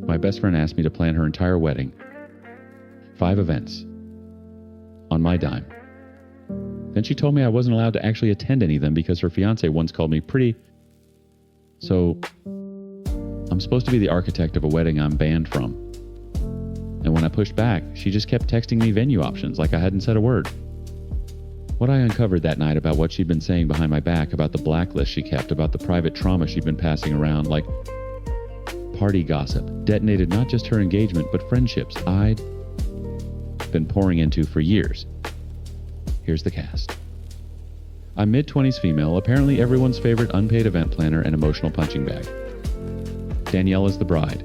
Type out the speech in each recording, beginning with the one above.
My best friend asked me to plan her entire wedding. 5 events. On my dime. Then she told me I wasn't allowed to actually attend any of them because her fiancé once called me pretty. So, I'm supposed to be the architect of a wedding I'm banned from. And when I pushed back, she just kept texting me venue options like I hadn't said a word. What I uncovered that night about what she'd been saying behind my back, about the blacklist she kept, about the private trauma she'd been passing around, like party gossip, detonated not just her engagement, but friendships I'd been pouring into for years. Here's the cast. I'm mid-20s female, apparently everyone's favorite unpaid event planner and emotional punching bag. Danielle is the bride.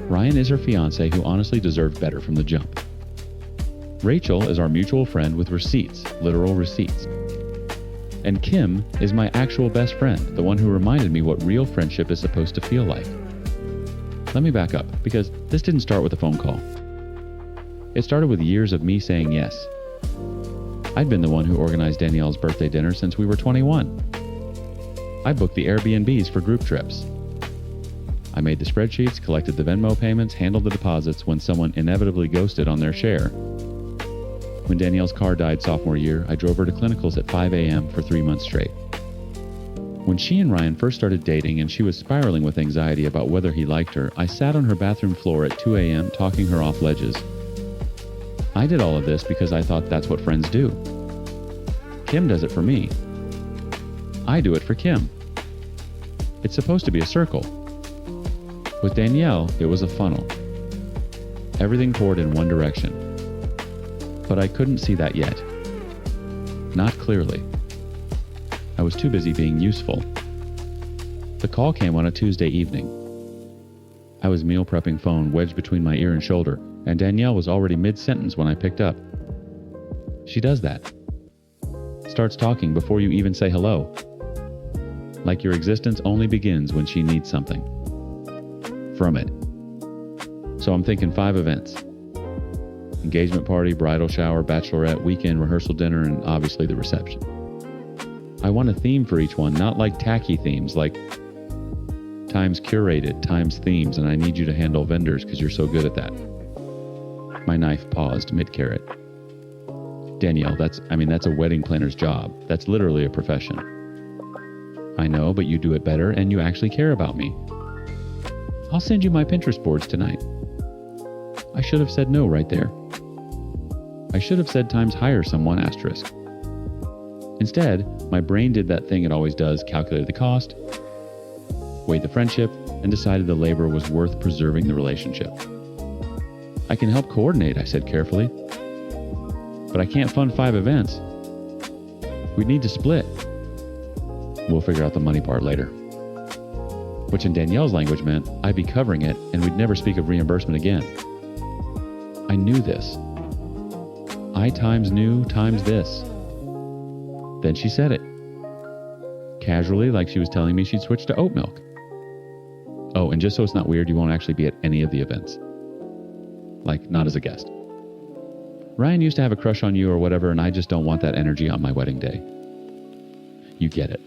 Ryan is her fiancé who honestly deserved better from the jump. Rachel is our mutual friend with receipts, literal receipts. And Kim is my actual best friend, the one who reminded me what real friendship is supposed to feel like. Let me back up, because this didn't start with a phone call. It started with years of me saying yes. I'd been the one who organized Danielle's birthday dinner since we were 21. I booked the Airbnbs for group trips. I made the spreadsheets, collected the Venmo payments, handled the deposits when someone inevitably ghosted on their share. When Danielle's car died sophomore year, I drove her to clinicals at 5 a.m. for 3 months straight. When she and Ryan first started dating and she was spiraling with anxiety about whether he liked her, I sat on her bathroom floor at 2 a.m. talking her off ledges. I did all of this because I thought that's what friends do. Kim does it for me. I do it for Kim. It's supposed to be a circle. With Danielle, it was a funnel. Everything poured in one direction. But I couldn't see that yet. Not clearly. I was too busy being useful. The call came on a Tuesday evening. I was meal prepping phone wedged between my ear and shoulder, and Danielle was already mid-sentence when I picked up. She does that. Starts talking before you even say hello. Like your existence only begins when she needs something. From it. So I'm thinking 5 events. Engagement party, bridal shower, bachelorette, weekend rehearsal dinner, and obviously the reception. I want a theme for each one, not like tacky themes, like times curated, times themes, and I need you to handle vendors because you're so good at that. My knife paused mid-carrot. Danielle, that's a wedding planner's job. That's literally a profession. I know, but you do it better and you actually care about me. I'll send you my Pinterest boards tonight. I should have said no right there. I should have said times hire someone asterisk. Instead, my brain did that thing it always does, calculated the cost, weighed the friendship, and decided the labor was worth preserving the relationship. I can help coordinate, I said carefully. But I can't fund 5 events. We'd need to split. We'll figure out the money part later. Which in Danielle's language meant I'd be covering it and we'd never speak of reimbursement again. I knew this. I times knew times this. Then she said it. Casually, like she was telling me she'd switch to oat milk. Oh, and just so it's not weird, you won't actually be at any of the events. Like, not as a guest. Ryan used to have a crush on you or whatever, and I just don't want that energy on my wedding day. You get it.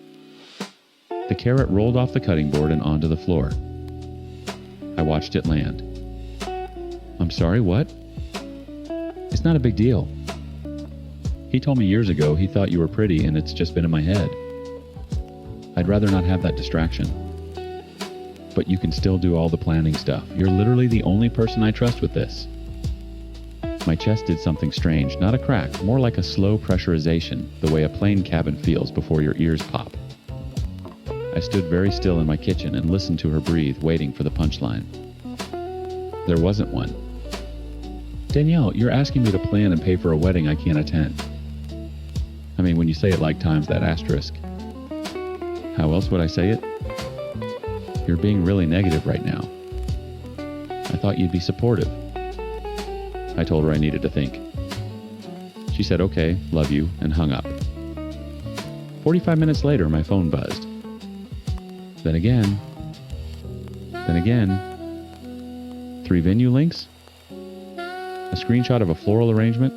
The carrot rolled off the cutting board and onto the floor. I watched it land. I'm sorry, what? It's not a big deal. He told me years ago he thought you were pretty and it's just been in my head. I'd rather not have that distraction. But you can still do all the planning stuff. You're literally the only person I trust with this. My chest did something strange, not a crack, more like a slow pressurization, the way a plane cabin feels before your ears pop. I stood very still in my kitchen and listened to her breathe, waiting for the punchline. There wasn't one. Danielle, you're asking me to plan and pay for a wedding I can't attend. I mean, when you say it like times that asterisk. How else would I say it? You're being really negative right now. I thought you'd be supportive. I told her I needed to think. She said, okay, love you, and hung up. 45 minutes later, my phone buzzed. Then again. 3 venue links? A screenshot of a floral arrangement?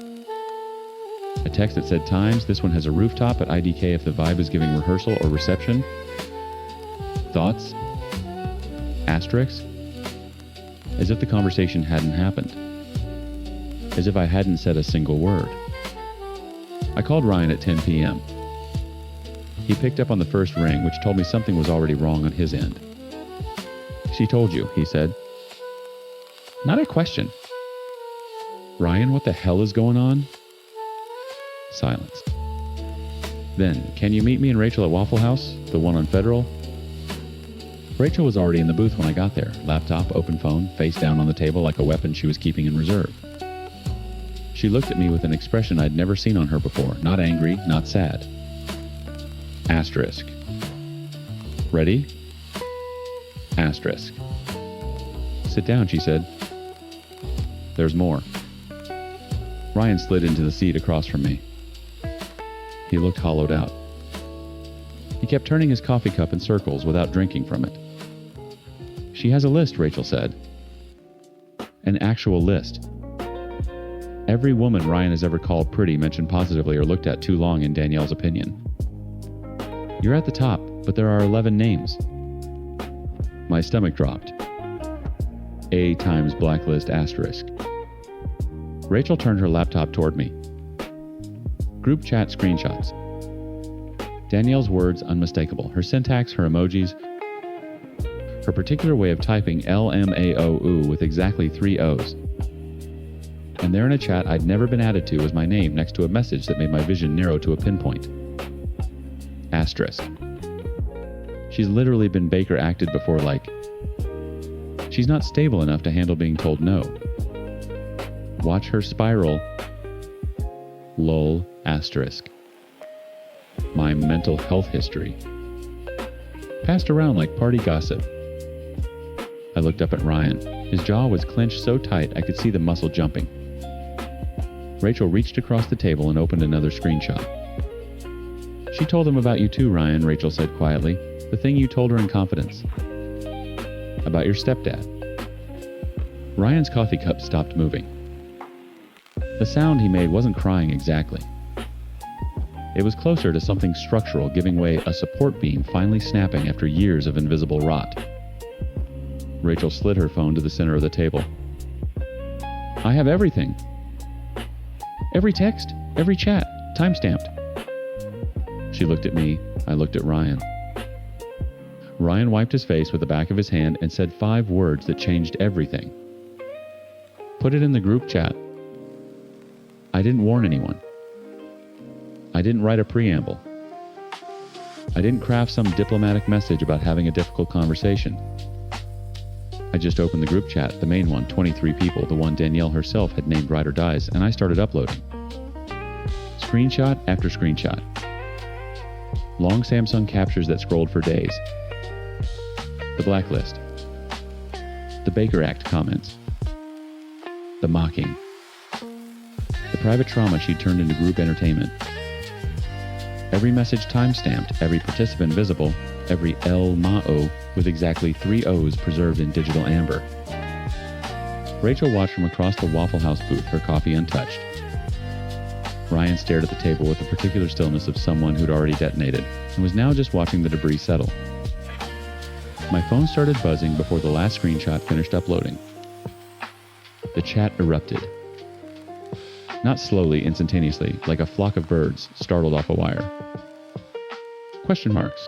A text that said times, this one has a rooftop at IDK if the vibe is giving rehearsal or reception? Thoughts? Asterisks? as if the conversation hadn't happened, as if I hadn't said a single word. I called Ryan at 10 p.m. He picked up on the first ring, which told me something was already wrong on his end. "She told you," he said. Not a question. "Ryan, what the hell is going on?" Silence. Then, "Can you meet me and Rachel at Waffle House, the one on Federal?" Rachel was already in the booth when I got there, laptop, open phone, face down on the table like a weapon she was keeping in reserve. She looked at me with an expression I'd never seen on her before, not angry, not sad. Asterisk. "Ready?" Asterisk. "Sit down," she said. "There's more." Ryan slid into the seat across from me. He looked hollowed out. He kept turning his coffee cup in circles without drinking from it. "She has a list," Rachel said. An actual list. Every woman Ryan has ever called pretty, mentioned positively, or looked at too long in Danielle's opinion. "You're at the top, but there are 11 names." My stomach dropped. A times blacklist asterisk. Rachel turned her laptop toward me. Group chat screenshots. Danielle's words unmistakable. Her syntax, her emojis, her particular way of typing LMAOO with exactly 3 O's. And there in a chat I'd never been added to was my name next to a message that made my vision narrow to a pinpoint. Asterisk. She's literally been Baker acted before, like, she's not stable enough to handle being told no. Watch her spiral. Lol. Asterisk. My mental health history. Passed around like party gossip. I looked up at Ryan. His jaw was clenched so tight I could see the muscle jumping. Rachel reached across the table and opened another screenshot. "She told him about you too, Ryan," Rachel said quietly. "The thing you told her in confidence. About your stepdad." Ryan's coffee cup stopped moving. The sound he made wasn't crying exactly. It was closer to something structural giving way, a support beam finally snapping after years of invisible rot. Rachel slid her phone to the center of the table. "I have everything. Every text, every chat, timestamped." She looked at me. I looked at Ryan. Ryan wiped his face with the back of his hand and said 5 words that changed everything. "Put it in the group chat." I didn't warn anyone. I didn't write a preamble. I didn't craft some diplomatic message about having a difficult conversation. I just opened the group chat, the main one, 23 people, the one Danielle herself had named Ride or Dies, and I started uploading. Screenshot after screenshot. Long Samsung captures that scrolled for days. The blacklist. The Baker Act comments. The mocking. The private trauma she turned into group entertainment. Every message timestamped, every participant visible, every LMAO with exactly 3 O's preserved in digital amber. Rachel watched from across the Waffle House booth, her coffee untouched. Ryan stared at the table with the particular stillness of someone who'd already detonated and was now just watching the debris settle. My phone started buzzing before the last screenshot finished uploading. The chat erupted. Not slowly, instantaneously, like a flock of birds startled off a wire. Question marks.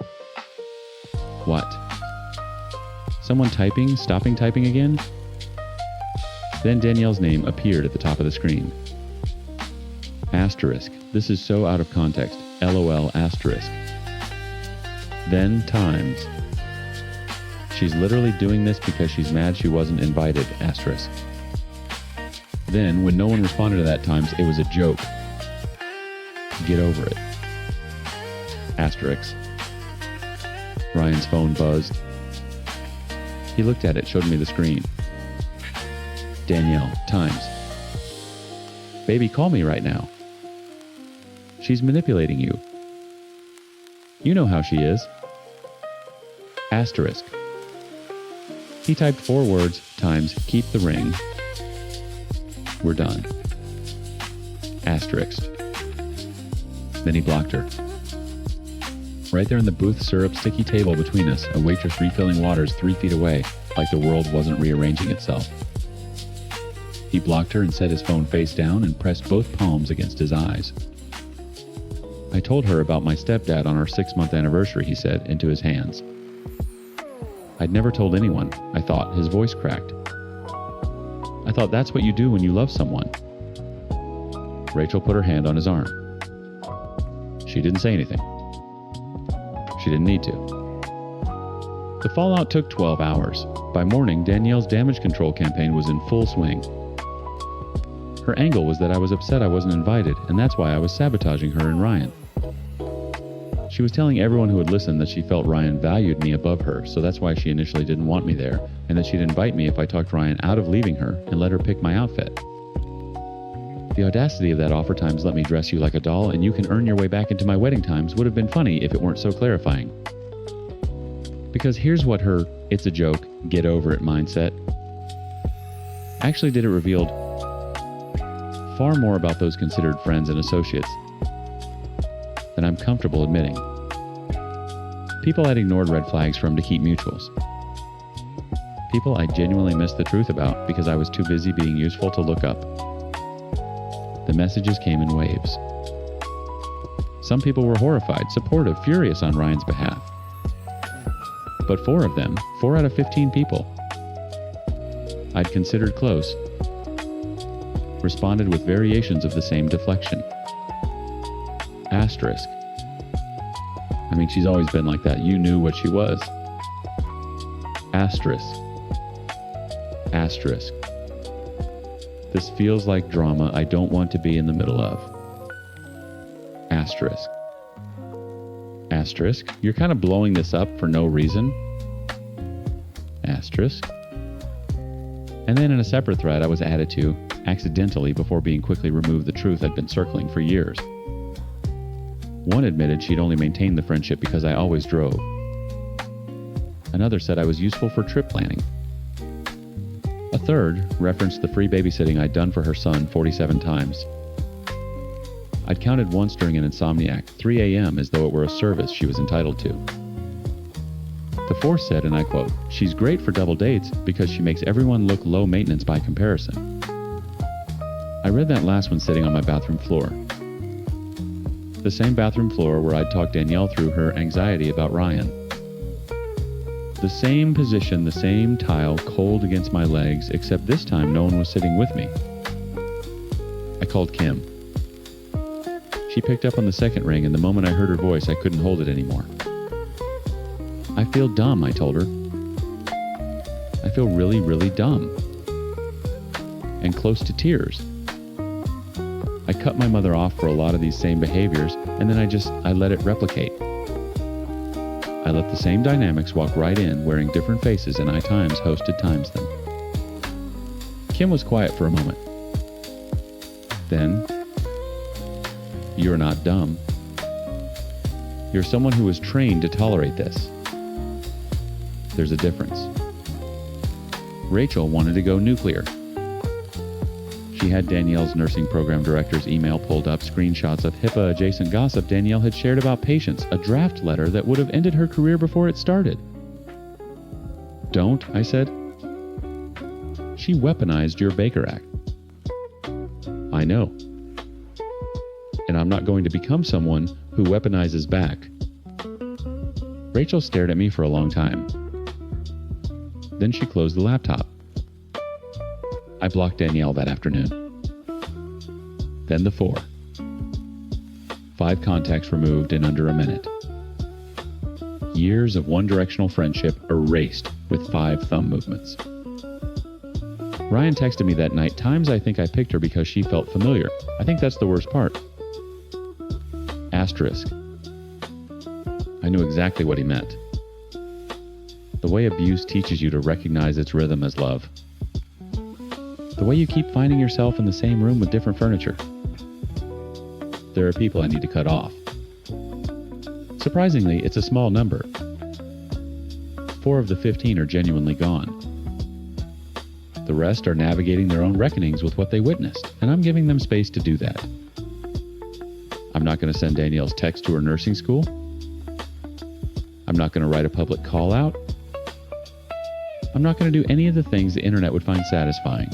What? Someone typing, stopping typing again? Then Danielle's name appeared at the top of the screen. Asterisk. This is so out of context. LOL asterisk. Then times. She's literally doing this because she's mad she wasn't invited, asterisk. Then, when no one responded to that times, it was a joke. Get over it. Asterisk. Ryan's phone buzzed. He looked at it, showed me the screen. Danielle, times. Baby, call me right now. She's manipulating you. You know how she is. Asterisk. He typed 4 words, times, keep the ring. We're done. Asterisk. Then he blocked her. Right there in the booth syrup sticky table between us, a waitress refilling waters 3 feet away, like the world wasn't rearranging itself. He blocked her and set his phone face down and pressed both palms against his eyes. I told her about my stepdad on our 6-month anniversary, he said, into his hands. I'd never told anyone, I thought. His voice cracked. I thought that's what you do when you love someone. Rachel put her hand on his arm. She didn't say anything. She didn't need to. The fallout took 12 hours. By morning, Danielle's damage control campaign was in full swing. Her angle was that I was upset I wasn't invited, and that's why I was sabotaging her and Ryan. She was telling everyone who would listen that she felt Ryan valued me above her, so that's why she initially didn't want me there, and that she'd invite me if I talked Ryan out of leaving her and let her pick my outfit. The audacity of that offer times let me dress you like a doll and you can earn your way back into my wedding times would have been funny if it weren't so clarifying. Because here's what her "it's a joke, get over it" mindset actually did. It revealed far more about those considered friends and associates than I'm comfortable admitting. People I'd ignored red flags from to keep mutuals. People I genuinely missed the truth about because I was too busy being useful to look up. The messages came in waves. Some people were horrified, supportive, furious on Ryan's behalf. But 4 of them, 4 out of 15 people I'd considered close, responded with variations of the same deflection. Asterisk. I mean, she's always been like that. You knew what she was. Asterisk. Asterisk. This feels like drama I don't want to be in the middle of. Asterisk. Asterisk. You're kind of blowing this up for no reason. Asterisk. And then in a separate thread I was added to, accidentally before being quickly removed, the truth I'd been circling for years. One admitted she'd only maintained the friendship because I always drove. Another said I was useful for trip planning. A third referenced the free babysitting I'd done for her son 47 times. I'd counted once during an insomniac, 3 a.m., as though it were a service she was entitled to. The fourth said, and I quote, "She's great for double dates because she makes everyone look low maintenance by comparison." I read that last one sitting on my bathroom floor. The same bathroom floor where I'd talked Danielle through her anxiety about Ryan. The same position, the same tile cold against my legs, except this time no one was sitting with me. I called Kim. She picked up on the second ring, and the moment I heard her voice, I couldn't hold it anymore. I feel dumb, I told her. I feel really, really dumb. And close to tears. I cut my mother off for a lot of these same behaviors, and then I let it replicate. I let the same dynamics walk right in, wearing different faces, and I times them. Kim was quiet for a moment. Then, "You're not dumb. You're someone who was trained to tolerate this. There's a difference." Rachel wanted to go nuclear. She had Danielle's nursing program director's email pulled up, screenshots of HIPAA-adjacent gossip Danielle had shared about patients, a draft letter that would have ended her career before it started. "Don't," I said. "She weaponized your Baker Act." "I know. And I'm not going to become someone who weaponizes back." Rachel stared at me for a long time. Then she closed the laptop. I blocked Danielle that afternoon. Then the 4. 5 contacts removed in under a minute. Years of one-directional friendship erased with 5 thumb movements. Ryan texted me that night, "Times I think I picked her because she felt familiar. I think that's the worst part." Asterisk. I knew exactly what he meant. The way abuse teaches you to recognize its rhythm as love. The way you keep finding yourself in the same room with different furniture. There are people I need to cut off. Surprisingly, it's a small number. 4 of the 15 are genuinely gone. The rest are navigating their own reckonings with what they witnessed, and I'm giving them space to do that. I'm not going to send Danielle's text to her nursing school. I'm not going to write a public call out. I'm not going to do any of the things the internet would find satisfying.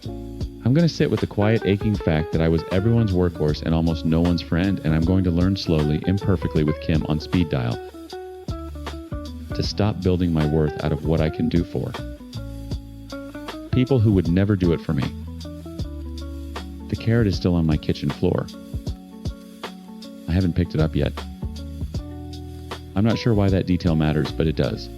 I'm going to sit with the quiet, aching fact that I was everyone's workhorse and almost no one's friend, and I'm going to learn slowly, imperfectly with Kim on speed dial, to stop building my worth out of what I can do for people who would never do it for me. The carrot is still on my kitchen floor. I haven't picked it up yet. I'm not sure why that detail matters, but it does.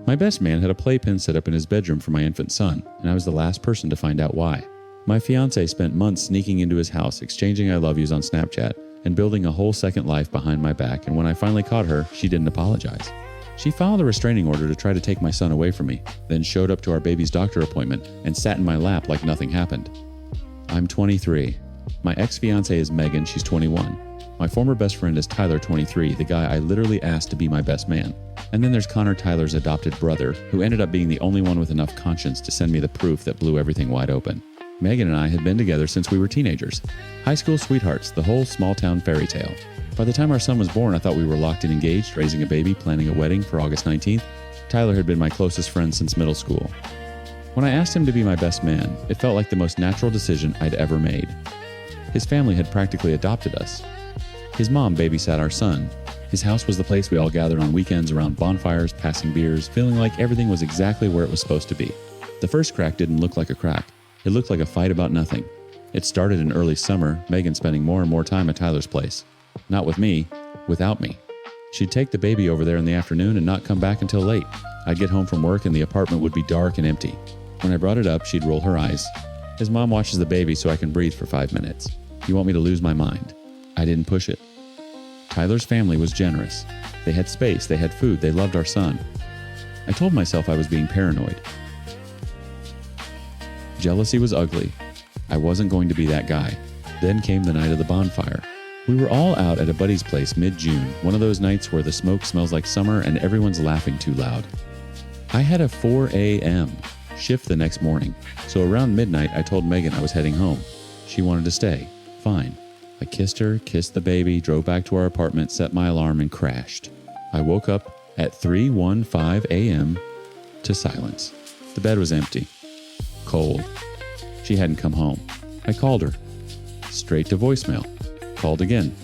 My best man had a playpen set up in his bedroom for my infant son, and I was the last person to find out why. My fiancée spent months sneaking into his house, exchanging I love yous on Snapchat, and building a whole second life behind my back, and when I finally caught her, she didn't apologize. She filed a restraining order to try to take my son away from me, then showed up to our baby's doctor appointment and sat in my lap like nothing happened. I'm 23. My ex-fiancée is Megan, she's 21. My former best friend is Tyler, 23, the guy I literally asked to be my best man. And then there's Connor, Tyler's adopted brother, who ended up being the only one with enough conscience to send me the proof that blew everything wide open. Megan and I had been together since we were teenagers. High school sweethearts, the whole small-town fairy tale. By the time our son was born, I thought we were locked and engaged, raising a baby, planning a wedding for August 19th. Tyler had been my closest friend since middle school. When I asked him to be my best man, it felt like the most natural decision I'd ever made. His family had practically adopted us. His mom babysat our son. His house was the place we all gathered on weekends around bonfires, passing beers, feeling like everything was exactly where it was supposed to be. The first crack didn't look like a crack. It looked like a fight about nothing. It started in early summer, Megan spending more and more time at Tyler's place. Not with me, without me. She'd take the baby over there in the afternoon and not come back until late. I'd get home from work and the apartment would be dark and empty. When I brought it up, she'd roll her eyes. His mom watches the baby so I can breathe for 5 minutes. You want me to lose my mind? I didn't push it. Tyler's family was generous. They had space, they had food, they loved our son. I told myself I was being paranoid. Jealousy was ugly. I wasn't going to be that guy. Then came the night of the bonfire. We were all out at a buddy's place mid-June, one of those nights where the smoke smells like summer and everyone's laughing too loud. I had a 4 a.m. shift the next morning, so around midnight I told Megan I was heading home. She wanted to stay. Fine. I kissed her, kissed the baby, drove back to our apartment, set my alarm, and crashed. I woke up at 3:15 a.m. to silence. The bed was empty. Cold. She hadn't come home. I called her. Straight to voicemail. Called again.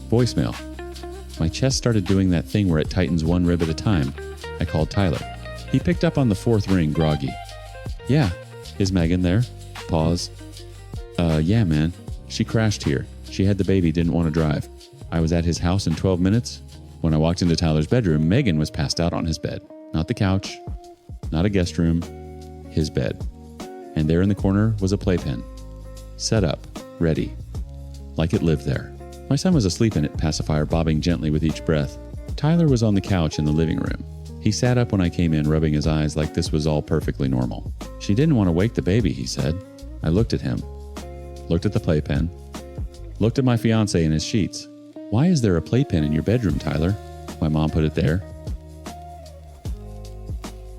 Voicemail. My chest started doing that thing where it tightens one rib at a time. I called Tyler. He picked up on the fourth ring, groggy. Yeah. Is Megan there? Pause. Yeah, man. She crashed here. She had the baby, didn't want to drive. I was at his house in 12 minutes. When I walked into Tyler's bedroom, Megan was passed out on his bed. Not the couch, not a guest room, his bed. And there in the corner was a playpen. Set up, ready. Like it lived there. My son was asleep in it, pacifier bobbing gently with each breath. Tyler was on the couch in the living room. He sat up when I came in, rubbing his eyes like this was all perfectly normal. She didn't want to wake the baby, he said. I looked at him. Looked at the playpen. Looked at my fiancé in his sheets. Why is there a playpen in your bedroom, Tyler? My mom put it there.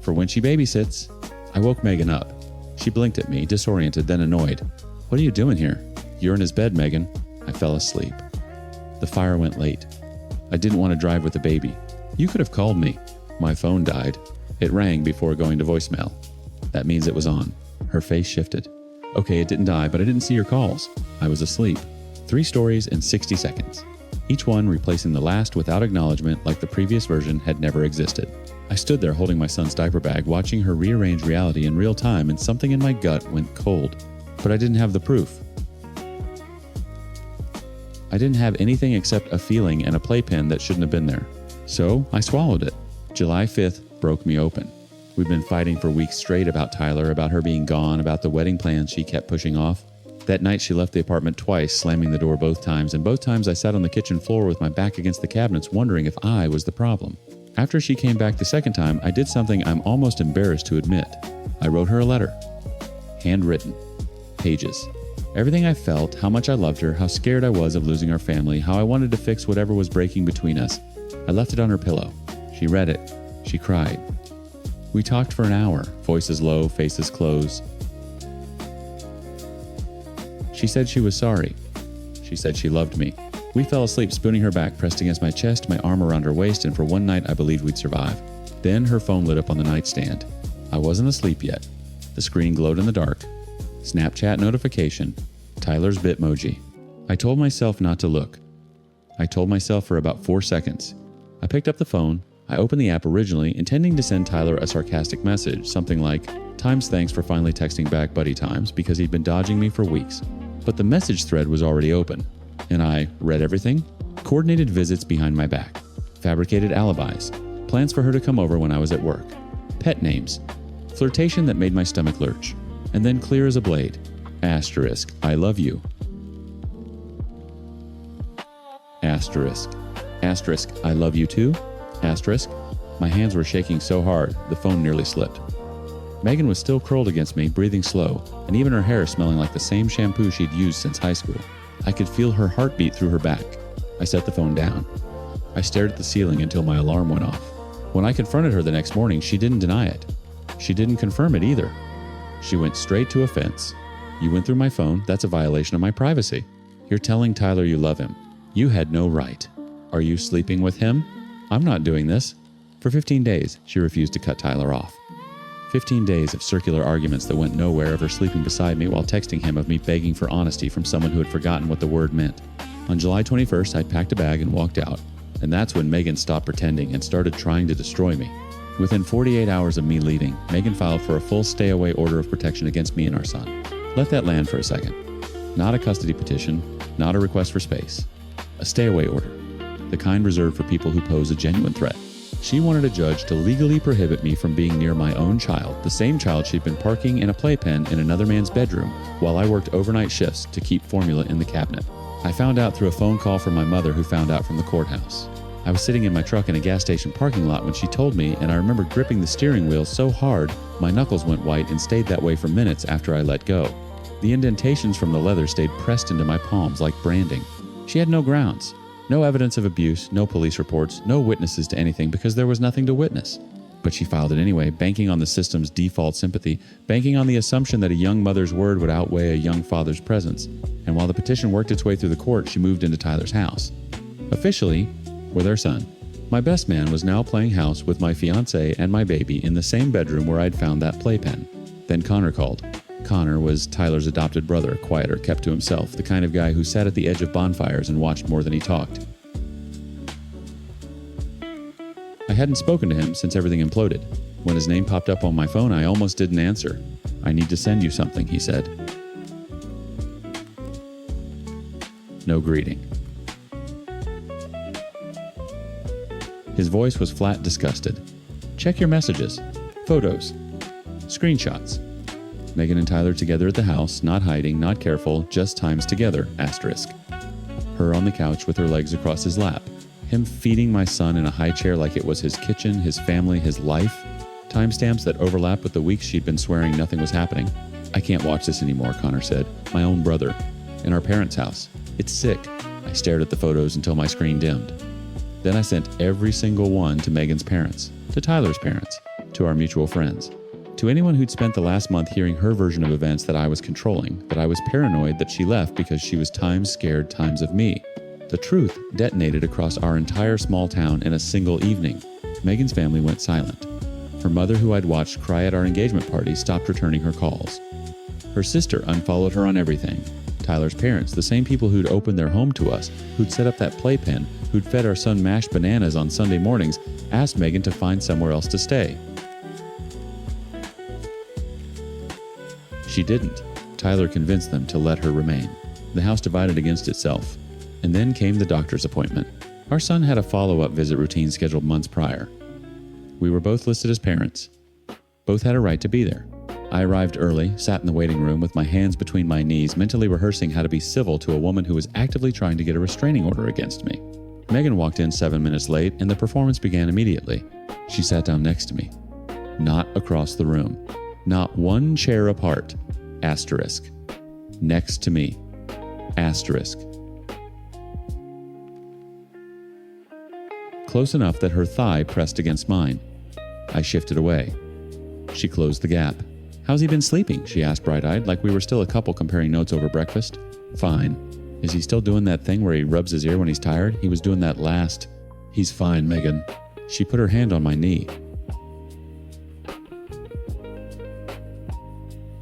For when she babysits. I woke Megan up. She blinked at me, disoriented, then annoyed. What are you doing here? You're in his bed, Megan. I fell asleep. The fire went late. I didn't want to drive with the baby. You could have called me. My phone died. It rang before going to voicemail. That means it was on. Her face shifted. Okay, it didn't die, but I didn't see your calls. I was asleep. 3 stories in 60 seconds. Each one replacing the last without acknowledgement like the previous version had never existed. I stood there holding my son's diaper bag, watching her rearrange reality in real time, and something in my gut went cold. But I didn't have the proof. I didn't have anything except a feeling and a playpen that shouldn't have been there. So I swallowed it. July 5th broke me open. We'd been fighting for weeks straight about Tyler, about her being gone, about the wedding plans she kept pushing off. That night she left the apartment twice, slamming the door both times, and both times I sat on the kitchen floor with my back against the cabinets wondering if I was the problem. After she came back the second time, I did something I'm almost embarrassed to admit. I wrote her a letter. Handwritten. Pages. Everything I felt, how much I loved her, how scared I was of losing our family, how I wanted to fix whatever was breaking between us. I left it on her pillow. She read it. She cried. We talked for an hour, voices low, faces closed. She said she was sorry. She said she loved me. We fell asleep spooning her back, pressed against my chest, my arm around her waist, and for one night I believed we'd survive. Then her phone lit up on the nightstand. I wasn't asleep yet. The screen glowed in the dark. Snapchat notification. Tyler's Bitmoji. I told myself not to look. I told myself for about 4 seconds. I picked up the phone. I opened the app originally, intending to send Tyler a sarcastic message, something like, "Times thanks for finally texting back buddy times," because he'd been dodging me for weeks. But the message thread was already open, and I read everything. Coordinated visits behind my back. Fabricated alibis. Plans for her to come over when I was at work. Pet names. Flirtation that made my stomach lurch. And then clear as a blade. Asterisk, I love you. Asterisk. Asterisk, I love you too. Asterisk. My hands were shaking so hard, the phone nearly slipped. Megan was still curled against me, breathing slow, and even her hair smelling like the same shampoo she'd used since high school. I could feel her heartbeat through her back. I set the phone down. I stared at the ceiling until my alarm went off. When I confronted her the next morning, she didn't deny it. She didn't confirm it either. She went straight to offense. You went through my phone. That's a violation of my privacy. You're telling Tyler you love him. You had no right. Are you sleeping with him? I'm not doing this. For 15 days, she refused to cut Tyler off. 15 days of circular arguments that went nowhere, of her sleeping beside me while texting him, of me begging for honesty from someone who had forgotten what the word meant. On July 21st, I packed a bag and walked out. And that's when Megan stopped pretending and started trying to destroy me. Within 48 hours of me leaving, Megan filed for a full stay-away order of protection against me and our son. Let that land for a second. Not a custody petition, not a request for space. A stay-away order, the kind reserved for people who pose a genuine threat. She wanted a judge to legally prohibit me from being near my own child, the same child she'd been parking in a playpen in another man's bedroom while I worked overnight shifts to keep formula in the cabinet. I found out through a phone call from my mother, who found out from the courthouse. I was sitting in my truck in a gas station parking lot when she told me, and I remember gripping the steering wheel so hard my knuckles went white and stayed that way for minutes after I let go. The indentations from the leather stayed pressed into my palms like branding. She had no grounds. No evidence of abuse, no police reports, no witnesses to anything, because there was nothing to witness. But she filed it anyway, banking on the system's default sympathy, banking on the assumption that a young mother's word would outweigh a young father's presence. And while the petition worked its way through the court, she moved into Tyler's house. Officially, with our son. My best man was now playing house with my fiancé and my baby in the same bedroom where I'd found that playpen. Then Connor called. Connor was Tyler's adopted brother, quieter, kept to himself, the kind of guy who sat at the edge of bonfires and watched more than he talked. I hadn't spoken to him since everything imploded. When his name popped up on my phone, I almost didn't answer. "I need to send you something," he said. No greeting. His voice was flat disgusted. "Check your messages. Photos. Screenshots. Megan and Tyler together at the house, not hiding, not careful, just times together, asterisk. Her on the couch with her legs across his lap. Him feeding my son in a high chair like it was his kitchen, his family, his life. Timestamps that overlapped with the weeks she'd been swearing nothing was happening. I can't watch this anymore," Connor said. "My own brother. In our parents' house. It's sick." I stared at the photos until my screen dimmed. Then I sent every single one to Megan's parents, to Tyler's parents, to our mutual friends, to anyone who'd spent the last month hearing her version of events that I was controlling, that I was paranoid that she left because she was times scared times of me. The truth detonated across our entire small town in a single evening. Megan's family went silent. Her mother, who I'd watched cry at our engagement party, stopped returning her calls. Her sister unfollowed her on everything. Tyler's parents, the same people who'd opened their home to us, who'd set up that playpen, who'd fed our son mashed bananas on Sunday mornings, asked Megan to find somewhere else to stay. She didn't. Tyler convinced them to let her remain. The house divided against itself. And then came the doctor's appointment. Our son had a follow-up visit routine scheduled months prior. We were both listed as parents. Both had a right to be there. I arrived early, sat in the waiting room with my hands between my knees, mentally rehearsing how to be civil to a woman who was actively trying to get a restraining order against me. Megan walked in 7 minutes late, and the performance began immediately. She sat down next to me. Not across the room. Not one chair apart. Asterisk. next to me. Asterisk. Close enough that her thigh pressed against mine. I shifted away. She closed the gap. How's he been sleeping? She asked bright-eyed, like we were still a couple comparing notes over breakfast. Fine. Is he still doing that thing where he rubs his ear when he's tired? He was doing that last. He's fine, Megan. She put her hand on my knee.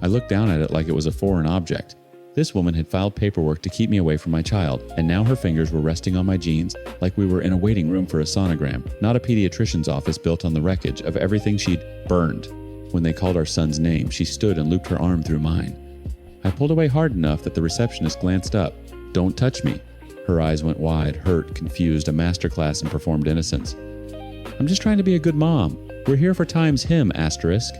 I looked down at it like it was a foreign object. This woman had filed paperwork to keep me away from my child, and now her fingers were resting on my jeans like we were in a waiting room for a sonogram, not a pediatrician's office built on the wreckage of everything she'd burned. When they called our son's name, she stood and looped her arm through mine. I pulled away hard enough that the receptionist glanced up. Don't touch me. Her eyes went wide, hurt, confused, a masterclass in performed innocence. I'm just trying to be a good mom. We're here for times him, asterisk.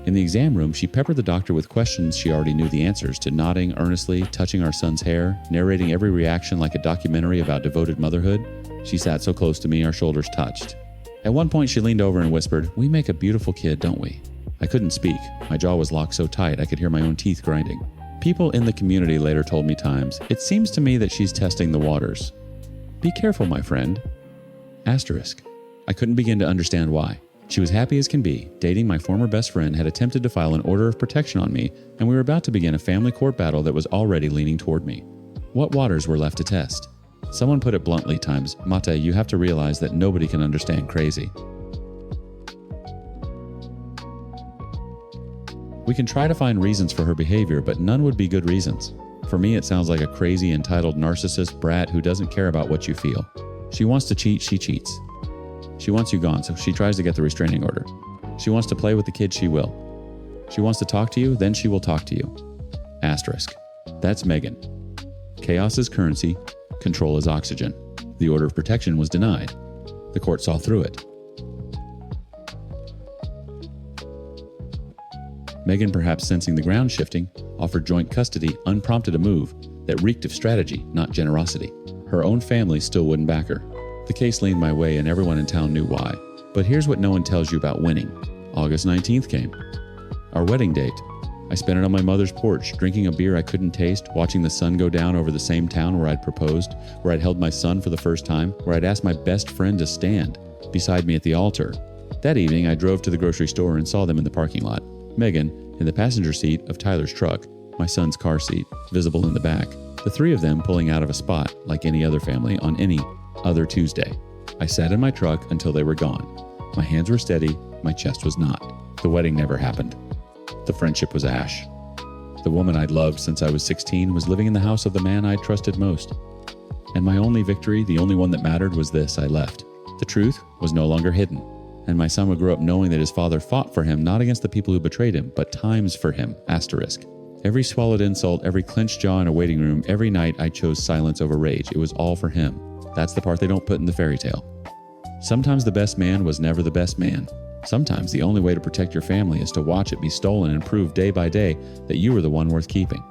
In the exam room, she peppered the doctor with questions she already knew the answers to, nodding earnestly, touching our son's hair, narrating every reaction like a documentary about devoted motherhood. She sat so close to me, our shoulders touched. At one point, she leaned over and whispered, "We make a beautiful kid, don't we?" I couldn't speak. My jaw was locked so tight I could hear my own teeth grinding. People in the community later told me times, "It seems to me that she's testing the waters." Be careful, my friend. Asterisk. I couldn't begin to understand why. She was happy as can be. Dating my former best friend had attempted to file an order of protection on me, and we were about to begin a family court battle that was already leaning toward me. What waters were left to test? Someone put it bluntly times, "Mate, you have to realize that nobody can understand crazy." We can try to find reasons for her behavior, but none would be good reasons. For me, it sounds like a crazy, entitled narcissist brat who doesn't care about what you feel. She wants to cheat, she cheats. She wants you gone, so she tries to get the restraining order. She wants to play with the kid, she will. She wants to talk to you, then she will talk to you. Asterisk. That's Megan. Chaos is currency, control is oxygen. The order of protection was denied. The court saw through it. Megan, perhaps sensing the ground shifting, offered joint custody, unprompted a move that reeked of strategy, not generosity. Her own family still wouldn't back her. The case leaned my way and everyone in town knew why. But here's what no one tells you about winning. August 19th came. Our wedding date. I spent it on my mother's porch, drinking a beer I couldn't taste, watching the sun go down over the same town where I'd proposed, where I'd held my son for the first time, where I'd asked my best friend to stand beside me at the altar. That evening, I drove to the grocery store and saw them in the parking lot. Megan, in the passenger seat of Tyler's truck, my son's car seat, visible in the back. The three of them pulling out of a spot, like any other family, on any other Tuesday. I sat in my truck until they were gone. My hands were steady, my chest was not. The wedding never happened. The friendship was ash. The woman I'd loved since I was 16 was living in the house of the man I'd trusted most. And my only victory, the only one that mattered, was this: I left. The truth was no longer hidden. And my son would grow up knowing that his father fought for him, not against the people who betrayed him, but times for him, asterisk. Every swallowed insult, every clenched jaw in a waiting room, every night I chose silence over rage. It was all for him. That's the part they don't put in the fairy tale. Sometimes the best man was never the best man. Sometimes the only way to protect your family is to watch it be stolen and prove day by day that you were the one worth keeping.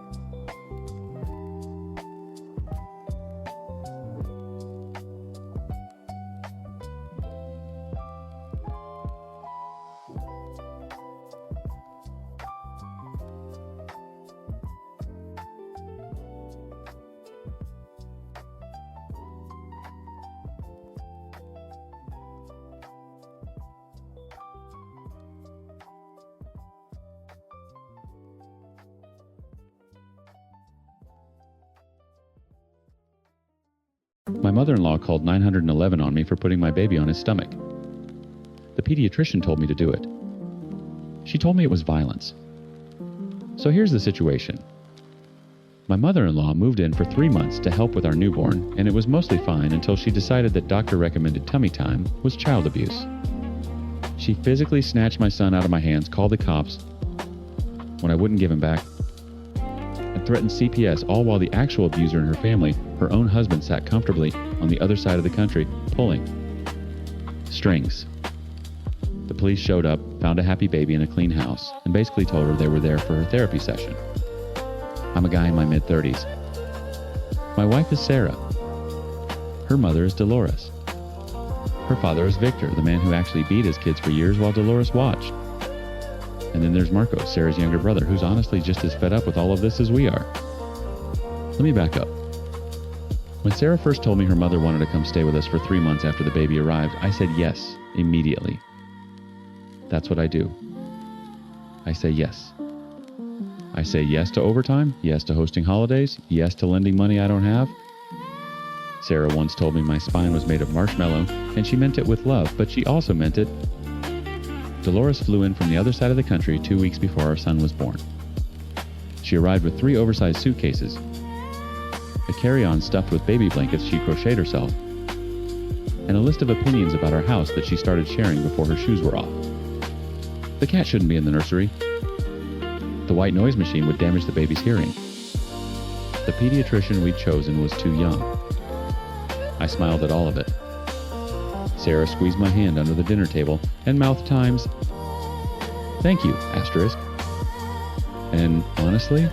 My mother-in-law called 911 on me for putting my baby on his stomach. The pediatrician told me to do it. She told me it was violence. So here's the situation. My mother-in-law moved in for 3 months to help with our newborn, and it was mostly fine until she decided that doctor-recommended tummy time was child abuse. She physically snatched my son out of my hands, called the cops when I wouldn't give him back, and threatened CPS, all while the actual abuser in her family, her own husband, sat comfortably on the other side of the country, pulling strings. The police showed up, found a happy baby in a clean house, and basically told her they were there for her therapy session. I'm a guy in my mid-30s. My wife is Sarah. Her mother is Dolores. Her father is Victor, the man who actually beat his kids for years while Dolores watched. And then there's Marcos, Sarah's younger brother, who's honestly just as fed up with all of this as we are. Let me back up. When Sarah first told me her mother wanted to come stay with us for 3 months after the baby arrived, I said yes immediately. That's what I do. I say yes. I say yes to overtime, yes to hosting holidays, yes to lending money I don't have. Sarah once told me my spine was made of marshmallow, and she meant it with love, but she also meant it. Dolores flew in from the other side of the country 2 weeks before our son was born. She arrived with 3 oversized suitcases, a carry-on stuffed with baby blankets she crocheted herself, and a list of opinions about our house that she started sharing before her shoes were off. The cat shouldn't be in the nursery. The white noise machine would damage the baby's hearing. The pediatrician we'd chosen was too young. I smiled at all of it. Sarah squeezed my hand under the dinner table and mouthed times, "Thank you, asterisk." And honestly,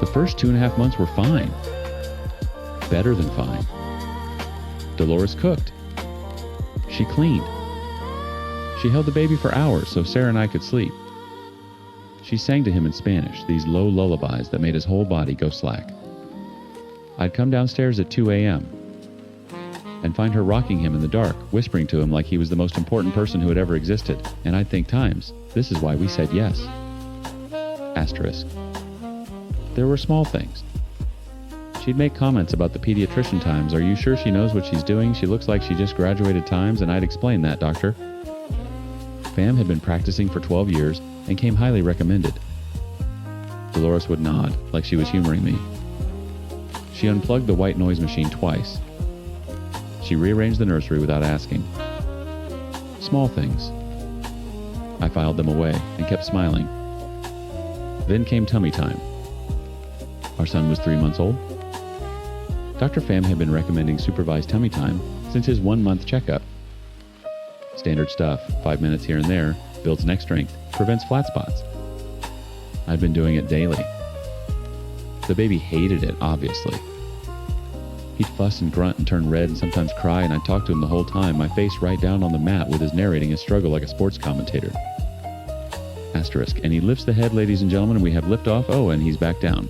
the first 2.5 months were fine. Better than fine. Dolores cooked. She cleaned. She held the baby for hours so Sarah and I could sleep. She sang to him in Spanish, these low lullabies that made his whole body go slack. I'd come downstairs at 2 a.m. and find her rocking him in the dark, whispering to him like he was the most important person who had ever existed, and I'd think times, this is why we said yes. Asterisk. There were small things. She'd make comments about the pediatrician times. "Are you sure she knows what she's doing? She looks like she just graduated times," and I'd explain that, doctor. Fam had been practicing for 12 years and came highly recommended. Dolores would nod, like she was humoring me. She unplugged the white noise machine twice. She rearranged the nursery without asking. Small things. I filed them away and kept smiling. Then came tummy time. Our son was 3 months old. Dr. Pham had been recommending supervised tummy time since his 1-month checkup. Standard stuff, 5 minutes here and there, builds neck strength, prevents flat spots. I'd been doing it daily. The baby hated it, obviously. He'd fuss and grunt and turn red and sometimes cry, and I'd talk to him the whole time, my face right down on the mat with his narrating his struggle like a sports commentator. Asterisk. And he lifts the head, ladies and gentlemen, and we have liftoff. Oh, and he's back down.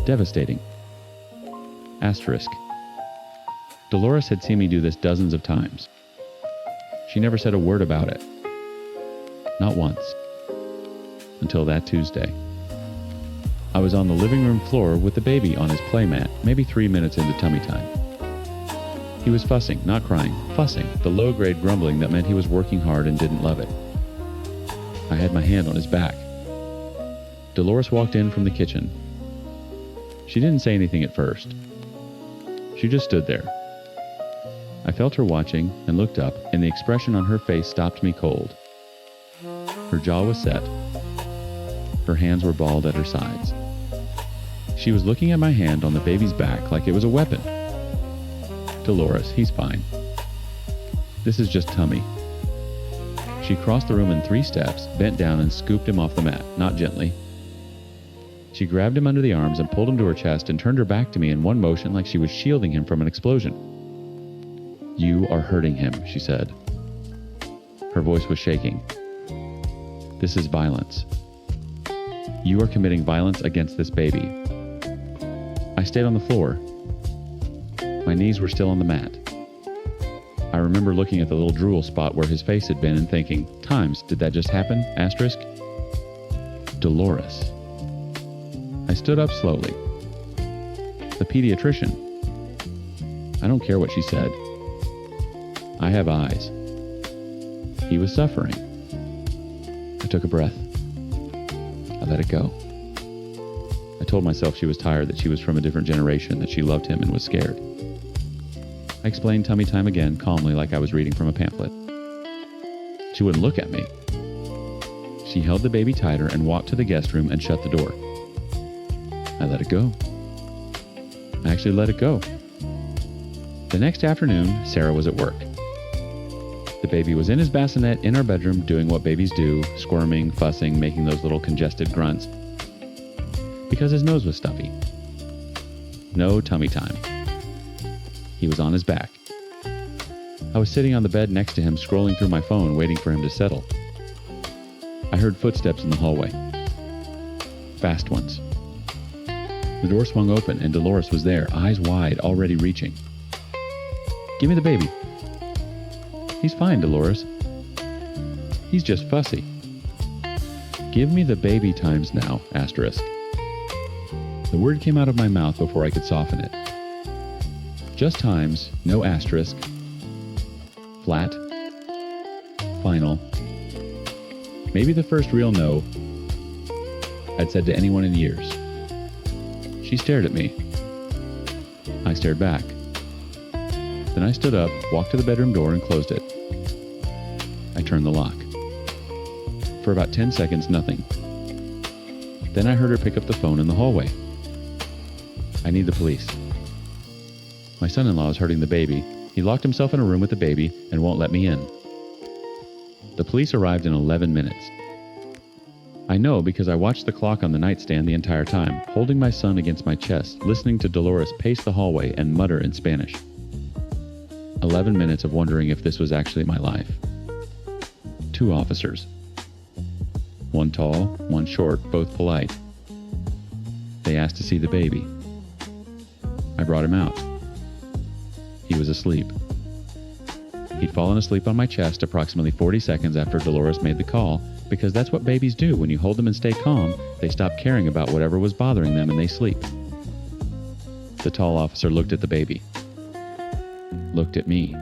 Devastating. Asterisk. Dolores had seen me do this dozens of times. She never said a word about it. Not once. Until that Tuesday. I was on the living room floor with the baby on his playmat, maybe 3 minutes into tummy time. He was fussing, not crying, fussing, the low-grade grumbling that meant he was working hard and didn't love it. I had my hand on his back. Dolores walked in from the kitchen. She didn't say anything at first. She just stood there. I felt her watching and looked up, and the expression on her face stopped me cold. Her jaw was set. Her hands were balled at her sides. She was looking at my hand on the baby's back like it was a weapon. Dolores, he's fine. This is just tummy. She crossed the room in 3 steps, bent down and scooped him off the mat, not gently. She grabbed him under the arms and pulled him to her chest and turned her back to me in one motion like she was shielding him from an explosion. "You are hurting him," she said. Her voice was shaking. "This is violence. You are committing violence against this baby." I stayed on the floor. My knees were still on the mat. I remember looking at the little drool spot where his face had been and thinking, times, did that just happen? Asterisk. Dolores. I stood up slowly. The pediatrician. I don't care what she said. I have eyes. He was suffering. I took a breath. I let it go. I told myself she was tired, that she was from a different generation, that she loved him and was scared. I explained tummy time again, calmly, like I was reading from a pamphlet. She wouldn't look at me. She held the baby tighter and walked to the guest room and shut the door. I let it go. I actually let it go. The next afternoon, Sarah was at work. The baby was in his bassinet in our bedroom doing what babies do, squirming, fussing, making those little congested grunts, because his nose was stuffy. No tummy time. He was on his back. I was sitting on the bed next to him, scrolling through my phone, waiting for him to settle. I heard footsteps in the hallway. Fast ones. The door swung open and Dolores was there, eyes wide, already reaching. "Give me the baby." "He's fine, Dolores. He's just fussy." "Give me the baby times now, asterisk." The word came out of my mouth before I could soften it. Just times, no asterisk. Flat. Final. Maybe the first real no I'd said to anyone in years. She stared at me. I stared back. Then I stood up, walked to the bedroom door, and closed it. I turned the lock. For about 10 seconds, nothing. Then I heard her pick up the phone in the hallway. "I need the police. My son-in-law is hurting the baby. He locked himself in a room with the baby and won't let me in." The police arrived in 11 minutes. I know because I watched the clock on the nightstand the entire time, holding my son against my chest, listening to Dolores pace the hallway and mutter in Spanish. 11 minutes of wondering if this was actually my life. 2 officers. One tall, one short, both polite. They asked to see the baby. I brought him out. He was asleep. He'd fallen asleep on my chest approximately 40 seconds after Dolores made the call, because that's what babies do. When you hold them and stay calm, they stop caring about whatever was bothering them and they sleep. The tall officer looked at the baby. Looked at me.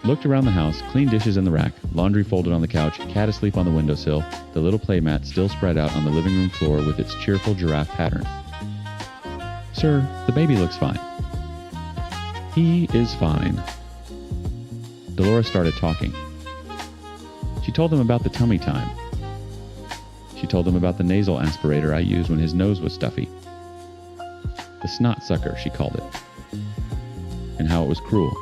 Looked around the house, clean dishes in the rack, laundry folded on the couch, cat asleep on the windowsill, the little playmat still spread out on the living room floor with its cheerful giraffe pattern. "Sir, the baby looks fine." "He is fine." Dolores started talking. She told them about the tummy time. She told them about the nasal aspirator I used when his nose was stuffy. The snot sucker, she called it. And how it was cruel.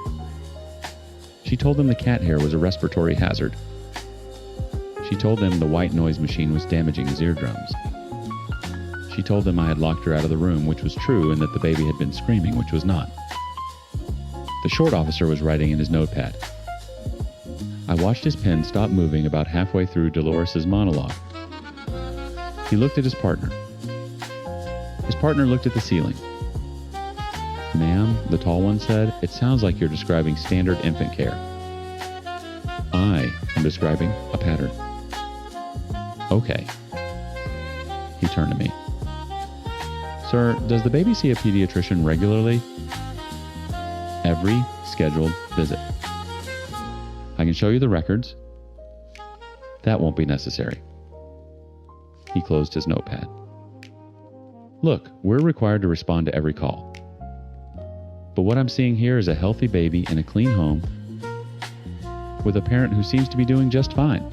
She told them the cat hair was a respiratory hazard. She told them the white noise machine was damaging his eardrums. She told them I had locked her out of the room, which was true, and that the baby had been screaming, which was not. The short officer was writing in his notepad. I watched his pen stop moving about halfway through Dolores' monologue. He looked at his partner. His partner looked at the ceiling. "Ma'am," the tall one said, "it sounds like you're describing standard infant care." "I am describing a pattern." "Okay." He turned to me. "Sir, does the baby see a pediatrician regularly?" "Every scheduled visit." "I can show you the records." "That won't be necessary." He closed his notepad. "Look, we're required to respond to every call. But what I'm seeing here is a healthy baby in a clean home with a parent who seems to be doing just fine."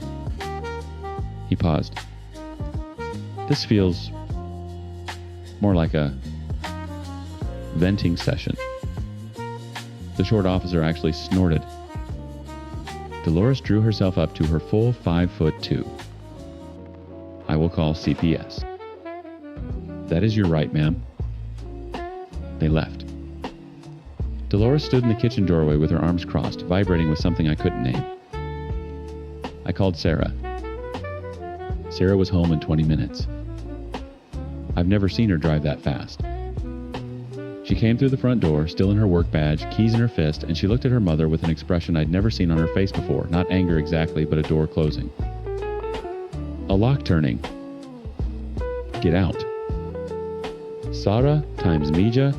He paused. "This feels more like a venting session." The short officer actually snorted. Dolores drew herself up to her full 5'2". "I will call CPS." "That is your right, ma'am." They left. Dolores stood in the kitchen doorway with her arms crossed, vibrating with something I couldn't name. I called Sarah. Sarah was home in 20 minutes. I've never seen her drive that fast. She came through the front door, still in her work badge, keys in her fist, and she looked at her mother with an expression I'd never seen on her face before, not anger exactly, but a door closing. A lock turning. Get out. Sarah times Mija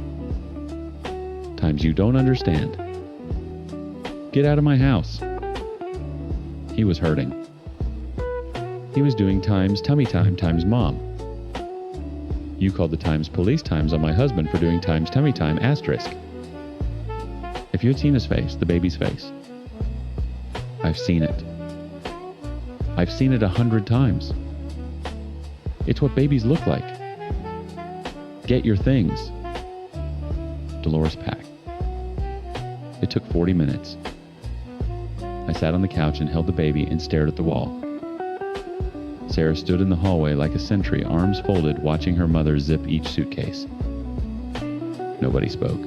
times you don't understand. Get out of my house. He was hurting. He was doing times tummy time times mom. You called the times police times on my husband for doing times tummy time asterisk. If you had seen his face, the baby's face. I've seen it. I've seen it 100 times. It's what babies look like. Get your things. Dolores packed. It took 40 minutes. I sat on the couch and held the baby and stared at the wall. Sarah stood in the hallway like a sentry, arms folded, watching her mother zip each suitcase. Nobody spoke.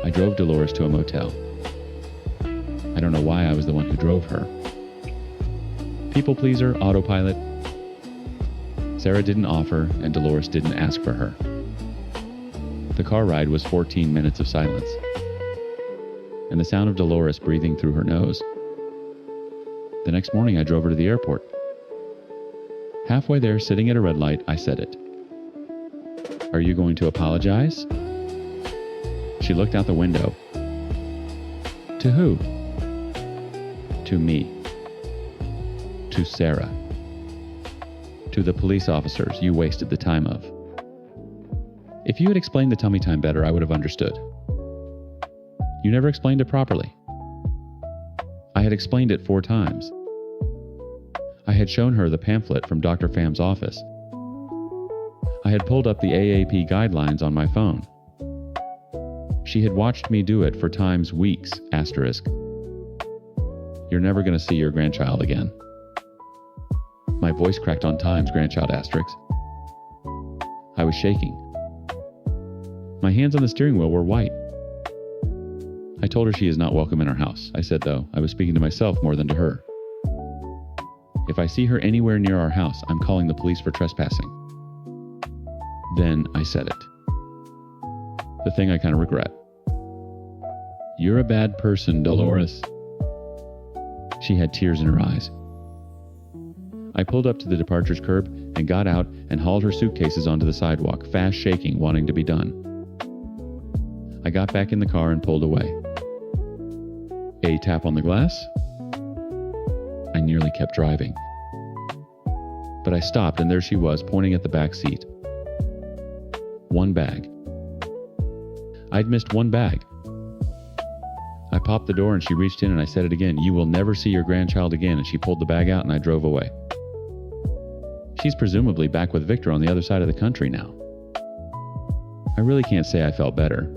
I drove Dolores to a motel. I don't know why I was the one who drove her. People pleaser, autopilot. Sarah didn't offer, and Dolores didn't ask for her. The car ride was 14 minutes of silence, and the sound of Dolores breathing through her nose. The next morning, I drove her to the airport. Halfway there, sitting at a red light, I said it. "Are you going to apologize?" She looked out the window. "To who?" "To me. To Sarah. To the police officers you wasted the time of. If you had explained the tummy time better, I would have understood. You never explained it properly. I had explained it 4 times. I had shown her the pamphlet from Dr. Pham's office. I had pulled up the AAP guidelines on my phone. She had watched me do it for times weeks, asterisk. You're never going to see your grandchild again." My voice cracked on times, grandchild asterisk. I was shaking. My hands on the steering wheel were white. I told her she is not welcome in our house. I said, though, I was speaking to myself more than to her. If I see her anywhere near our house, I'm calling the police for trespassing. Then I said it. The thing I kind of regret. "You're a bad person, Dolores." She had tears in her eyes. I pulled up to the departures curb and got out and hauled her suitcases onto the sidewalk, fast shaking, wanting to be done. I got back in the car and pulled away. A tap on the glass. I nearly kept driving. But I stopped, and there she was, pointing at the back seat. 1 bag. I'd missed 1 bag. I popped the door and she reached in and I said it again. "You will never see your grandchild again." And she pulled the bag out and I drove away. She's presumably back with Victor on the other side of the country now. I really can't say I felt better.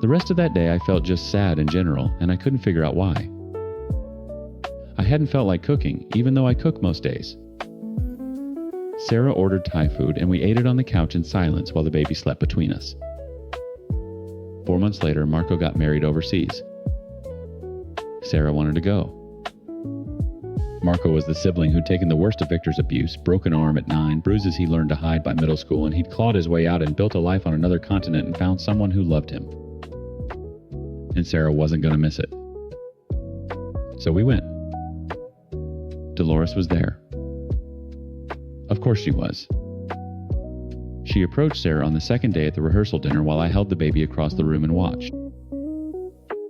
The rest of that day I felt just sad in general, and I couldn't figure out why. I hadn't felt like cooking, even though I cook most days. Sarah ordered Thai food and we ate it on the couch in silence while the baby slept between us. 4 months later, Marco got married overseas. Sarah wanted to go. Marco was the sibling who'd taken the worst of Victor's abuse, broken arm at 9, bruises he learned to hide by middle school, and he'd clawed his way out and built a life on another continent and found someone who loved him. And Sarah wasn't going to miss it. So we went. Dolores was there. Of course she was. She approached Sarah on the second day at the rehearsal dinner while I held the baby across the room and watched.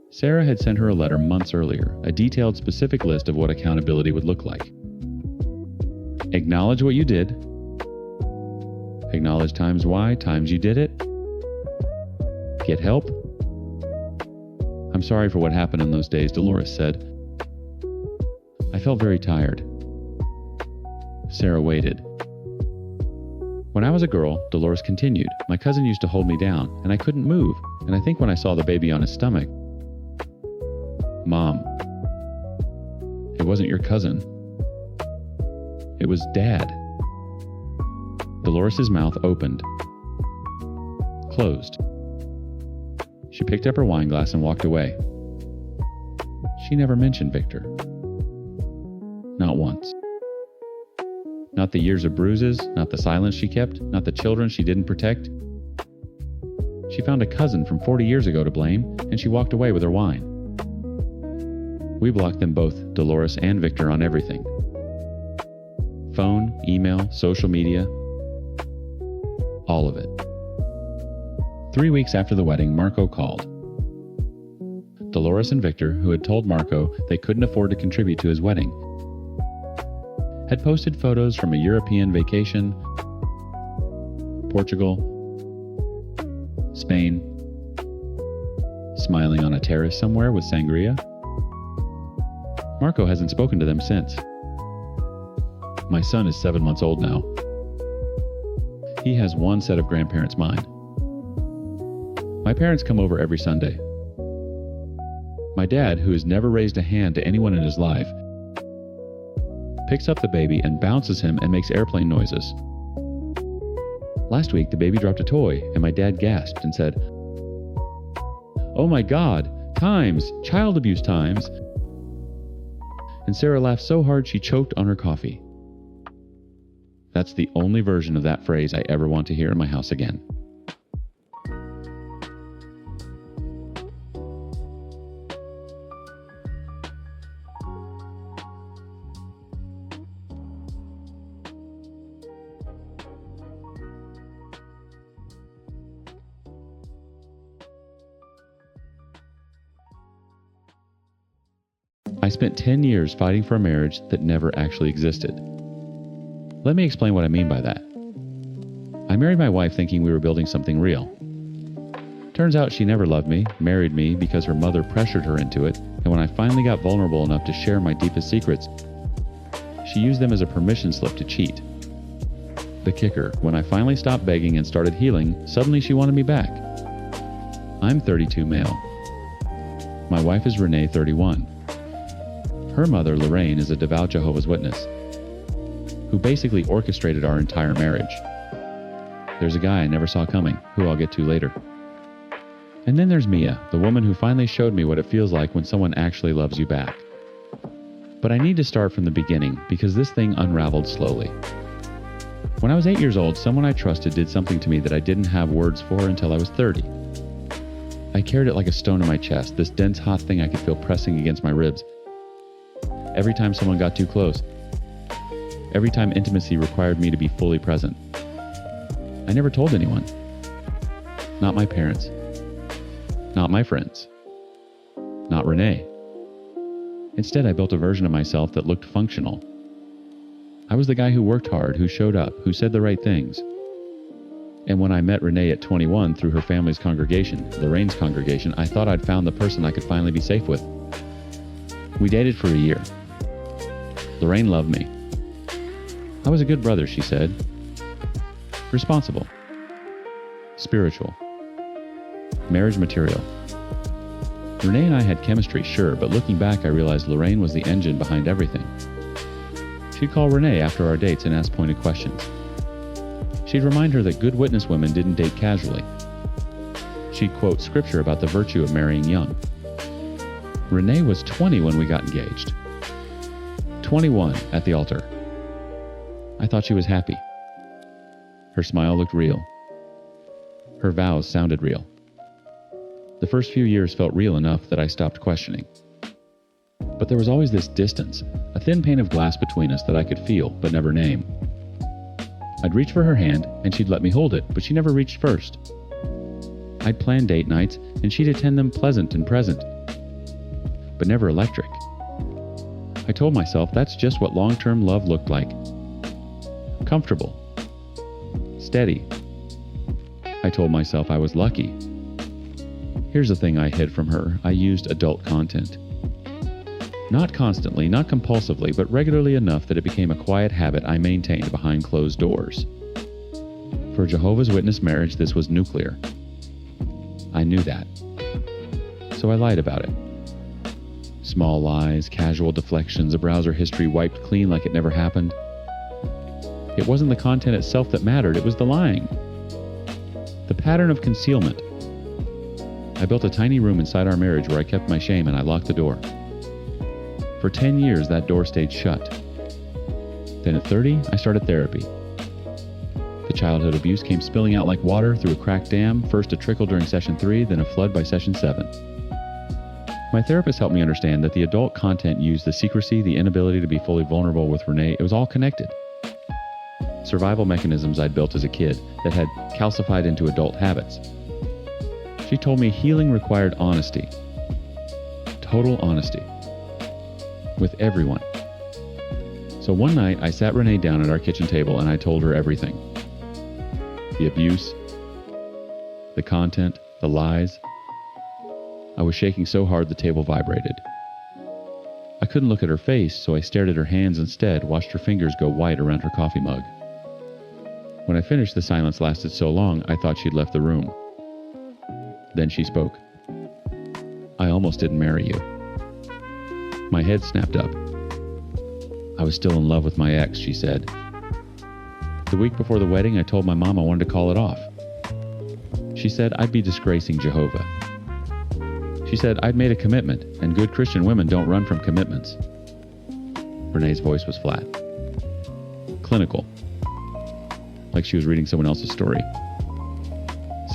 Sarah had sent her a letter months earlier, a detailed, specific list of what accountability would look like. Acknowledge what you did. Acknowledge times why, times you did it. Get help. I'm sorry for what happened in those days, Dolores said. I felt very tired. Sarah waited. When I was a girl, Dolores continued, my cousin used to hold me down, and I couldn't move, and I think when I saw the baby on his stomach, Mom, it wasn't your cousin. It was Dad. Dolores' mouth opened, closed. She picked up her wine glass and walked away. She never mentioned Victor. Not once. Not the years of bruises, not the silence she kept, not the children she didn't protect. She found a cousin from 40 years ago to blame, and she walked away with her wine. We blocked them both, Dolores and Victor, on everything. Phone, email, social media. All of it. 3 weeks after the wedding, Marco called. Dolores and Victor, who had told Marco they couldn't afford to contribute to his wedding, had posted photos from a European vacation, Portugal, Spain, smiling on a terrace somewhere with sangria. Marco hasn't spoken to them since. My son is 7 months old now. He has one set of grandparents' mind. My parents come over every Sunday. My dad, who has never raised a hand to anyone in his life, picks up the baby and bounces him and makes airplane noises. Last week, the baby dropped a toy, and my dad gasped and said, "Oh my God, times, child abuse times." And Sarah laughed so hard she choked on her coffee. That's the only version of that phrase I ever want to hear in my house again. I spent 10 years fighting for a marriage that never actually existed. Let me explain what I mean by that. I married my wife thinking we were building something real. Turns out she never loved me, married me because her mother pressured her into it, and when I finally got vulnerable enough to share my deepest secrets, she used them as a permission slip to cheat. The kicker, when I finally stopped begging and started healing, suddenly she wanted me back. I'm 32 male. My wife is Renee, 31. Her mother, Lorraine, is a devout Jehovah's Witness, who basically orchestrated our entire marriage. There's a guy I never saw coming, who I'll get to later. And then there's Mia, the woman who finally showed me what it feels like when someone actually loves you back. But I need to start from the beginning because this thing unraveled slowly. When I was 8 years old, someone I trusted did something to me that I didn't have words for until I was 30. I carried it like a stone in my chest, this dense hot thing I could feel pressing against my ribs. Every time someone got too close, every time intimacy required me to be fully present. I never told anyone. Not my parents. Not my friends. Not Renee. Instead, I built a version of myself that looked functional. I was the guy who worked hard, who showed up, who said the right things. And when I met Renee at 21 through her family's congregation, Lorraine's congregation, I thought I'd found the person I could finally be safe with. We dated for a year. Lorraine loved me. I was a good brother, she said. Responsible. Spiritual. Marriage material. Renee and I had chemistry, sure, but looking back I realized Lorraine was the engine behind everything. She'd call Renee after our dates and ask pointed questions. She'd remind her that good witness women didn't date casually. She'd quote scripture about the virtue of marrying young. Renee was 20 when we got engaged. 21 at the altar. I thought she was happy. Her smile looked real. Her vows sounded real. The first few years felt real enough that I stopped questioning. But there was always this distance, a thin pane of glass between us that I could feel but never name. I'd reach for her hand and she'd let me hold it, but she never reached first. I'd plan date nights and she'd attend them pleasant and present, but never electric. I told myself that's just what long-term love looked like. Comfortable. Steady. I told myself I was lucky. Here's the thing I hid from her. I used adult content. Not constantly, not compulsively, but regularly enough that it became a quiet habit I maintained behind closed doors. For a Jehovah's Witness marriage, this was nuclear. I knew that. So I lied about it. Small lies, casual deflections, a browser history wiped clean like it never happened. It wasn't the content itself that mattered, it was the lying. The pattern of concealment. I built a tiny room inside our marriage where I kept my shame and I locked the door. For 10 years, that door stayed shut. Then at 30, I started therapy. The childhood abuse came spilling out like water through a cracked dam, first a trickle during session 3, then a flood by session 7. My therapist helped me understand that the adult content used, the secrecy, the inability to be fully vulnerable with Renee, it was all connected. Survival mechanisms I'd built as a kid that had calcified into adult habits. She told me healing required honesty. Total honesty. With everyone. So one night, I sat Renee down at our kitchen table and I told her everything. The abuse, the content, the lies. I was shaking so hard the table vibrated. I couldn't look at her face, so I stared at her hands instead, watched her fingers go white around her coffee mug. When I finished, the silence lasted so long, I thought she'd left the room. Then she spoke. I almost didn't marry you. My head snapped up. I was still in love with my ex, she said. The week before the wedding, I told my mom I wanted to call it off. She said I'd be disgracing Jehovah. She said I'd made a commitment, and good Christian women don't run from commitments. Renee's voice was flat. Clinical. like she was reading someone else's story.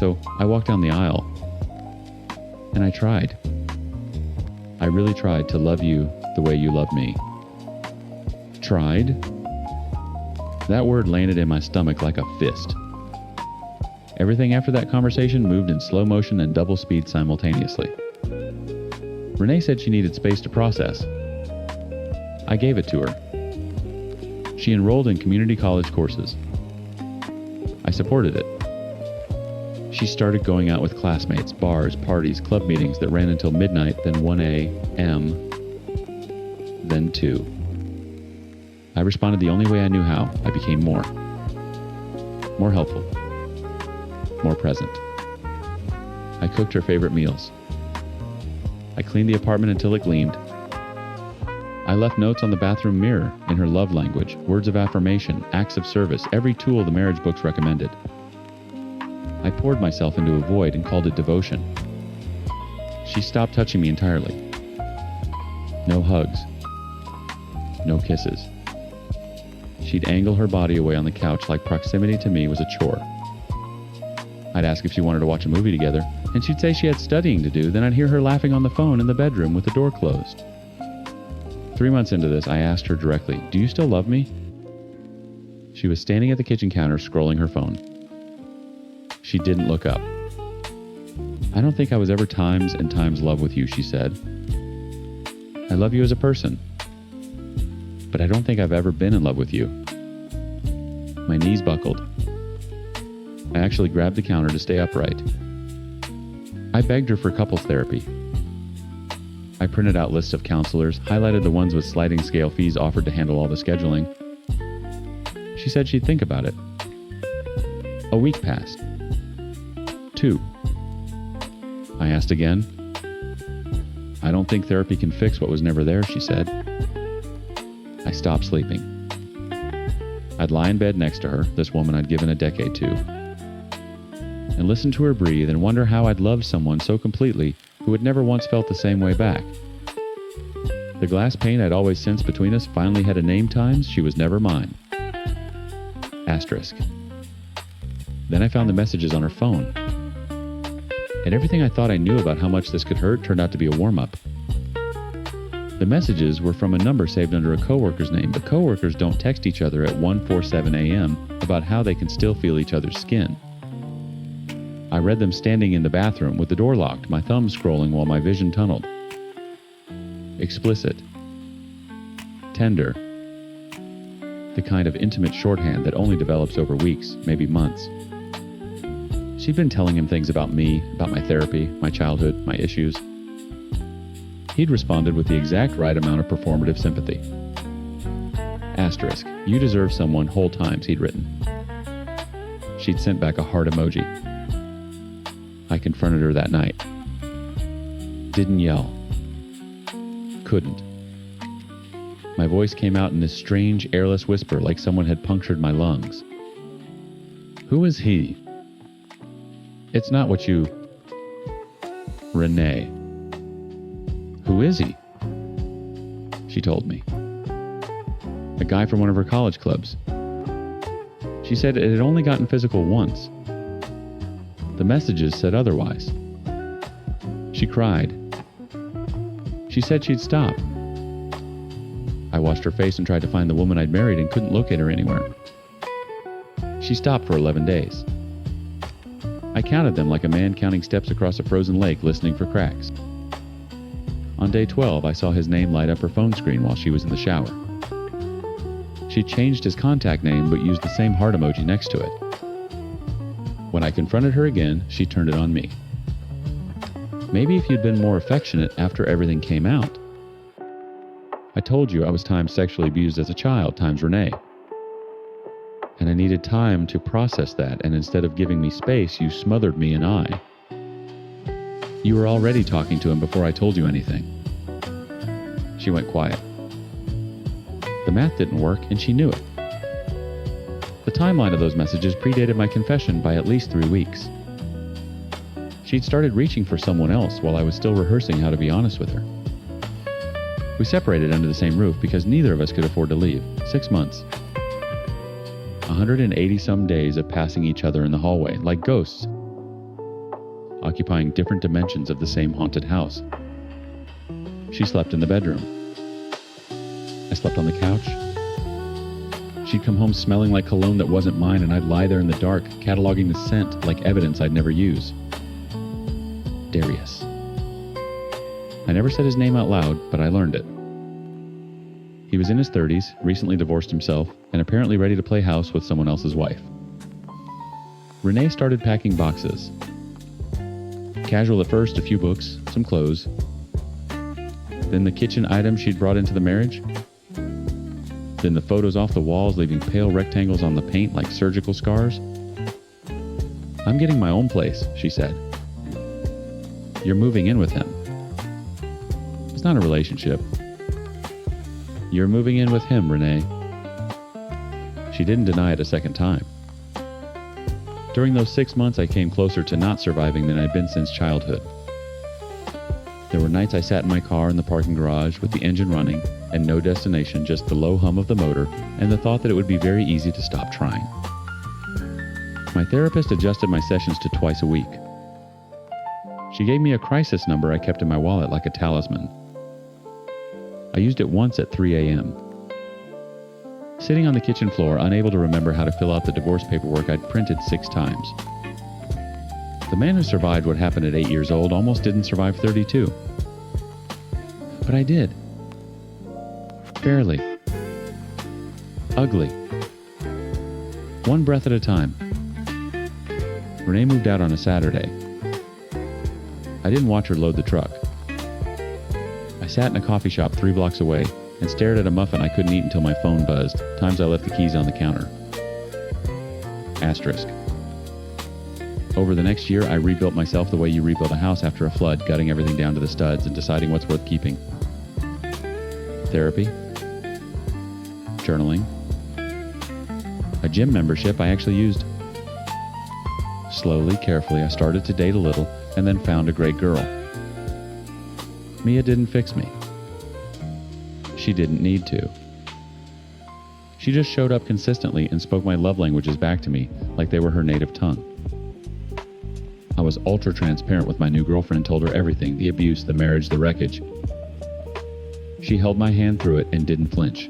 So I walked down the aisle, and I tried. I really tried to love you the way you love me. Tried? That word landed in my stomach like a fist. Everything after that conversation moved in slow motion and double speed simultaneously. Renee said she needed space to process. I gave it to her. She enrolled in community college courses. I supported it. She started going out with classmates, bars, parties, club meetings that ran until midnight, then 1 a.m., then 2. I responded the only way I knew how. I became more helpful, more present. I cooked her favorite meals. I cleaned the apartment until it gleamed. I left notes on the bathroom mirror in her love language, words of affirmation, acts of service, every tool the marriage books recommended. I poured myself into a void and called it devotion. She stopped touching me entirely. No hugs. No kisses. She'd angle her body away on the couch like proximity to me was a chore. I'd ask if she wanted to watch a movie together, and she'd say she had studying to do, then I'd hear her laughing on the phone in the bedroom with the door closed. 3 months into this, I asked her directly, "Do you still love me?" She was standing at the kitchen counter scrolling her phone. She didn't look up. "I don't think I was ever times and times love with you," she said. "I love you as a person, but I don't think I've ever been in love with you." My knees buckled. I actually grabbed the counter to stay upright. I begged her for couples therapy. I printed out lists of counselors, highlighted the ones with sliding scale fees offered to handle all the scheduling. She said she'd think about it. A week passed. 2. I asked again. "I don't think therapy can fix what was never there," she said. I stopped sleeping. I'd lie in bed next to her, this woman I'd given a decade to, and listen to her breathe and wonder how I'd loved someone so completely who had never once felt the same way back. The glass pane I'd always sensed between us finally had a name times she was never mine. Asterisk. Then I found the messages on her phone. And everything I thought I knew about how much this could hurt turned out to be a warm-up. The messages were from a number saved under a coworker's name, but coworkers don't text each other at 1:47 a.m. about how they can still feel each other's skin. I read them standing in the bathroom with the door locked, my thumb scrolling while my vision tunneled. Explicit. Tender. The kind of intimate shorthand that only develops over weeks, maybe months. She'd been telling him things about me, about my therapy, my childhood, my issues. He'd responded with the exact right amount of performative sympathy. Asterisk. You deserve someone whole times, he'd written. She'd sent back a heart emoji. I confronted her that night. Didn't yell. Couldn't. My voice came out in this strange, airless whisper like someone had punctured my lungs. Who is he? It's not what you... Renee. Who is he? She told me. A guy from one of her college clubs. She said it had only gotten physical once. The messages said otherwise. She cried. She said she'd stop. I watched her face and tried to find the woman I'd married and couldn't locate her anywhere. She stopped for 11 days. I counted them like a man counting steps across a frozen lake listening for cracks. On day 12, I saw his name light up her phone screen while she was in the shower. She changed his contact name but used the same heart emoji next to it. When I confronted her again, she turned it on me. Maybe if you'd been more affectionate after everything came out. I told you I was times sexually abused as a child, times Renee. And I needed time to process that, and instead of giving me space, you smothered me in I. You were already talking to him before I told you anything. She went quiet. The math didn't work, and she knew it. The timeline of those messages predated my confession by at least 3 weeks. She'd started reaching for someone else while I was still rehearsing how to be honest with her. We separated under the same roof because neither of us could afford to leave. 6 months. 180-some days of passing each other in the hallway, like ghosts, occupying different dimensions of the same haunted house. She slept in the bedroom. I slept on the couch. She'd come home smelling like cologne that wasn't mine, and I'd lie there in the dark, cataloging the scent like evidence I'd never use. Darius. I never said his name out loud, but I learned it. He was in his 30s, recently divorced himself, and apparently ready to play house with someone else's wife. Renee started packing boxes. Casual at first, a few books, some clothes. Then the kitchen items she'd brought into the marriage. Then the photos off the walls, leaving pale rectangles on the paint like surgical scars. "I'm getting my own place," she said. "You're moving in with him." "It's not a relationship." "You're moving in with him, Renee." She didn't deny it a second time. During those 6 months, I came closer to not surviving than I'd been since childhood. There were nights I sat in my car in the parking garage with the engine running and no destination, just the low hum of the motor and the thought that it would be very easy to stop trying. My therapist adjusted my sessions to twice a week. She gave me a crisis number I kept in my wallet like a talisman. I used it once at 3 a.m. Sitting on the kitchen floor, unable to remember how to fill out the divorce paperwork I'd printed 6 times. The man who survived what happened at 8 years old almost didn't survive 32. But I did. Barely. Ugly. One breath at a time. Renee moved out on a Saturday. I didn't watch her load the truck. I sat in a coffee shop 3 blocks away and stared at a muffin I couldn't eat until my phone buzzed, times I left the keys on the counter. Asterisk. Over the next year, I rebuilt myself the way you rebuild a house after a flood, gutting everything down to the studs and deciding what's worth keeping. Therapy. Journaling. A gym membership I actually used. Slowly, carefully, I started to date a little and then found a great girl. Mia didn't fix me. She didn't need to. She just showed up consistently and spoke my love languages back to me like they were her native tongue. I was ultra transparent with my new girlfriend, told her everything, the abuse, the marriage, the wreckage. She held my hand through it and didn't flinch.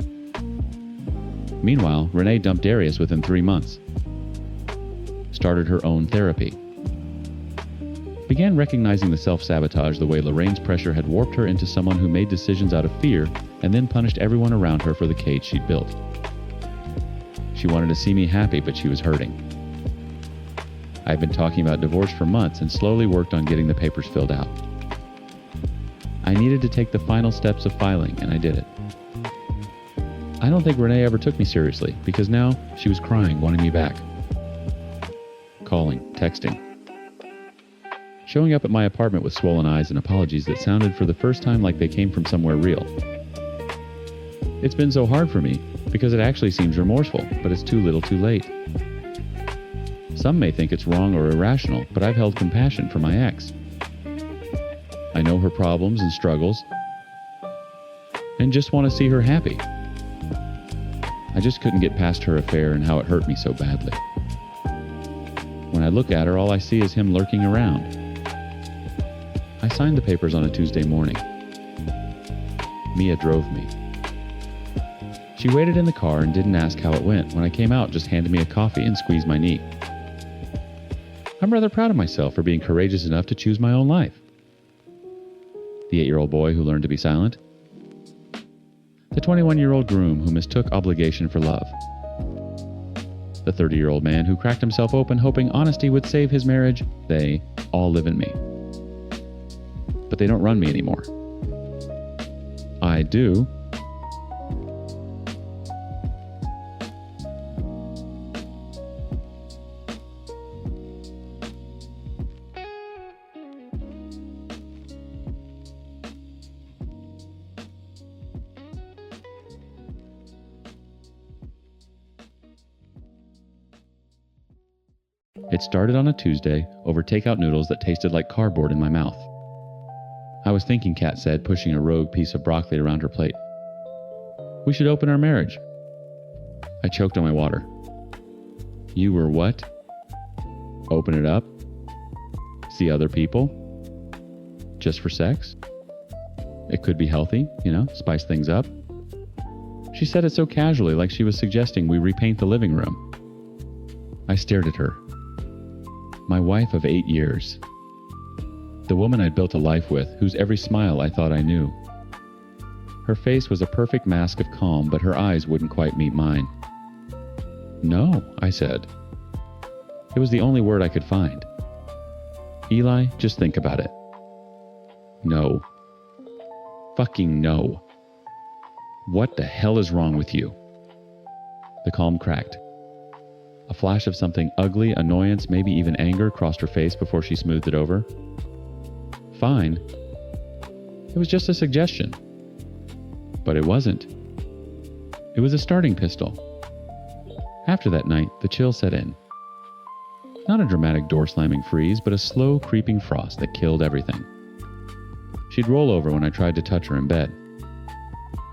Meanwhile, Renee dumped Darius within 3 months. Started her own therapy. Began recognizing the self-sabotage, the way Lorraine's pressure had warped her into someone who made decisions out of fear and then punished everyone around her for the cage she'd built. She wanted to see me happy, but she was hurting. I'd been talking about divorce for months and slowly worked on getting the papers filled out. I needed to take the final steps of filing, and I did it. I don't think Renee ever took me seriously, because now she was crying, wanting me back. Calling, texting. Showing up at my apartment with swollen eyes and apologies that sounded for the first time like they came from somewhere real. It's been so hard for me, because it actually seems remorseful, but it's too little too late. Some may think it's wrong or irrational, but I've held compassion for my ex. I know her problems and struggles, and just want to see her happy. I just couldn't get past her affair and how it hurt me so badly. When I look at her, all I see is him lurking around. I signed the papers on a Tuesday morning. Mia drove me. She waited in the car and didn't ask how it went. When I came out, just handed me a coffee and squeezed my knee. I'm rather proud of myself for being courageous enough to choose my own life. The 8-year-old boy who learned to be silent. The 21-year-old groom who mistook obligation for love. The 30-year-old man who cracked himself open hoping honesty would save his marriage. They all live in me. But they don't run me anymore. I do. It started on a Tuesday over takeout noodles that tasted like cardboard in my mouth. I was thinking, Kat said, pushing a rogue piece of broccoli around her plate. We should open our marriage. I choked on my water. You were what? Open it up? See other people? Just for sex? It could be healthy, spice things up. She said it so casually, like she was suggesting we repaint the living room. I stared at her. My wife of 8 years. The woman I'd built a life with, whose every smile I thought I knew. Her face was a perfect mask of calm, but her eyes wouldn't quite meet mine. No, I said. It was the only word I could find. Eli, just think about it. No. Fucking no. What the hell is wrong with you? The calm cracked. A flash of something ugly, annoyance, maybe even anger crossed her face before she smoothed it over. Fine. It was just a suggestion. But it wasn't. It was a starting pistol. After that night, the chill set in. Not a dramatic door-slamming freeze, but a slow, creeping frost that killed everything. She'd roll over when I tried to touch her in bed.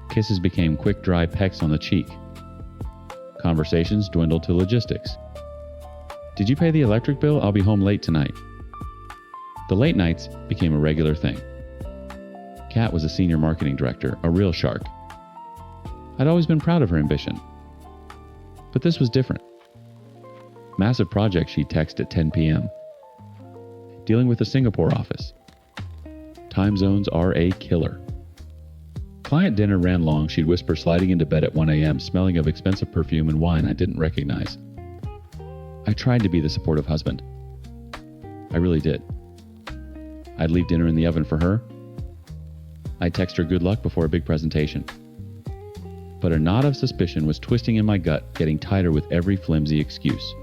Kisses became quick, dry pecks on the cheek. Conversations dwindled to logistics. Did you pay the electric bill? I'll be home late tonight. The late nights became a regular thing. Kat was a senior marketing director, a real shark. I'd always been proud of her ambition. But this was different. Massive project she'd text at 10 p.m. Dealing with the Singapore office. Time zones are a killer. Client dinner ran long. She'd whisper sliding into bed at 1 a.m., smelling of expensive perfume and wine I didn't recognize. I tried to be the supportive husband. I really did. I'd leave dinner in the oven for her. I'd text her good luck before a big presentation. But a knot of suspicion was twisting in my gut, getting tighter with every flimsy excuse.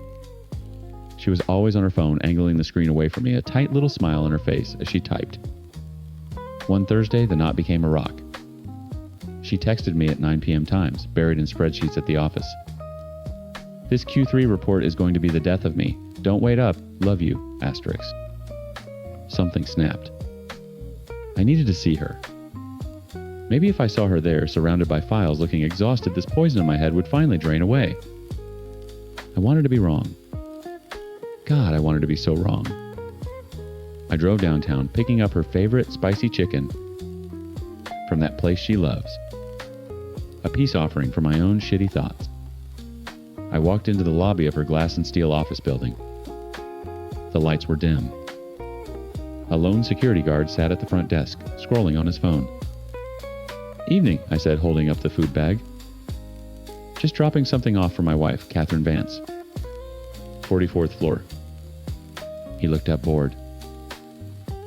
She was always on her phone, angling the screen away from me, a tight little smile on her face as she typed. One Thursday, the knot became a rock. She texted me at 9 p.m. times, buried in spreadsheets at the office. This Q3 report is going to be the death of me. Don't wait up. Love you. Asterisk. Something snapped. I needed to see her. Maybe if I saw her there, surrounded by files, looking exhausted, this poison in my head would finally drain away. I wanted to be wrong. God, I wanted to be so wrong. I drove downtown, picking up her favorite spicy chicken from that place she loves. A peace offering for my own shitty thoughts. I walked into the lobby of her glass and steel office building. The lights were dim. A lone security guard sat at the front desk, scrolling on his phone. Evening, I said, holding up the food bag. Just dropping something off for my wife, Catherine Vance. 44th floor. He looked up, bored.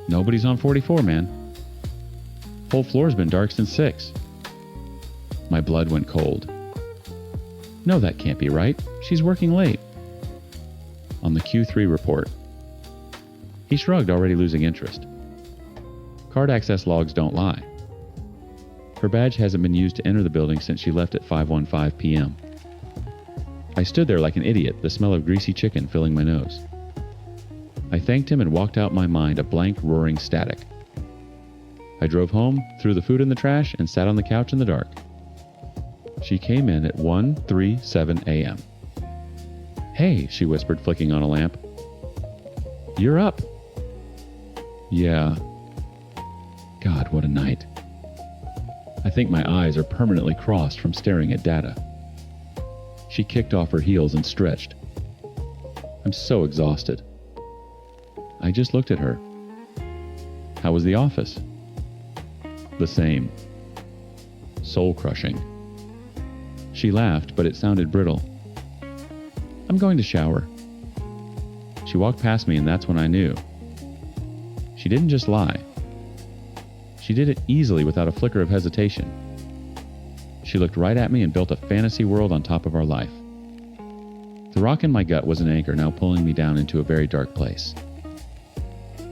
Nobody's on 44, man. Whole floor's been dark since 6. My blood went cold. No, that can't be right. She's working late. On the Q3 report. He shrugged, already losing interest. Card access logs don't lie. Her badge hasn't been used to enter the building since she left at 5:15 p.m. I stood there like an idiot, the smell of greasy chicken filling my nose. I thanked him and walked out my mind, a blank, roaring static. I drove home, threw the food in the trash, and sat on the couch in the dark. She came in at 1:37 a.m. Hey, she whispered, flicking on a lamp. You're up. Yeah. God, what a night. I think my eyes are permanently crossed from staring at data. She kicked off her heels and stretched. I'm so exhausted. I just looked at her. How was the office? The same. Soul-crushing. She laughed, but it sounded brittle. I'm going to shower. She walked past me, and that's when I knew. She didn't just lie. She did it easily without a flicker of hesitation. She looked right at me and built a fantasy world on top of our life. The rock in my gut was an anchor, now pulling me down into a very dark place.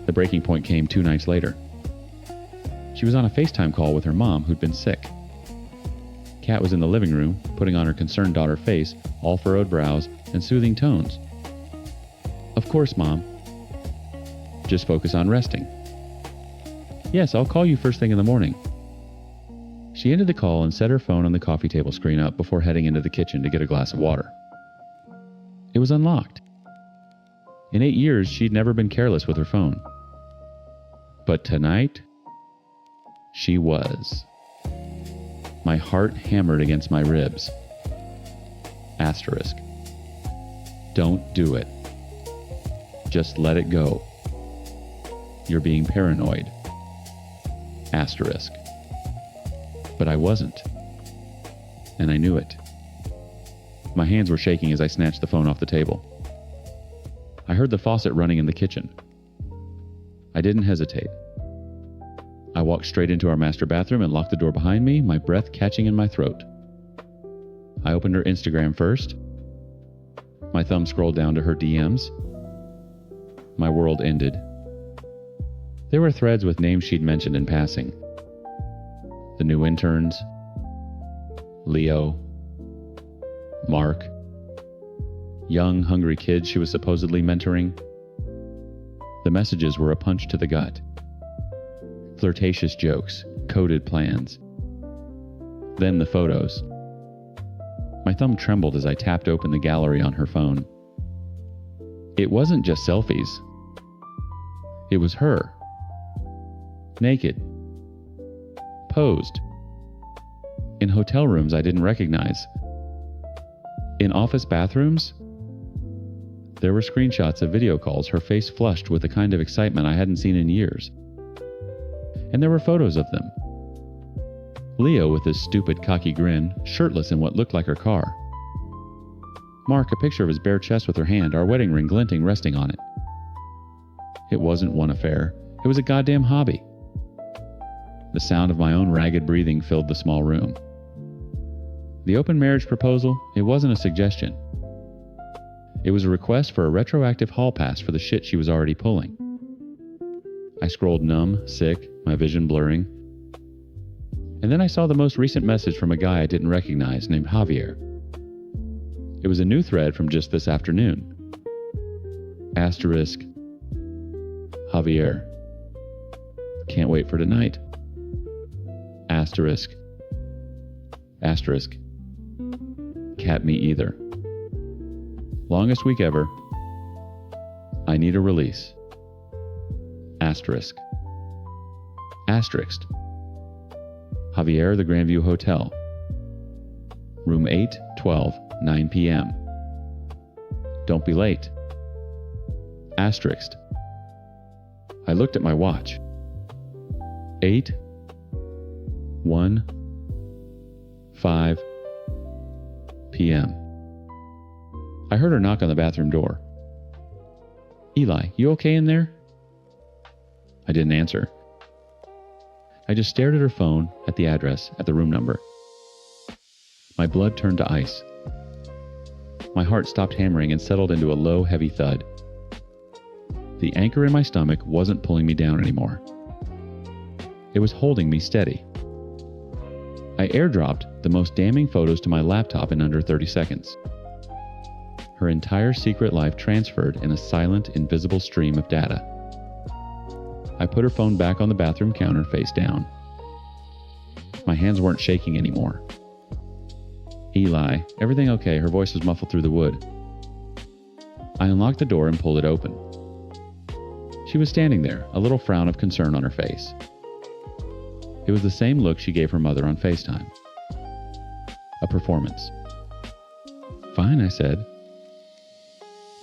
The breaking point came 2 nights later. She was on a FaceTime call with her mom, who'd been sick. Kat was in the living room, putting on her concerned daughter face, all furrowed brows, and soothing tones. Of course, Mom. Just focus on resting. Yes, I'll call you first thing in the morning. She ended the call and set her phone on the coffee table screen up before heading into the kitchen to get a glass of water. It was unlocked. In 8 years, she'd never been careless with her phone. But tonight, she was. My heart hammered against my ribs. Asterisk. Don't do it. Just let it go. You're being paranoid. Asterisk. But I wasn't. And I knew it. My hands were shaking as I snatched the phone off the table. I heard the faucet running in the kitchen. I didn't hesitate. I walked straight into our master bathroom and locked the door behind me, my breath catching in my throat. I opened her Instagram first. My thumb scrolled down to her DMs. My world ended. There were threads with names she'd mentioned in passing. The new interns, Leo, Mark, young, hungry kids she was supposedly mentoring. The messages were a punch to the gut. Flirtatious jokes, coded plans. Then the photos. My thumb trembled as I tapped open the gallery on her phone. It wasn't just selfies. It was her. Naked. Posed. In hotel rooms I didn't recognize. In office bathrooms, there were screenshots of video calls, her face flushed with the kind of excitement I hadn't seen in years. And there were photos of them. Leo with his stupid, cocky grin, shirtless in what looked like her car. Mark, a picture of his bare chest with her hand, our wedding ring glinting, resting on it. It wasn't one affair. It was a goddamn hobby. The sound of my own ragged breathing filled the small room. The open marriage proposal, it wasn't a suggestion. It was a request for a retroactive hall pass for the shit she was already pulling. I scrolled numb, sick, my vision blurring. And then I saw the most recent message from a guy I didn't recognize named Javier. It was a new thread from just this afternoon. Asterisk. Javier. Can't wait for tonight. Asterisk. Asterisk. Cat me either. Longest week ever. I need a release. Asterisk. Asterisk. Javier, the Grandview Hotel. Room 812, 9 p.m. Don't be late. Asterisk. I looked at my watch. 8:15 p.m. I heard her knock on the bathroom door. Eli, you okay in there? I didn't answer. I just stared at her phone, at the address, at the room number. My blood turned to ice. My heart stopped hammering and settled into a low, heavy thud. The anchor in my stomach wasn't pulling me down anymore. It was holding me steady. I airdropped the most damning photos to my laptop in under 30 seconds. Her entire secret life transferred in a silent, invisible stream of data. I put her phone back on the bathroom counter face down. My hands weren't shaking anymore. Eli, everything okay? Her voice was muffled through the wood. I unlocked the door and pulled it open. She was standing there, a little frown of concern on her face. It was the same look she gave her mother on FaceTime. A performance. Fine, I said.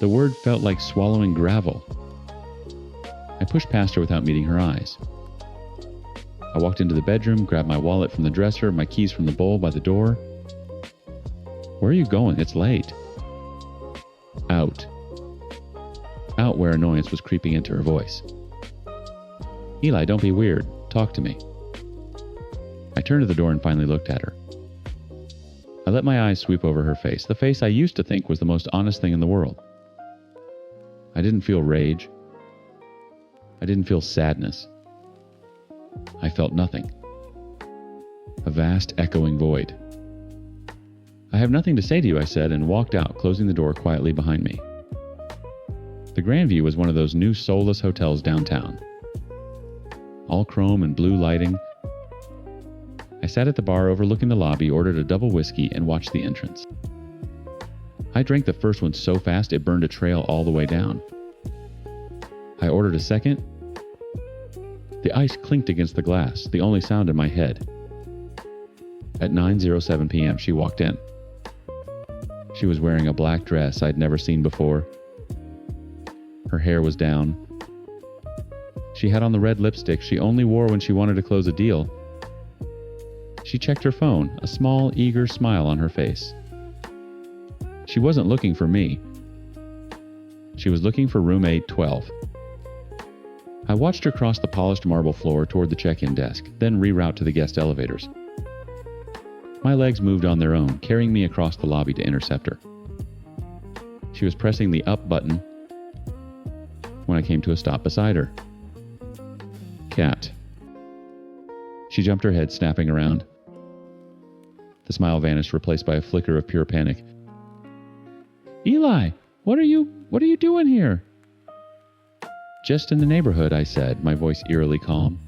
The word felt like swallowing gravel. I pushed past her without meeting her eyes. I walked into the bedroom, grabbed my wallet from the dresser, my keys from the bowl by the door. Where are you going? It's late. Out. Out where annoyance was creeping into her voice. Eli, don't be weird. Talk to me. I turned to the door and finally looked at her. I let my eyes sweep over her face, the face I used to think was the most honest thing in the world. I didn't feel rage. I didn't feel sadness. I felt nothing. A vast, echoing void. I have nothing to say to you, I said, and walked out, closing the door quietly behind me. The Grandview was one of those new soulless hotels downtown. All chrome and blue lighting. I sat at the bar overlooking the lobby, ordered a double whiskey, and watched the entrance. I drank the first one so fast it burned a trail all the way down. I ordered a second. The ice clinked against the glass, the only sound in my head. At 9:07 p.m., she walked in. She was wearing a black dress I'd never seen before. Her hair was down. She had on the red lipstick she only wore when she wanted to close a deal. She checked her phone, a small, eager smile on her face. She wasn't looking for me. She was looking for room 812. I watched her cross the polished marble floor toward the check-in desk, then reroute to the guest elevators. My legs moved on their own, carrying me across the lobby to intercept her. She was pressing the up button when I came to a stop beside her. Cat. She jumped her head, snapping around. The smile vanished, replaced by a flicker of pure panic. Eli, what are you doing here? Just in the neighborhood, I said, my voice eerily calm.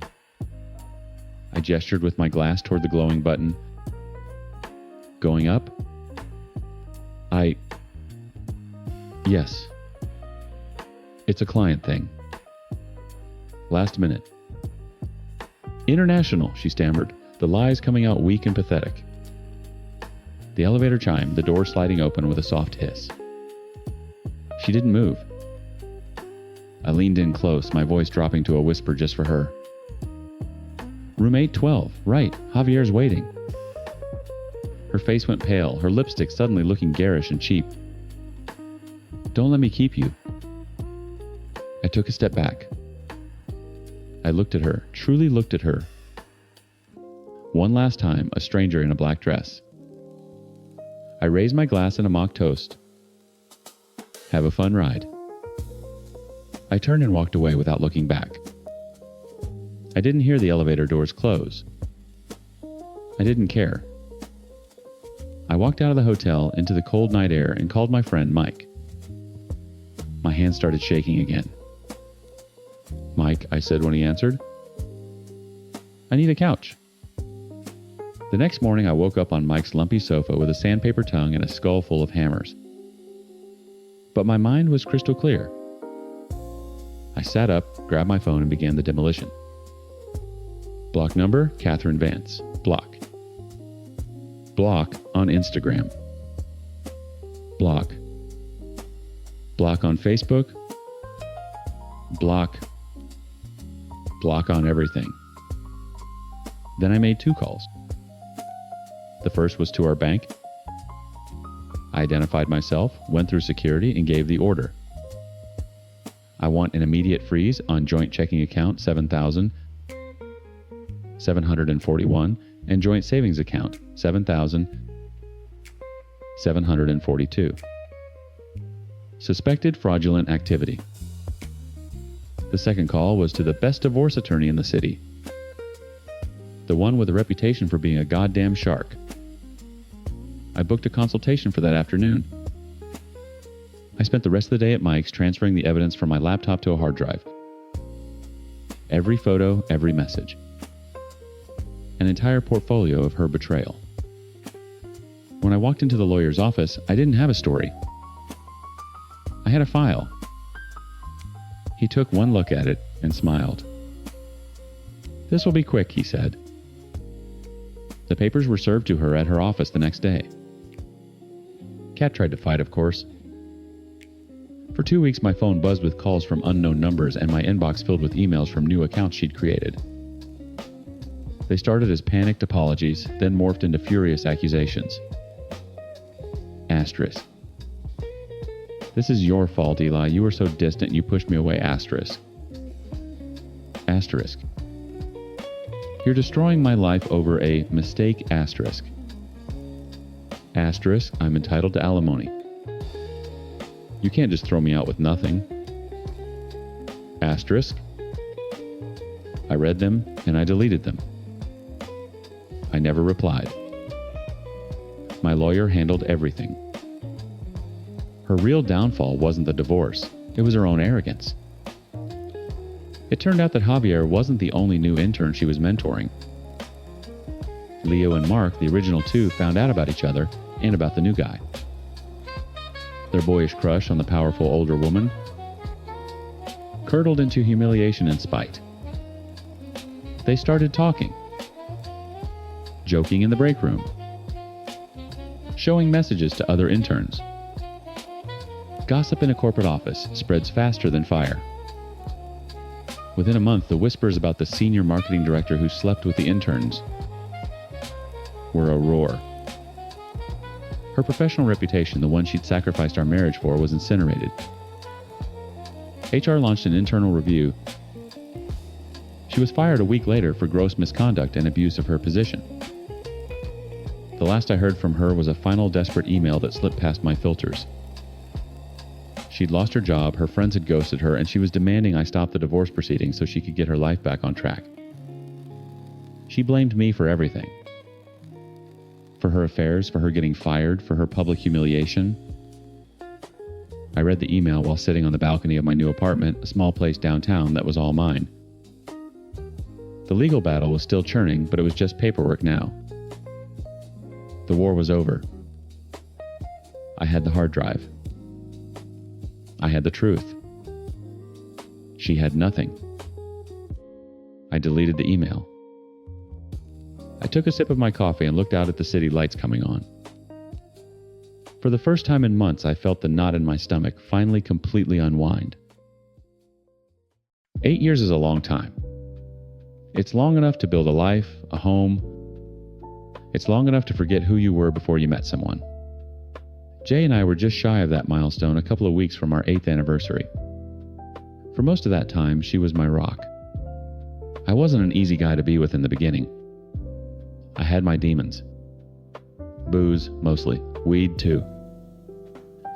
I gestured with my glass toward the glowing button. Going up? Yes. It's a client thing. Last minute. International, she stammered, the lies coming out weak and pathetic. The elevator chimed, the door sliding open with a soft hiss. She didn't move. I leaned in close, my voice dropping to a whisper just for her. Room 812, right, Javier's waiting. Her face went pale, her lipstick suddenly looking garish and cheap. Don't let me keep you. I took a step back. I looked at her, truly looked at her. One last time, a stranger in a black dress. I raised my glass in a mock toast. Have a fun ride. I turned and walked away without looking back. I didn't hear the elevator doors close. I didn't care. I walked out of the hotel into the cold night air and called my friend Mike. My hands started shaking again. Mike, I said when he answered. I need a couch. The next morning I woke up on Mike's lumpy sofa with a sandpaper tongue and a skull full of hammers. But my mind was crystal clear. I sat up, grabbed my phone, and began the demolition. Block number, Catherine Vance. Block. Block on Instagram. Block. Block on Facebook. Block. Block on everything. Then I made 2 calls. The first was to our bank. I identified myself, went through security, and gave the order. I want an immediate freeze on joint checking account 7,741 and joint savings account 7,742. Suspected fraudulent activity. The second call was to the best divorce attorney in the city. The one with a reputation for being a goddamn shark. I booked a consultation for that afternoon. I spent the rest of the day at Mike's transferring the evidence from my laptop to a hard drive. Every photo, every message. An entire portfolio of her betrayal. When I walked into the lawyer's office, I didn't have a story. I had a file. He took one look at it and smiled. This will be quick, he said. The papers were served to her at her office the next day. Kat tried to fight, of course. For 2 weeks, my phone buzzed with calls from unknown numbers and my inbox filled with emails from new accounts she'd created. They started as panicked apologies, then morphed into furious accusations. Asterisk. This is your fault, Eli. You were so distant, you pushed me away. Asterisk. Asterisk. You're destroying my life over a mistake. Asterisk. Asterisk. I'm entitled to alimony. You can't just throw me out with nothing. Asterisk. I read them and I deleted them. I never replied. My lawyer handled everything. Her real downfall wasn't the divorce, it was her own arrogance. It turned out that Javier wasn't the only new intern she was mentoring. Leo and Mark, the original 2, found out about each other and about the new guy. their boyish crush on the powerful older woman, curdled into humiliation and spite. They started talking, joking in the break room, showing messages to other interns. Gossip in a corporate office spreads faster than fire. Within a month, the whispers about the senior marketing director who slept with the interns were a roar. Her professional reputation, the one she'd sacrificed our marriage for, was incinerated. HR launched an internal review. She was fired a week later for gross misconduct and abuse of her position. The last I heard from her was a final desperate email that slipped past my filters. She'd lost her job, her friends had ghosted her, and she was demanding I stop the divorce proceedings so she could get her life back on track. She blamed me for everything. For her affairs, for her getting fired, for her public humiliation. I read the email while sitting on the balcony of my new apartment, a small place downtown that was all mine. The legal battle was still churning, but it was just paperwork now. The war was over. I had the hard drive. I had the truth. She had nothing. I deleted the email. I took a sip of my coffee and looked out at the city lights coming on. For the first time in months, I felt the knot in my stomach finally completely unwind. 8 years is a long time. It's long enough to build a life, a home. It's long enough to forget who you were before you met someone. Jay and I were just shy of that milestone a couple of weeks from our 8th anniversary. For most of that time, she was my rock. I wasn't an easy guy to be with in the beginning. I had my demons. Booze, mostly. Weed, too.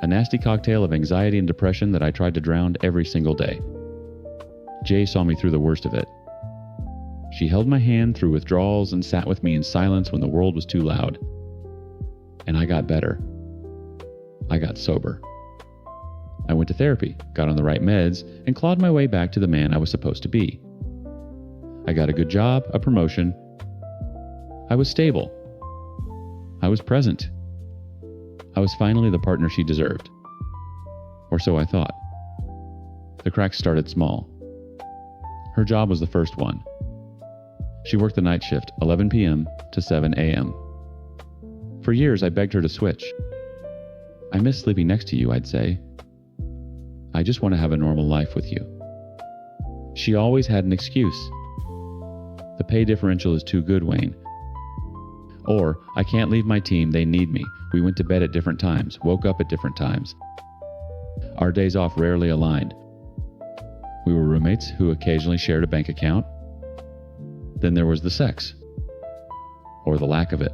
A nasty cocktail of anxiety and depression that I tried to drown every single day. Jay saw me through the worst of it. She held my hand through withdrawals and sat with me in silence when the world was too loud. And I got better. I got sober. I went to therapy, got on the right meds, and clawed my way back to the man I was supposed to be. I got a good job, a promotion. I was stable. I was present. I was finally the partner she deserved. Or so I thought. The cracks started small. Her job was the first one. She worked the night shift, 11 p.m. to 7 a.m. For years, I begged her to switch. I miss sleeping next to you, I'd say. I just want to have a normal life with you. She always had an excuse. The pay differential is too good, Wayne. Or, I can't leave my team, they need me. We went to bed at different times, woke up at different times. Our days off rarely aligned. We were roommates who occasionally shared a bank account. Then there was the sex. Or the lack of it.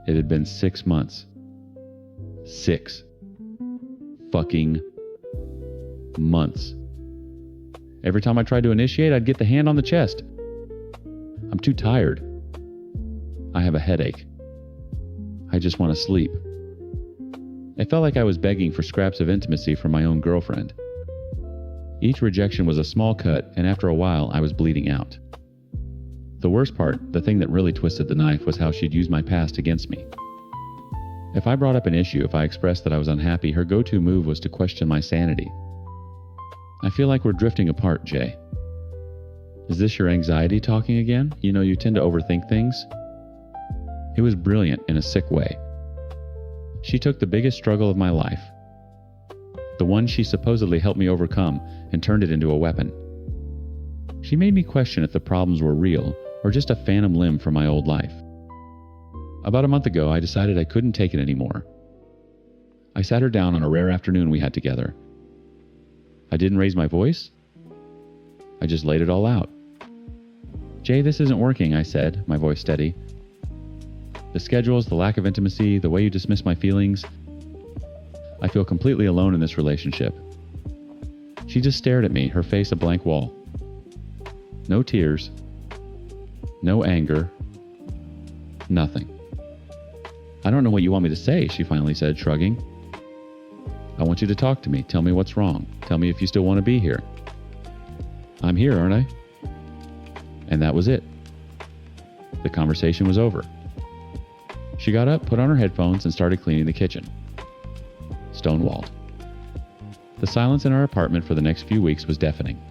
It had been 6 months. 6 fucking months. Every time I tried to initiate, I'd get the hand on the chest. I'm too tired. I have a headache. I just want to sleep. It felt like I was begging for scraps of intimacy from my own girlfriend. Each rejection was a small cut, and after a while, I was bleeding out. The worst part, the thing that really twisted the knife, was how she'd use my past against me. If I brought up an issue, if I expressed that I was unhappy, her go-to move was to question my sanity. I feel like we're drifting apart, Jay. Is this your anxiety talking again? You know, you tend to overthink things. It was brilliant in a sick way. She took the biggest struggle of my life, the one she supposedly helped me overcome, and turned it into a weapon. She made me question if the problems were real or just a phantom limb from my old life. About a month ago, I decided I couldn't take it anymore. I sat her down on a rare afternoon we had together. I didn't raise my voice. I just laid it all out. Jay, this isn't working, I said, my voice steady. The schedules, the lack of intimacy, the way you dismiss my feelings. I feel completely alone in this relationship. She just stared at me, her face a blank wall. No tears. No anger. Nothing. I don't know what you want me to say, she finally said, shrugging. I want you to talk to me. Tell me what's wrong. Tell me if you still want to be here. I'm here, aren't I? And that was it. The conversation was over. She got up, put on her headphones, and started cleaning the kitchen. stonewalled. The silence in our apartment for the next few weeks was deafening.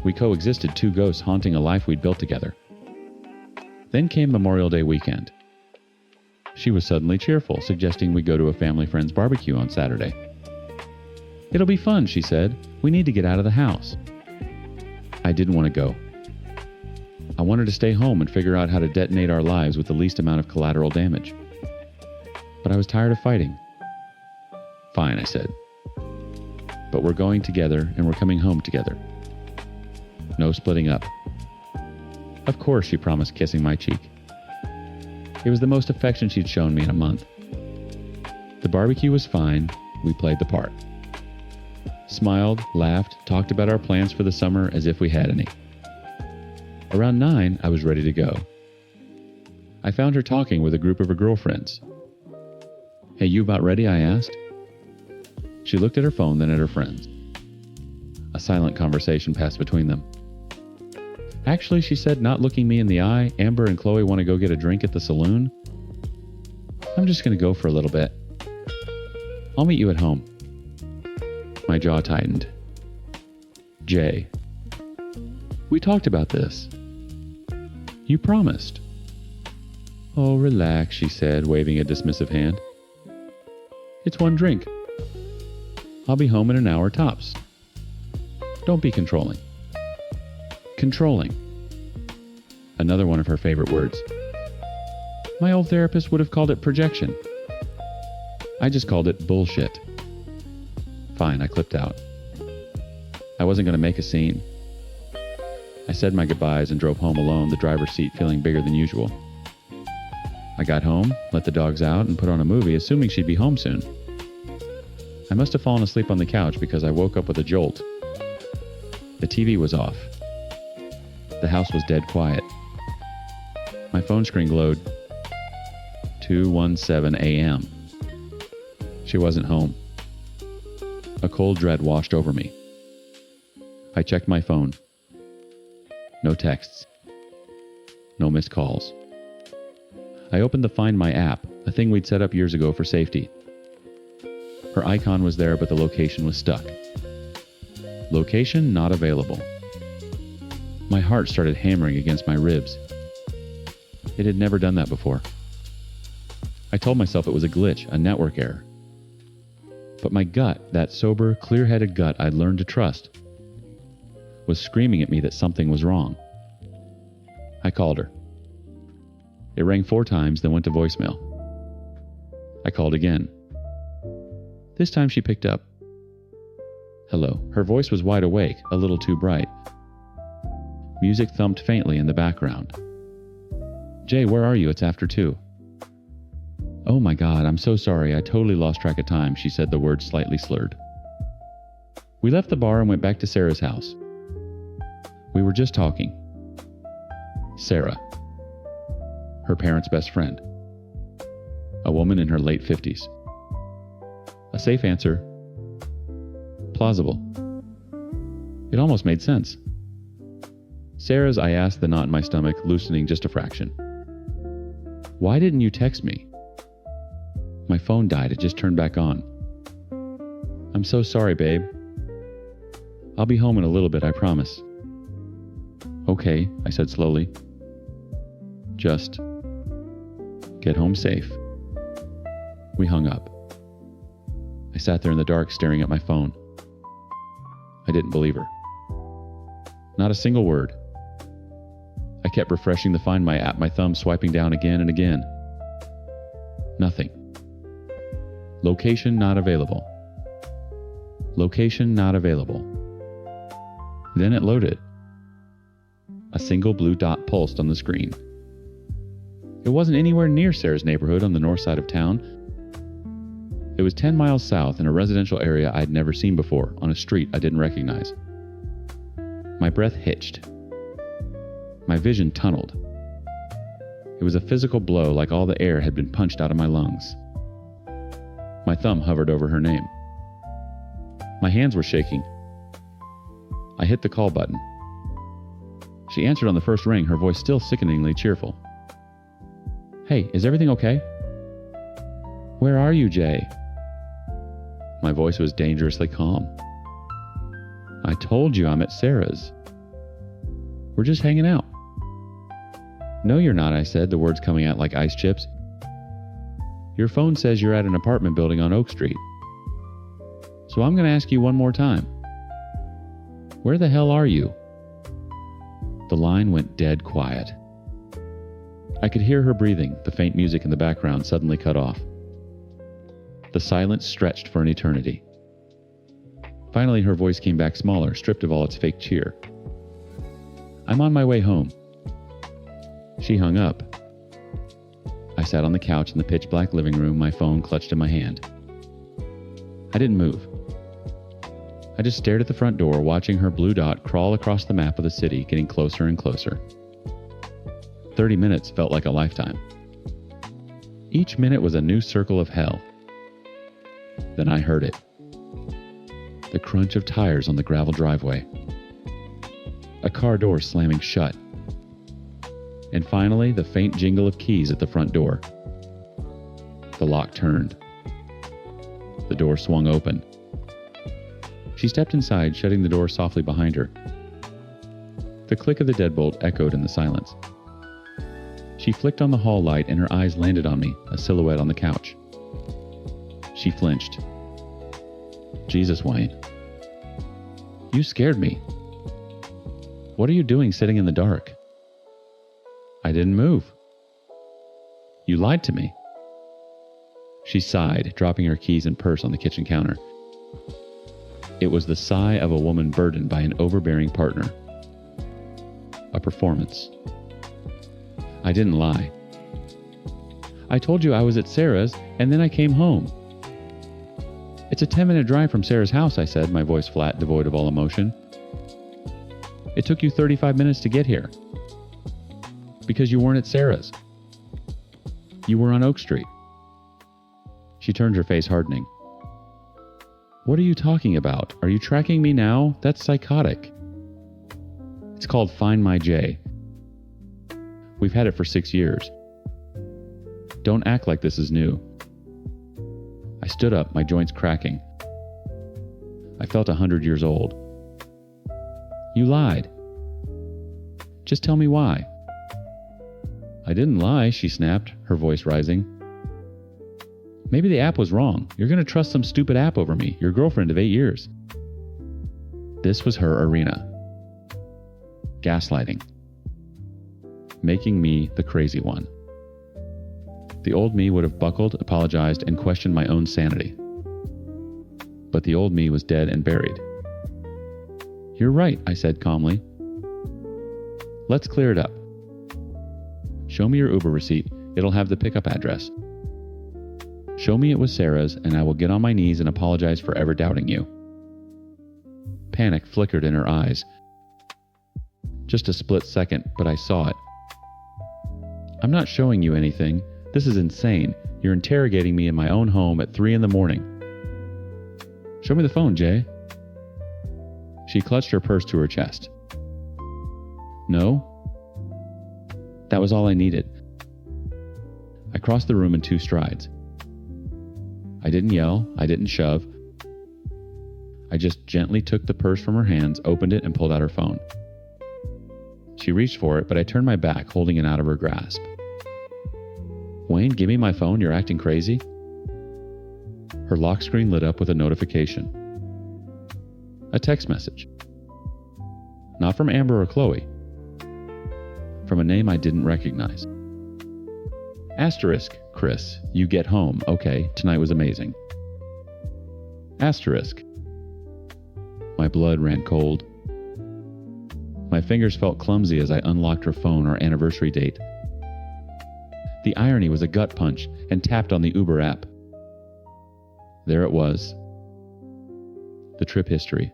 We coexisted, two ghosts haunting a life we'd built together. Then came Memorial Day weekend. She was suddenly cheerful, suggesting we go to a family friend's barbecue on Saturday. "It'll be fun," she said. "We need to get out of the house." I didn't want to go. I wanted to stay home and figure out how to detonate our lives with the least amount of collateral damage. But I was tired of fighting. "Fine," I said. "But we're going together and we're coming home together. No splitting up." "Of course," she promised, kissing my cheek. It was the most affection she'd shown me in a month. The barbecue was fine. We played the part. Smiled, laughed, talked about our plans for the summer as if we had any. Around 9, I was ready to go. I found her talking with a group of her girlfriends. "Hey, you about ready?" I asked. She looked at her phone, then at her friends. A silent conversation passed between them. "Actually," she said, not looking me in the eye, "Amber and Chloe want to go get a drink at the saloon. I'm just going to go for a little bit. I'll meet you at home." My jaw tightened. "Jay, we talked about this. You promised." "Oh, relax," she said, waving a dismissive hand. "It's one drink. I'll be home in an hour tops. Don't be controlling." Controlling. Another one of her favorite words. My old therapist would have called it projection. I just called it bullshit. Fine, I clipped out. I wasn't going to make a scene. I said my goodbyes and drove home alone, the driver's seat feeling bigger than usual. I got home, let the dogs out, and put on a movie, assuming she'd be home soon. I must have fallen asleep on the couch because I woke up with a jolt. The TV was off. The house was dead quiet. My phone screen glowed. 2:17 a.m. She wasn't home. A cold dread washed over me. I checked my phone. No texts. No missed calls. I opened the Find My app, a thing we'd set up years ago for safety. Her icon was there, but the location was stuck. Location not available. My heart started hammering against my ribs. It had never done that before. I told myself it was a glitch, a network error. But my gut, that sober, clear-headed gut I'd learned to trust, was screaming at me that something was wrong. I called her. It rang 4 times, then went to voicemail. I called again. This time she picked up. Hello. Her voice was wide awake, a little too bright. Music thumped faintly in the background. "Jay, where are you? It's after 2. "Oh my God, I'm so sorry. I totally lost track of time," she said, the words slightly slurred. We left the bar and went back to Sarah's house. We were just talking. Sarah. Her parents' best friend. A woman in her late 50s. A safe answer. Plausible. It almost made sense. Sarah's, I asked, the knot in my stomach loosening just a fraction. "Why didn't you text me?" My phone died. It just turned back on. "I'm so sorry, babe. I'll be home in a little bit, I promise." "Okay," I said slowly. "Just get home safe." We hung up. I sat there in the dark staring at my phone. I didn't believe her. Not a single word. I kept refreshing the Find My app, my thumb swiping down again and again. Nothing. Location not available. Location not available. Then it loaded. A single blue dot pulsed on the screen. It wasn't anywhere near Sarah's neighborhood on the north side of town. It was 10 miles south in a residential area I'd never seen before, on a street I didn't recognize. My breath hitched. My vision tunneled. It was a physical blow, like all the air had been punched out of my lungs. My thumb hovered over her name. My hands were shaking. I hit the call button. She answered on the first ring, her voice still sickeningly cheerful. "Hey, is everything okay?" "Where are you, Jay?" My voice was dangerously calm. I told you I'm at Sarah's. We're just hanging out. No, you're not, I said, the words coming out like ice chips. Your phone says you're at an apartment building on Oak Street. So I'm going to ask you one more time. Where the hell are you? The line went dead quiet. I could hear her breathing, the faint music in the background suddenly cut off. The silence stretched for an eternity. Finally, her voice came back smaller, stripped of all its fake cheer. I'm on my way home. She hung up. I sat on the couch in the pitch-black living room, my phone clutched in my hand. I didn't move. I just stared at the front door, watching her blue dot crawl across the map of the city, getting closer and closer. 30 minutes felt like a lifetime. Each minute was a new circle of hell. Then I heard it. The crunch of tires on the gravel driveway. A car door slamming shut. And finally, the faint jingle of keys at the front door. The lock turned. The door swung open. She stepped inside, shutting the door softly behind her. The click of the deadbolt echoed in the silence. She flicked on the hall light and her eyes landed on me, a silhouette on the couch. She flinched. Jesus, Wayne. You scared me. What are you doing sitting in the dark? I didn't move. You lied to me. She sighed, dropping her keys and purse on the kitchen counter. It was the sigh of a woman burdened by an overbearing partner. A performance. I didn't lie. I told you I was at Sarah's, and then I came home. It's a 10-minute drive from Sarah's house, I said, my voice flat, devoid of all emotion. It took you 35 minutes to get here. Because you weren't at Sarah's. You were on Oak Street. She turned, her face hardening. What are you talking about? Are you tracking me now? That's psychotic. It's called Find My J. We've had it for 6 years. Don't act like this is new. I stood up, my joints cracking. I felt 100 years old. You lied. Just tell me why. I didn't lie, she snapped, her voice rising. Maybe the app was wrong. You're going to trust some stupid app over me, your girlfriend of 8 years. This was her arena. Gaslighting. Making me the crazy one. The old me would have buckled, apologized, and questioned my own sanity. But the old me was dead and buried. You're right, I said calmly. Let's clear it up. Show me your Uber receipt. It'll have the pickup address. Show me it was Sarah's, and I will get on my knees and apologize for ever doubting you. Panic flickered in her eyes. Just a split second, but I saw it. I'm not showing you anything. This is insane. You're interrogating me in my own home at 3 a.m. Show me the phone, Jay. She clutched her purse to her chest. No? That was all I needed. I crossed the room in 2 strides. I didn't yell. I didn't shove. I just gently took the purse from her hands, opened it, and pulled out her phone. She reached for it, but I turned my back, holding it out of her grasp. Wayne, give me my phone. You're acting crazy. Her lock screen lit up with a notification. A text message. Not from Amber or Chloe. From a name I didn't recognize. Asterisk, Chris, you get home. Okay, tonight was amazing. Asterisk. My blood ran cold. My fingers felt clumsy as I unlocked her phone, our anniversary date. The irony was a gut punch, and tapped on the Uber app. There it was. The trip history.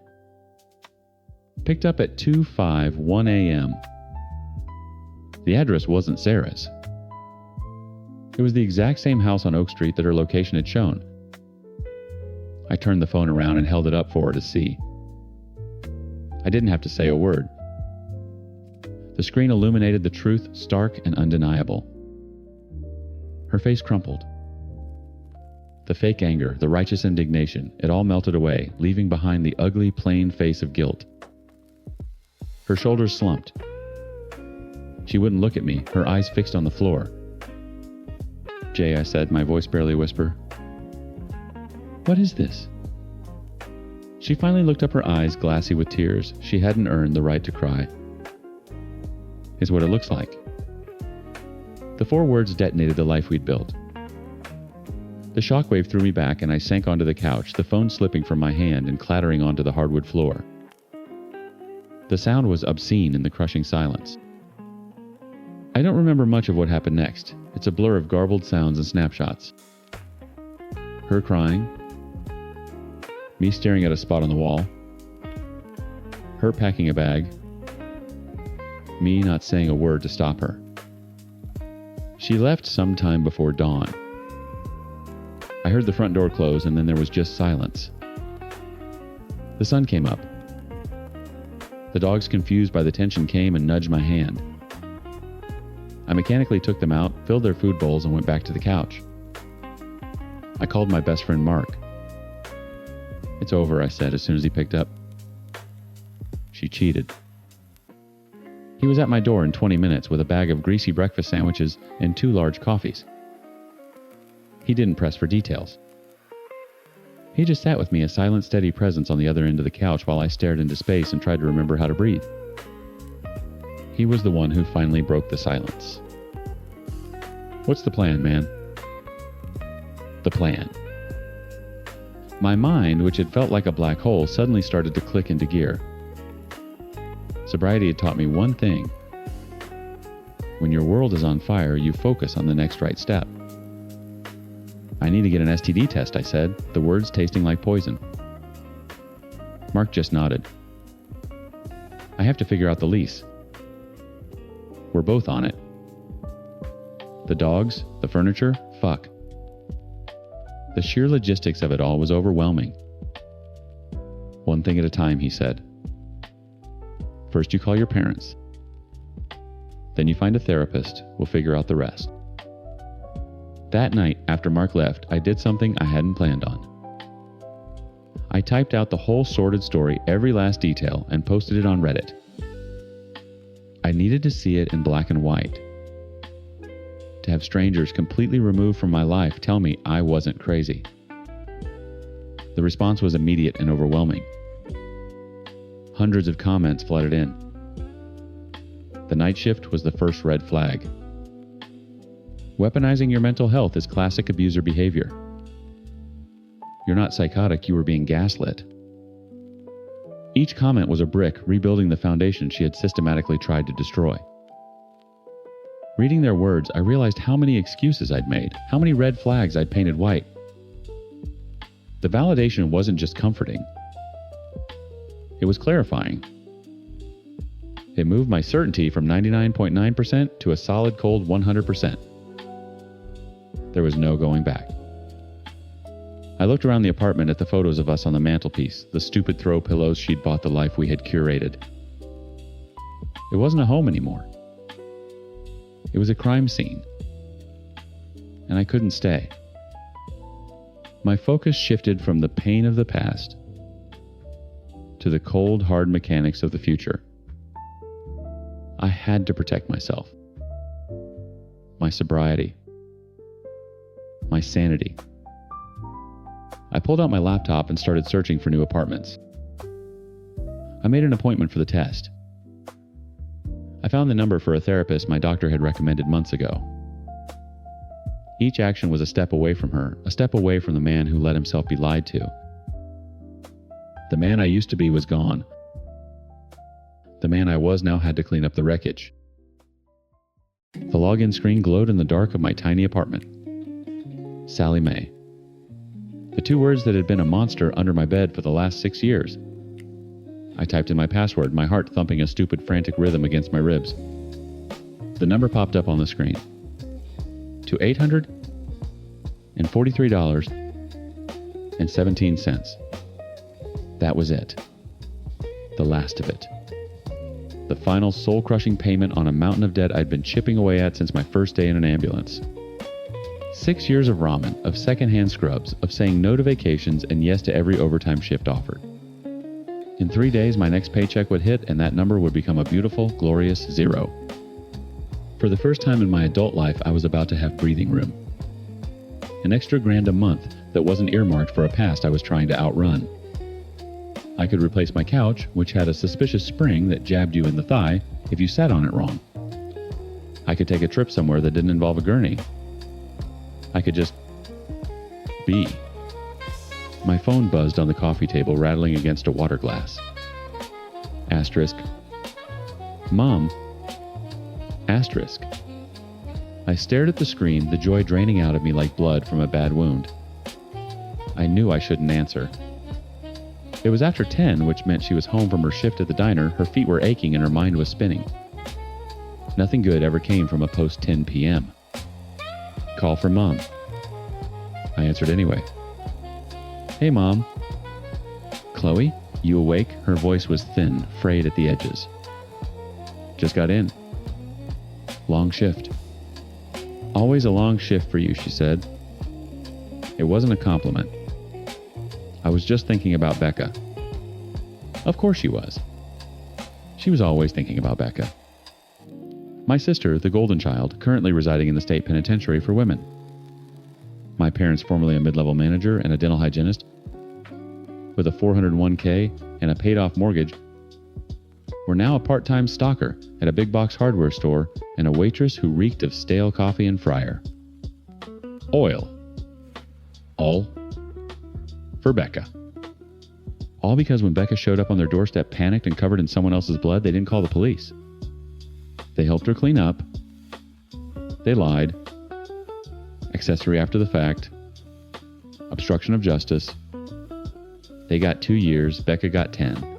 Picked up at 2:51 a.m. The address wasn't Sarah's. It was the exact same house on Oak Street that her location had shown. I turned the phone around and held it up for her to see. I didn't have to say a word. The screen illuminated the truth, stark and undeniable. Her face crumpled. The fake anger, the righteous indignation, it all melted away, leaving behind the ugly, plain face of guilt. Her shoulders slumped. She wouldn't look at me, her eyes fixed on the floor. "Jay," I said, my voice barely a whisper. "What is this?" She finally looked up, her eyes glassy with tears. She hadn't earned the right to cry. "Is what it looks like." The 4 words detonated the life we'd built. The shockwave threw me back and I sank onto the couch, the phone slipping from my hand and clattering onto the hardwood floor. The sound was obscene in the crushing silence. I don't remember much of what happened next. It's a blur of garbled sounds and snapshots. Her crying. Me staring at a spot on the wall. Her packing a bag. Me not saying a word to stop her. She left sometime before dawn. I heard the front door close and then there was just silence. The sun came up. The dogs, confused by the tension, came and nudged my hand. I mechanically took them out, filled their food bowls, and went back to the couch. I called my best friend Mark. "It's over," I said as soon as he picked up. She cheated. He was at my door in 20 minutes with a bag of greasy breakfast sandwiches and 2 large coffees. He didn't press for details. He just sat with me, a silent, steady presence on the other end of the couch while I stared into space and tried to remember how to breathe. He was the one who finally broke the silence. "What's the plan, man?" The plan. My mind, which had felt like a black hole, suddenly started to click into gear. Sobriety had taught me one thing. When your world is on fire, you focus on the next right step. "I need to get an STD test," I said, the words tasting like poison. Mark just nodded. "I have to figure out the lease." We're both on it. The dogs, the furniture, fuck. The sheer logistics of it all was overwhelming. "One thing at a time," he said. "First you call your parents. Then you find a therapist. We'll figure out the rest." That night, after Mark left, I did something I hadn't planned on. I typed out the whole sordid story, every last detail, and posted it on Reddit. I needed to see it in black and white. To have strangers completely removed from my life tell me I wasn't crazy. The response was immediate and overwhelming. Hundreds of comments flooded in. The night shift was the first red flag. Weaponizing your mental health is classic abuser behavior. You're not psychotic, you were being gaslit. Each comment was a brick rebuilding the foundation she had systematically tried to destroy. Reading their words, I realized how many excuses I'd made, how many red flags I'd painted white. The validation wasn't just comforting. It was clarifying. It moved my certainty from 99.9% to a solid cold 100%. There was no going back. I looked around the apartment at the photos of us on the mantelpiece, the stupid throw pillows she'd bought, the life we had curated. It wasn't a home anymore. It was a crime scene. And I couldn't stay. My focus shifted from the pain of the past to the cold, hard mechanics of the future. I had to protect myself. My sobriety. My sanity. I pulled out my laptop and started searching for new apartments. I made an appointment for the test. I found the number for a therapist my doctor had recommended months ago. Each action was a step away from her, a step away from the man who let himself be lied to. The man I used to be was gone. The man I was now had to clean up the wreckage. The login screen glowed in the dark of my tiny apartment. Sally Mae. The 2 words that had been a monster under my bed for the last 6 years. I typed in my password, my heart thumping a stupid, frantic rhythm against my ribs. The number popped up on the screen. To $843.17. That was it. The last of it. The final soul-crushing payment on a mountain of debt I'd been chipping away at since my first day in an ambulance. 6 years of ramen, of secondhand scrubs, of saying no to vacations and yes to every overtime shift offered. In 3 days, my next paycheck would hit and that number would become a beautiful, glorious 0. For the first time in my adult life, I was about to have breathing room. An extra $1,000 a month that wasn't earmarked for a past I was trying to outrun. I could replace my couch, which had a suspicious spring that jabbed you in the thigh if you sat on it wrong. I could take a trip somewhere that didn't involve a gurney. I could just be. My phone buzzed on the coffee table, rattling against a water glass. Asterisk. Mom. Asterisk. I stared at the screen, the joy draining out of me like blood from a bad wound. I knew I shouldn't answer. It was after 10, which meant she was home from her shift at the diner, her feet were aching and her mind was spinning. Nothing good ever came from a post-10 p.m. Call from Mom. I answered anyway. Hey, Mom. Chloe, you awake? Her voice was thin, frayed at the edges. Just got in. Long shift. Always a long shift for you, she said. It wasn't a compliment. I was just thinking about Becca. Of course she was. She was always thinking about Becca. My sister, the golden child, currently residing in the state penitentiary for women. My parents, formerly a mid-level manager and a dental hygienist, with a 401k and a paid-off mortgage, were now a part-time stalker at a big box hardware store and a waitress who reeked of stale coffee and fryer. Oil. All for Becca. All because when Becca showed up on their doorstep panicked and covered in someone else's blood, they didn't call the police. They helped her clean up. They lied. Accessory after the fact. Obstruction of justice. They got 2 years, Becca got 10.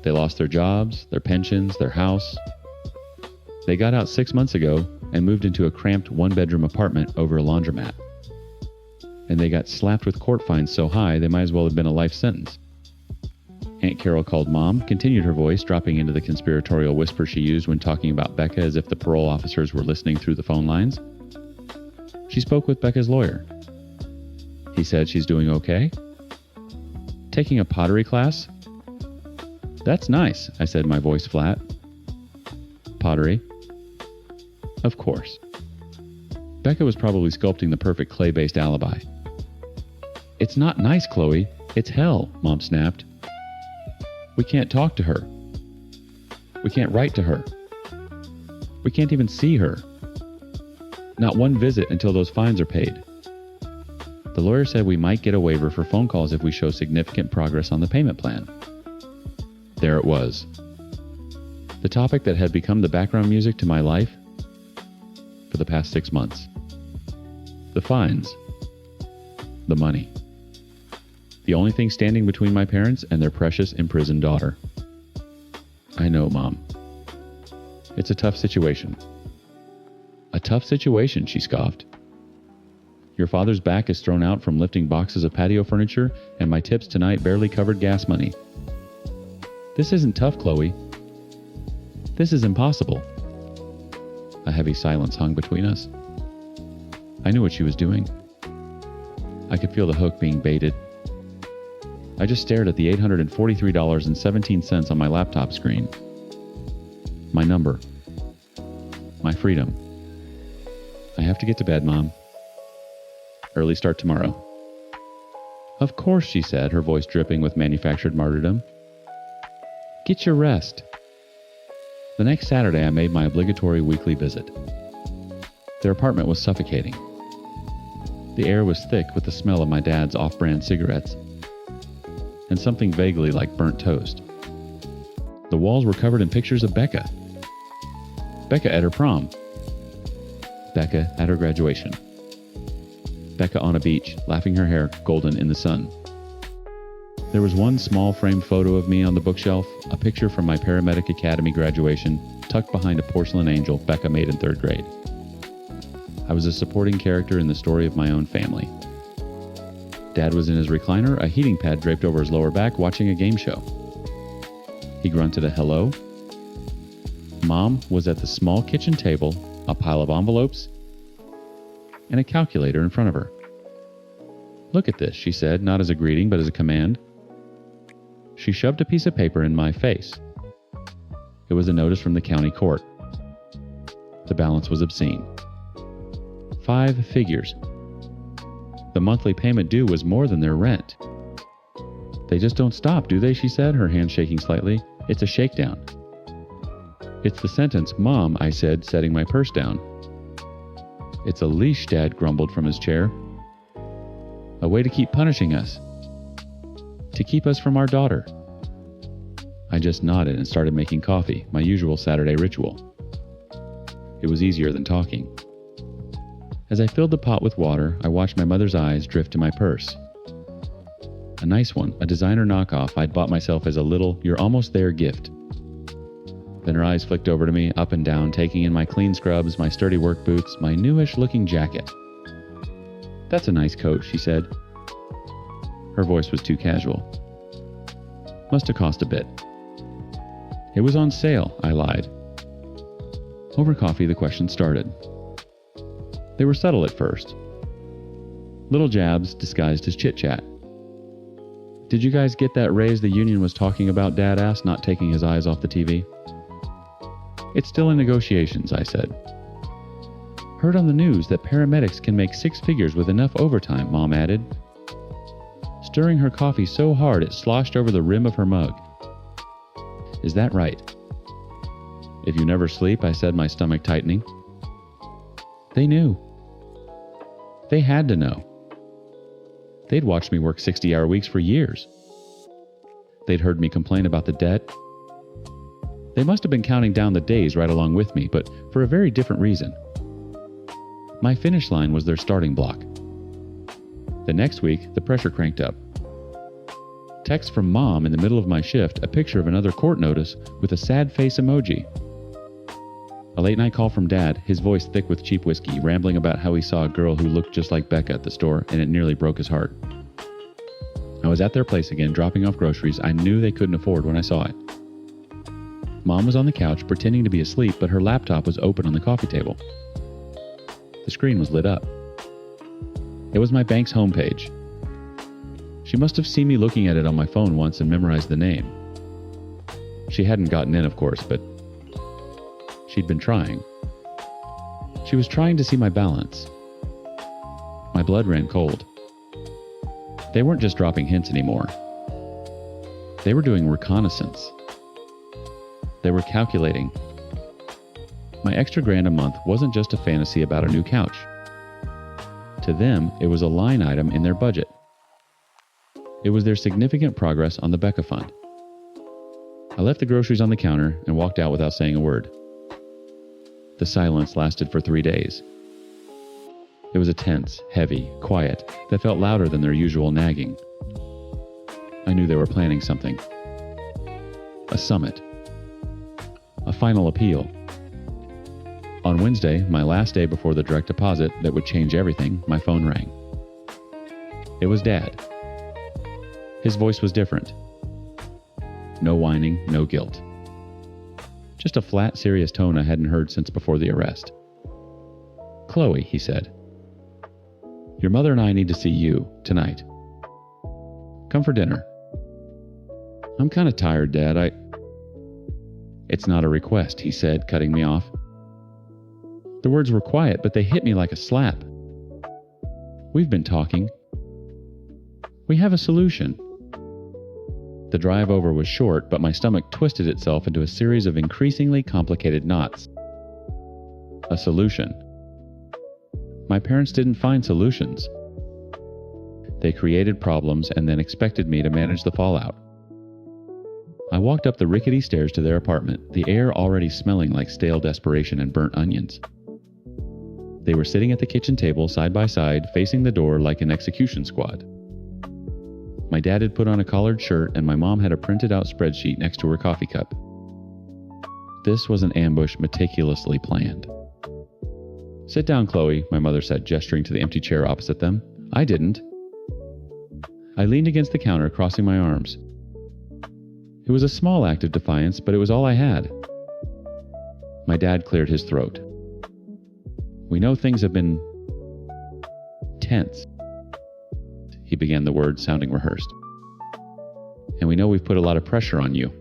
They lost their jobs, their pensions, their house. They got out 6 months ago and moved into a cramped one-bedroom apartment over a laundromat. And they got slapped with court fines so high they might as well have been a life sentence. Aunt Carol called Mom, continued her voice, dropping into the conspiratorial whisper she used when talking about Becca as if the parole officers were listening through the phone lines. She spoke with Becca's lawyer. He said she's doing okay. Taking a pottery class? That's nice, I said, my voice flat. Pottery? Of course. Becca was probably sculpting the perfect clay-based alibi. It's not nice, Chloe. It's hell, Mom snapped. We can't talk to her. We can't write to her. We can't even see her. Not one visit until those fines are paid. The lawyer said we might get a waiver for phone calls if we show significant progress on the payment plan. There it was. The topic that had become the background music to my life for the past 6 months. The fines. The money. The only thing standing between my parents and their precious imprisoned daughter. I know, Mom. It's a tough situation. A tough situation, she scoffed. Your father's back is thrown out from lifting boxes of patio furniture, and my tips tonight barely covered gas money. This isn't tough, Chloe. This is impossible. A heavy silence hung between us. I knew what she was doing. I could feel the hook being baited. I just stared at the $843.17 on my laptop screen. My number. My freedom. I have to get to bed, Mom. Early start tomorrow. Of course, she said, her voice dripping with manufactured martyrdom. Get your rest. The next Saturday, I made my obligatory weekly visit. Their apartment was suffocating. The air was thick with the smell of my dad's off-brand cigarettes and something vaguely like burnt toast. The walls were covered in pictures of Becca. Becca at her prom. Becca at her graduation. Becca on a beach, laughing her hair golden in the sun. There was one small framed photo of me on the bookshelf, a picture from my paramedic academy graduation, tucked behind a porcelain angel Becca made in 3rd grade. I was a supporting character in the story of my own family. Dad was in his recliner, a heating pad draped over his lower back, watching a game show. He grunted a hello. Mom was at the small kitchen table, a pile of envelopes, and a calculator in front of her. "Look at this," she said, not as a greeting but as a command. She shoved a piece of paper in my face. It was a notice from the county court. The balance was obscene. 5 figures. The monthly payment due was more than their rent. "They just don't stop, do they?" she said, her hand shaking slightly. "It's a shakedown." "It's the sentence, Mom," I said, setting my purse down. "It's a leash," Dad grumbled from his chair. "A way to keep punishing us. To keep us from our daughter." I just nodded and started making coffee, my usual Saturday ritual. It was easier than talking. As I filled the pot with water, I watched my mother's eyes drift to my purse. A nice one, a designer knockoff I'd bought myself as a little "you're almost there" gift. Then her eyes flicked over to me, up and down, taking in my clean scrubs, my sturdy work boots, my newish-looking jacket. "That's a nice coat," she said. Her voice was too casual. "Must have cost a bit." "It was on sale," I lied. Over coffee, the questions started. They were subtle at first. Little jabs disguised as chit-chat. "Did you guys get that raise the union was talking about?" Dad asked, not taking his eyes off the TV. "It's still in negotiations," I said. "Heard on the news that paramedics can make 6 figures with enough overtime," Mom added, stirring her coffee so hard it sloshed over the rim of her mug. "Is that right?" "If you never sleep," I said, my stomach tightening. They knew. They had to know. They'd watched me work 60-hour weeks for years. They'd heard me complain about the debt. They must have been counting down the days right along with me, but for a very different reason. My finish line was their starting block. The next week, the pressure cranked up. Text from Mom in the middle of my shift, a picture of another court notice with a sad face emoji. A late-night call from Dad, his voice thick with cheap whiskey, rambling about how he saw a girl who looked just like Becca at the store, and it nearly broke his heart. I was at their place again, dropping off groceries I knew they couldn't afford when I saw it. Mom was on the couch, pretending to be asleep, but her laptop was open on the coffee table. The screen was lit up. It was my bank's homepage. She must have seen me looking at it on my phone once and memorized the name. She hadn't gotten in, of course, but she'd been trying. She was trying to see my balance. My blood ran cold. They weren't just dropping hints anymore. They were doing reconnaissance. They were calculating. My extra $1,000 a month wasn't just a fantasy about a new couch. To them, it was a line item in their budget. It was their significant progress on the Becca Fund. I left the groceries on the counter and walked out without saying a word. The silence lasted for 3 days. It was a tense, heavy, quiet that felt louder than their usual nagging. I knew they were planning something. A summit. A final appeal. On Wednesday, my last day before the direct deposit that would change everything, my phone rang. It was Dad. His voice was different. No whining, no guilt. Just a flat, serious tone I hadn't heard since before the arrest. "Chloe," he said, "your mother and I need to see you tonight. Come for dinner." "I'm kind of tired, Dad. It's not a request," he said, cutting me off. The words were quiet, but they hit me like a slap. "We've been talking. We have a solution." The drive over was short, but my stomach twisted itself into a series of increasingly complicated knots. A solution. My parents didn't find solutions. They created problems and then expected me to manage the fallout. I walked up the rickety stairs to their apartment, the air already smelling like stale desperation and burnt onions. They were sitting at the kitchen table side by side, facing the door like an execution squad. My dad had put on a collared shirt and my mom had a printed out spreadsheet next to her coffee cup. This was an ambush meticulously planned. "Sit down, Chloe," my mother said, gesturing to the empty chair opposite them. I didn't. I leaned against the counter, crossing my arms. It was a small act of defiance, but it was all I had. My dad cleared his throat. "We know things have been intense. He began the words, sounding rehearsed. And we know we've put a lot of pressure on you.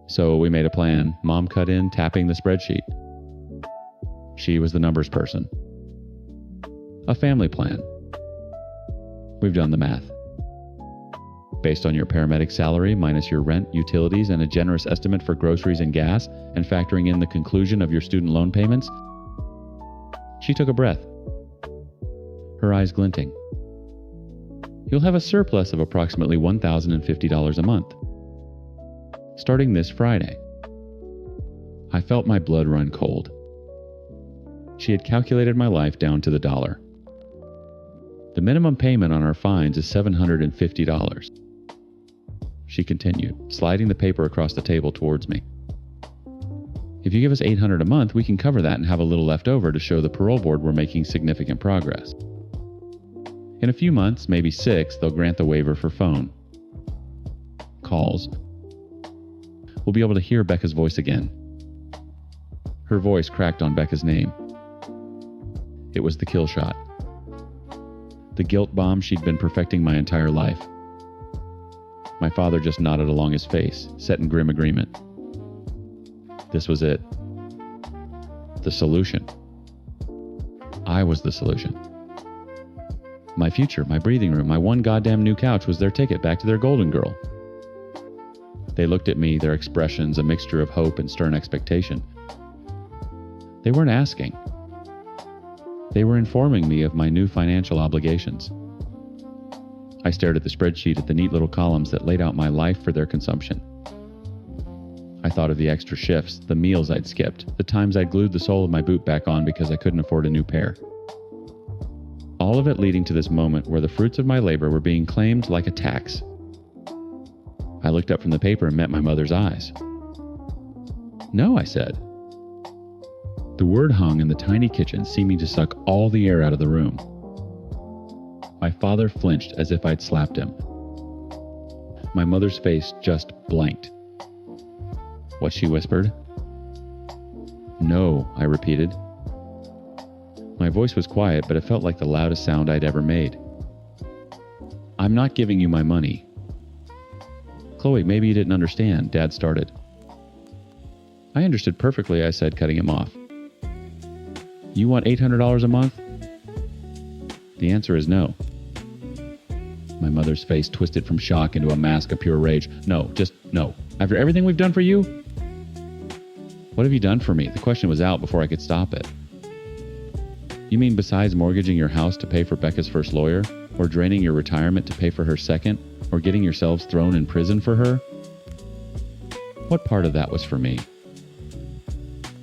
So we made a plan. Mom cut in, tapping the spreadsheet. She was the numbers person. A family plan. We've done the math. Based on your paramedic salary minus your rent, utilities, and a generous estimate for groceries and gas, and factoring in the conclusion of your student loan payments. She took a breath, her eyes glinting. You'll have a surplus of approximately $1,050 a month, starting this Friday. I felt my blood run cold. She had calculated my life down to the dollar. The minimum payment on our fines is $750. She continued, sliding the paper across the table towards me. If you give us $800 a month, we can cover that and have a little left over to show the parole board we're making significant progress. In a few months, maybe 6, they'll grant the waiver for phone calls. We'll be able to hear Becca's voice again. Her voice cracked on Becca's name. It was the kill shot. The guilt bomb she'd been perfecting my entire life. My father just nodded along his face, set in grim agreement. This was it. The solution. I was the solution. My future, my breathing room, my one goddamn new couch was their ticket back to their golden girl. They looked at me, their expressions a mixture of hope and stern expectation. They weren't asking. They were informing me of my new financial obligations. I stared at the spreadsheet at the neat little columns that laid out my life for their consumption. I thought of the extra shifts, the meals I'd skipped, the times I'd glued the sole of my boot back on because I couldn't afford a new pair. All of it leading to this moment where the fruits of my labor were being claimed like a tax. I looked up from the paper and met my mother's eyes. No, I said. The word hung in the tiny kitchen, seeming to suck all the air out of the room. My father flinched as if I'd slapped him. My mother's face just blanked. What she whispered? No, I repeated. My voice was quiet, but it felt like the loudest sound I'd ever made. I'm not giving you my money. Chloe, maybe you didn't understand, Dad started. I understood perfectly, I said, cutting him off. You want $800 a month? The answer is no. My mother's face twisted from shock into a mask of pure rage. No, just no. After everything we've done for you? What have you done for me? The question was out before I could stop it. You mean besides mortgaging your house to pay for Becca's first lawyer, or draining your retirement to pay for her second, or getting yourselves thrown in prison for her? What part of that was for me?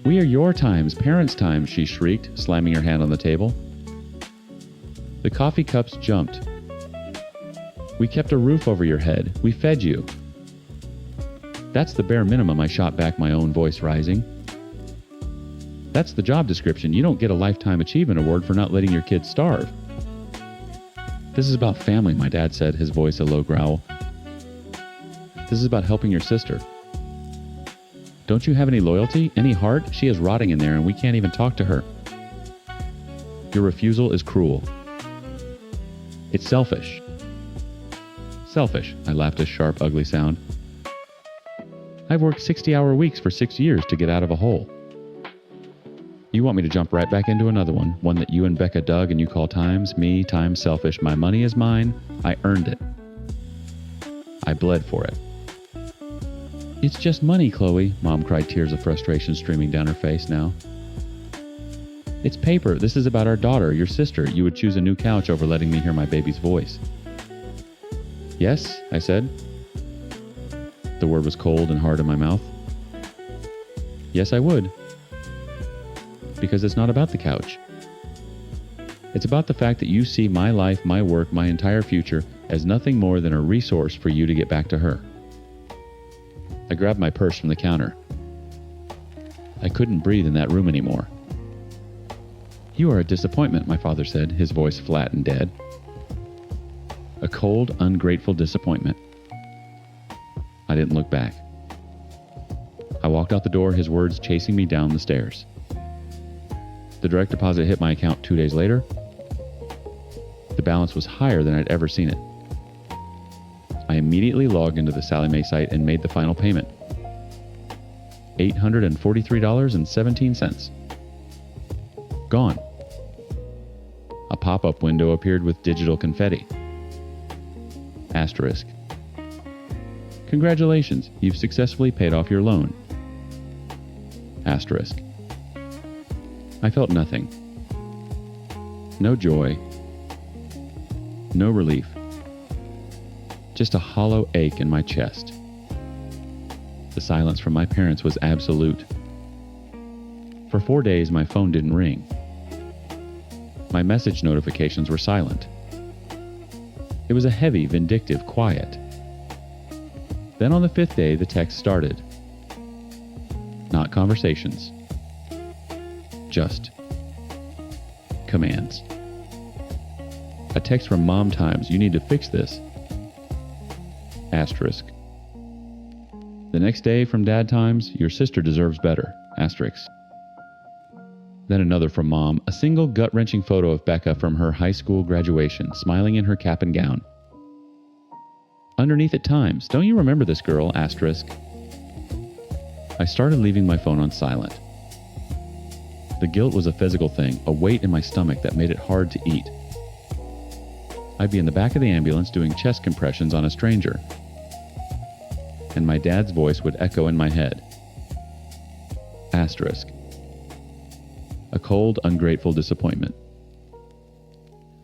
We are your times, parents' times, she shrieked, slamming her hand on the table. The coffee cups jumped. We kept a roof over your head. We fed you. That's the bare minimum, I shot back, my own voice rising. That's the job description. You don't get a Lifetime Achievement Award for not letting your kids starve. This is about family, my dad said, his voice a low growl. This is about helping your sister. Don't you have any loyalty, any heart? She is rotting in there and we can't even talk to her. Your refusal is cruel. It's selfish. Selfish, I laughed a sharp, ugly sound. I've worked 60-hour weeks for 6 years to get out of a hole. You want me to jump right back into another one that you and Becca dug and you call times, me, time selfish. My money is mine. I earned it. I bled for it. It's just money, Chloe, Mom cried, tears of frustration streaming down her face now. It's paper. This is about our daughter, your sister. You would choose a new couch over letting me hear my baby's voice. Yes, I said. The word was cold and hard in my mouth. Yes, I would. Because it's not about the couch. It's about the fact that you see my life, my work, my entire future as nothing more than a resource for you to get back to her. I grabbed my purse from the counter. I couldn't breathe in that room anymore. You are a disappointment, my father said, his voice flat and dead. A cold, ungrateful disappointment. I didn't look back. I walked out the door, his words chasing me down the stairs. The direct deposit hit my account 2 days later. balance was higher than I'd ever seen it. I immediately logged into the Sallie Mae site and made the final payment. $843.17. Gone. A pop-up window appeared with digital confetti. Asterisk. Congratulations, you've successfully paid off your loan. Asterisk. I felt nothing. No joy. No relief. Just a hollow ache in my chest. The silence from my parents was absolute. For 4 days, my phone didn't ring. My message notifications were silent. It was a heavy, vindictive quiet. Then on the 5th day, the text started. Not conversations. Just commands. A text from Mom Times, you need to fix this. Asterisk. The next day from Dad Times, your sister deserves better. Asterisk. Then another from Mom, a single gut-wrenching photo of Becca from her high school graduation, smiling in her cap and gown. Underneath at Times, don't you remember this girl? Asterisk. I started leaving my phone on silent. The guilt was a physical thing, a weight in my stomach that made it hard to eat. I'd be in the back of the ambulance doing chest compressions on a stranger, and my dad's voice would echo in my head. Asterisk. A cold, ungrateful disappointment.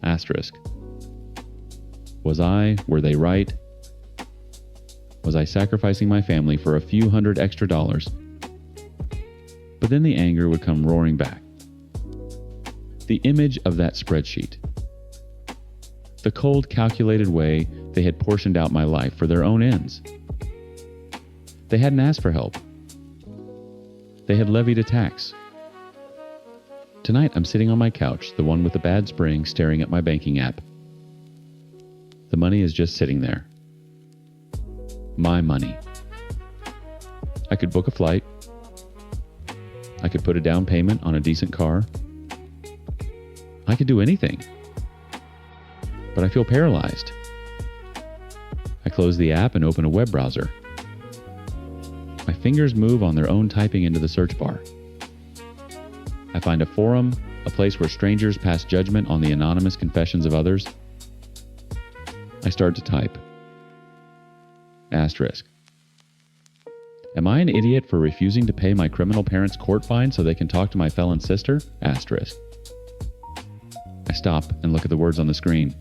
Asterisk. Were they right? Was I sacrificing my family for a few $100 extra? But then the anger would come roaring back. The image of that spreadsheet. The cold, calculated way they had portioned out my life for their own ends. They hadn't asked for help. They had levied a tax. Tonight I'm sitting on my couch, the one with the bad spring, staring at my banking app. The money is just sitting there. My money. I could book a flight. I could put a down payment on a decent car. I could do anything. But I feel paralyzed. I close the app and open a web browser. My fingers move on their own, typing into the search bar. I find a forum, a place where strangers pass judgment on the anonymous confessions of others. I start to type. Asterisk. Am I an idiot for refusing to pay my criminal parents' court fine so they can talk to my felon sister? Asterisk. I stop and look at the words on the screen.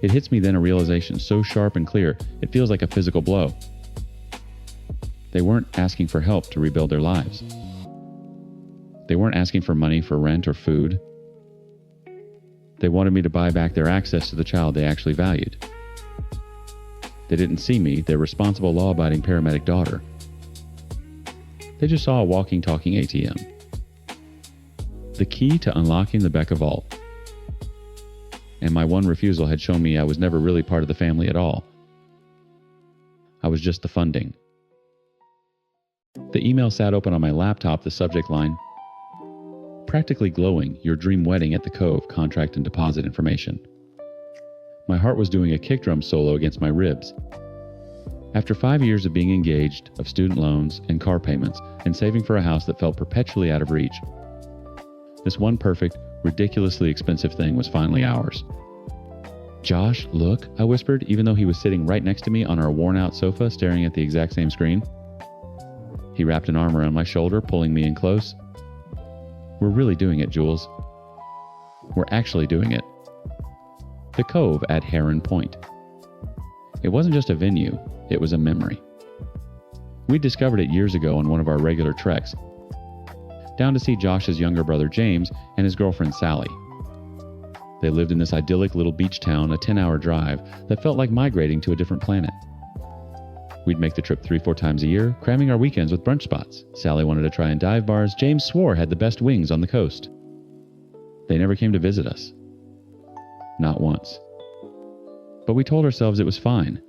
It hits me then, a realization so sharp and clear, it feels like a physical blow. They weren't asking for help to rebuild their lives. They weren't asking for money for rent or food. They wanted me to buy back their access to the child they actually valued. They didn't see me, their responsible, law-abiding paramedic daughter. They just saw a walking, talking ATM. The key to unlocking the Becca vault. And my one refusal had shown me I was never really part of the family at all. I was just the funding. The email sat open on my laptop, the subject line, practically glowing, your dream wedding at the Cove, contract and deposit information. My heart was doing a kick drum solo against my ribs. After 5 years of being engaged, of student loans and car payments, and saving for a house that felt perpetually out of reach, this one perfect, ridiculously expensive thing was finally ours. Josh, look, I whispered, even though he was sitting right next to me on our worn-out sofa, staring at the exact same screen. He wrapped an arm around my shoulder, pulling me in close. We're really doing it, Jules. We're actually doing it. The Cove at Heron Point. It wasn't just a venue, it was a memory. We discovered it years ago on one of our regular treks, down to see Josh's younger brother James and his girlfriend Sally. They lived in this idyllic little beach town, a 10-hour drive that felt like migrating to a different planet. We'd make the trip 3-4 times a year, cramming our weekends with brunch spots. Sally wanted to try in dive bars. James swore had the best wings on the coast. They never came to visit us. Not once. But we told ourselves it was fine.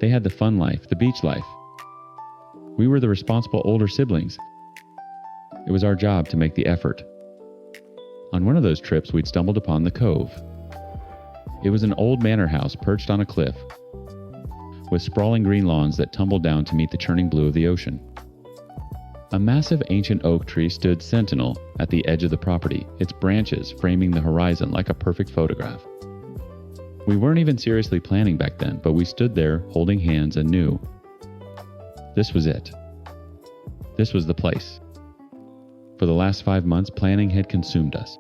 They had the fun life, the beach life. We were the responsible older siblings. It was our job to make the effort. On one of those trips, we'd stumbled upon the Cove. It was an old manor house perched on a cliff, with sprawling green lawns that tumbled down to meet the churning blue of the ocean. A massive ancient oak tree stood sentinel at the edge of the property, its branches framing the horizon like a perfect photograph. We weren't even seriously planning back then, but we stood there holding hands and knew this was it. This was the place. For the last 5 months, planning had consumed us.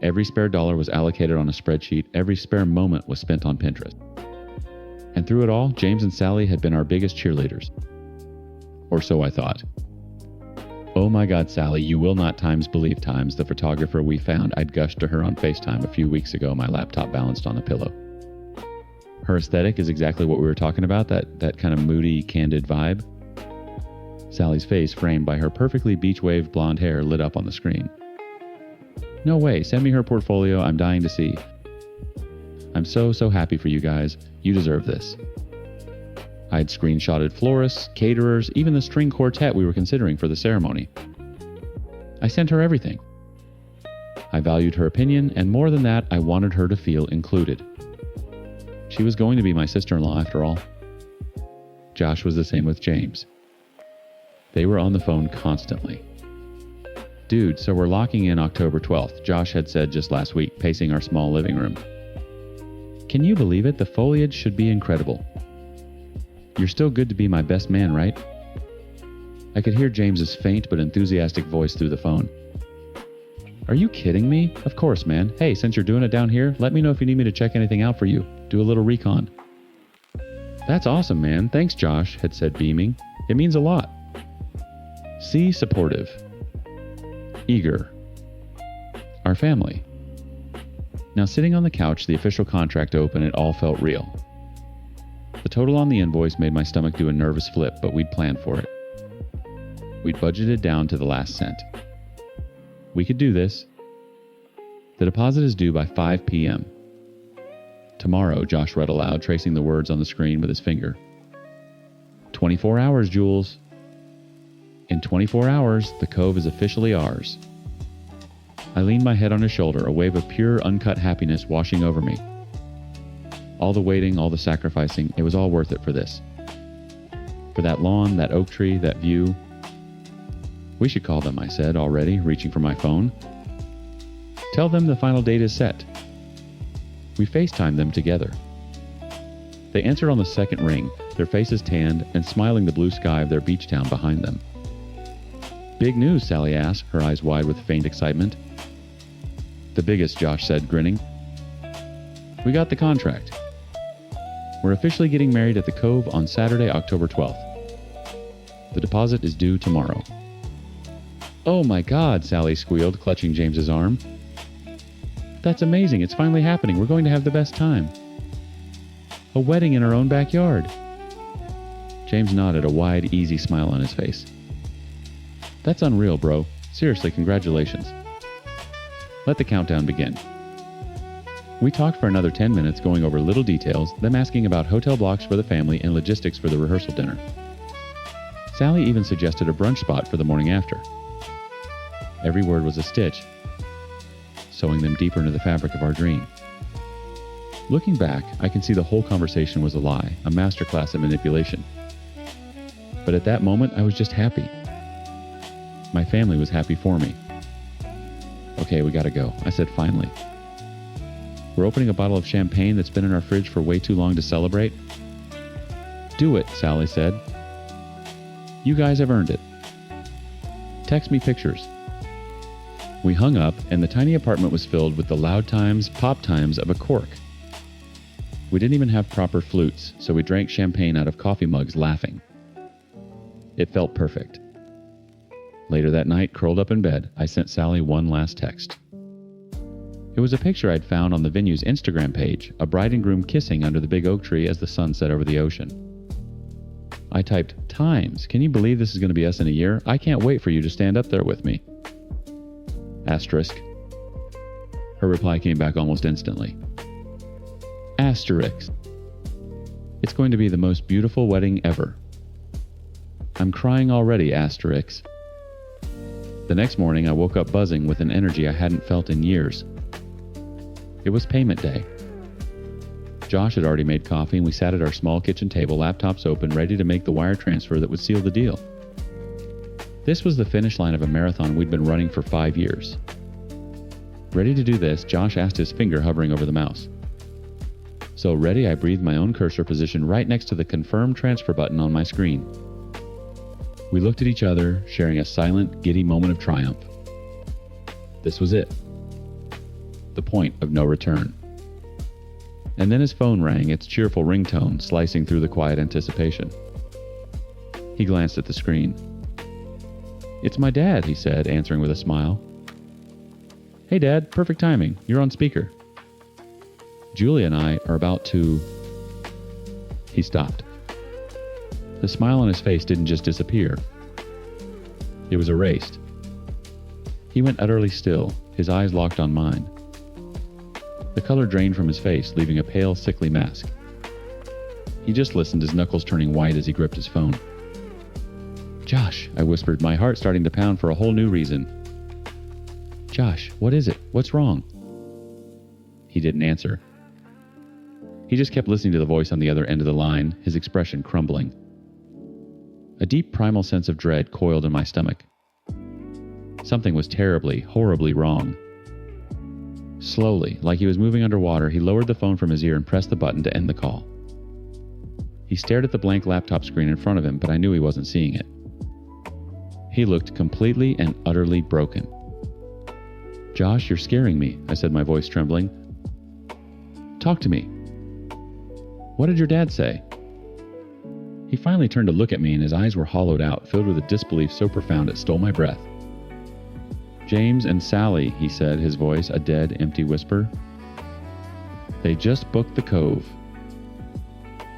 Every spare dollar was allocated on a spreadsheet, every spare moment was spent on Pinterest. And through it all, James and Sally had been our biggest cheerleaders. Or so I thought. Oh my God, Sally, you will not believe the photographer we found. I'd gushed to her on FaceTime a few weeks ago, my laptop balanced on a pillow. Her aesthetic is exactly what we were talking about, that kind of moody, candid vibe. Sally's face, framed by her perfectly beach wave blonde hair, lit up on the screen. No way, send me her portfolio, I'm dying to see. I'm so happy for you guys. You deserve this. I'd screenshotted florists, caterers, even the string quartet we were considering for the ceremony. I sent her everything. I valued her opinion, and more than that, I wanted her to feel included. She was going to be my sister-in-law after all. Josh was the same with James. They were on the phone constantly. Dude, so we're locking in October 12th, Josh had said just last week, pacing our small living room. Can you believe it? The foliage should be incredible. You're still good to be my best man, right? I could hear James's faint but enthusiastic voice through the phone. Are you kidding me? Of course, man. Hey, since you're doing it down here, let me know if you need me to check anything out for you. Do a little recon. That's awesome, man. Thanks, Josh, had said, beaming. It means a lot. See, supportive. Eager. Our family. Now, sitting on the couch, the official contract open, it all felt real. The total on the invoice made my stomach do a nervous flip, but we'd planned for it. We'd budgeted down to the last cent. We could do this. The deposit is due by 5 p.m. Tomorrow, Josh read aloud, tracing the words on the screen with his finger. 24 hours, Jules. In 24 hours, the Cove is officially ours. I leaned my head on his shoulder, a wave of pure, uncut happiness washing over me. All the waiting, all the sacrificing, it was all worth it for this. For that lawn, that oak tree, that view. We should call them, I said, already, reaching for my phone. Tell them the final date is set. We FaceTimed them together. They answered on the second ring, their faces tanned and smiling the blue sky of their beach town behind them. Big news, Sally asked, her eyes wide with faint excitement. The biggest, Josh said, grinning. We got the contract. We're officially getting married at the Cove on Saturday, October 12th. The deposit is due tomorrow. Oh my God, Sally squealed, clutching James's arm. That's amazing. It's finally happening. We're going to have the best time. A wedding in our own backyard. James nodded, a wide, easy smile on his face. That's unreal, bro. Seriously, congratulations. Let the countdown begin. We talked for another 10 minutes, going over little details, them asking about hotel blocks for the family and logistics for the rehearsal dinner. Sally even suggested a brunch spot for the morning after. Every word was a stitch, sewing them deeper into the fabric of our dream. Looking back, I can see the whole conversation was a lie, a masterclass in manipulation. But at that moment, I was just happy. My family was happy for me. Okay, we gotta go, I said finally. We're opening a bottle of champagne that's been in our fridge for way too long to celebrate. Do it, Sally said. You guys have earned it. Text me pictures. We hung up, and the tiny apartment was filled with the loud times, pop times of a cork. We didn't even have proper flutes, so we drank champagne out of coffee mugs laughing. It felt perfect. Later that night, curled up in bed, I sent Sally one last text. It was a picture I'd found on the venue's Instagram page, a bride and groom kissing under the big oak tree as the sun set over the ocean. I typed, "Times, can you believe this is going to be us in a year? I can't wait for you to stand up there with me." Asterisk. Her reply came back almost instantly. Asterisk. It's going to be the most beautiful wedding ever. I'm crying already, asterisk. The next morning, I woke up buzzing with an energy I hadn't felt in years. It was payment day. Josh had already made coffee, and we sat at our small kitchen table, laptops open, ready to make the wire transfer that would seal the deal. This was the finish line of a marathon we'd been running for 5 years. Ready to do this, Josh asked, his finger hovering over the mouse. So ready, I breathed my own cursor position right next to the confirm transfer button on my screen. We looked at each other, sharing a silent, giddy moment of triumph. This was it. The point of no return. And then his phone rang, its cheerful ringtone slicing through the quiet anticipation. He glanced at the screen. "It's my dad," he said, answering with a smile. "Hey Dad, perfect timing. You're on speaker. Julia and I are about to..." He stopped. The smile on his face didn't just disappear. It was erased. He went utterly still, his eyes locked on mine. The color drained from his face, leaving a pale, sickly mask. He just listened, his knuckles turning white as he gripped his phone. "Josh," I whispered, my heart starting to pound for a whole new reason. "Josh, what is it? What's wrong?" He didn't answer. He just kept listening to the voice on the other end of the line, his expression crumbling. A deep primal sense of dread coiled in my stomach. Something was terribly, horribly wrong. Slowly, like he was moving underwater, he lowered the phone from his ear and pressed the button to end the call. He stared at the blank laptop screen in front of him, but I knew he wasn't seeing it. He looked completely and utterly broken. "Josh, you're scaring me," I said, my voice trembling. "Talk to me. What did your dad say?" He finally turned to look at me, and his eyes were hollowed out, filled with a disbelief so profound it stole my breath. "James and Sally," he said, his voice a dead, empty whisper. "They just booked the Cove."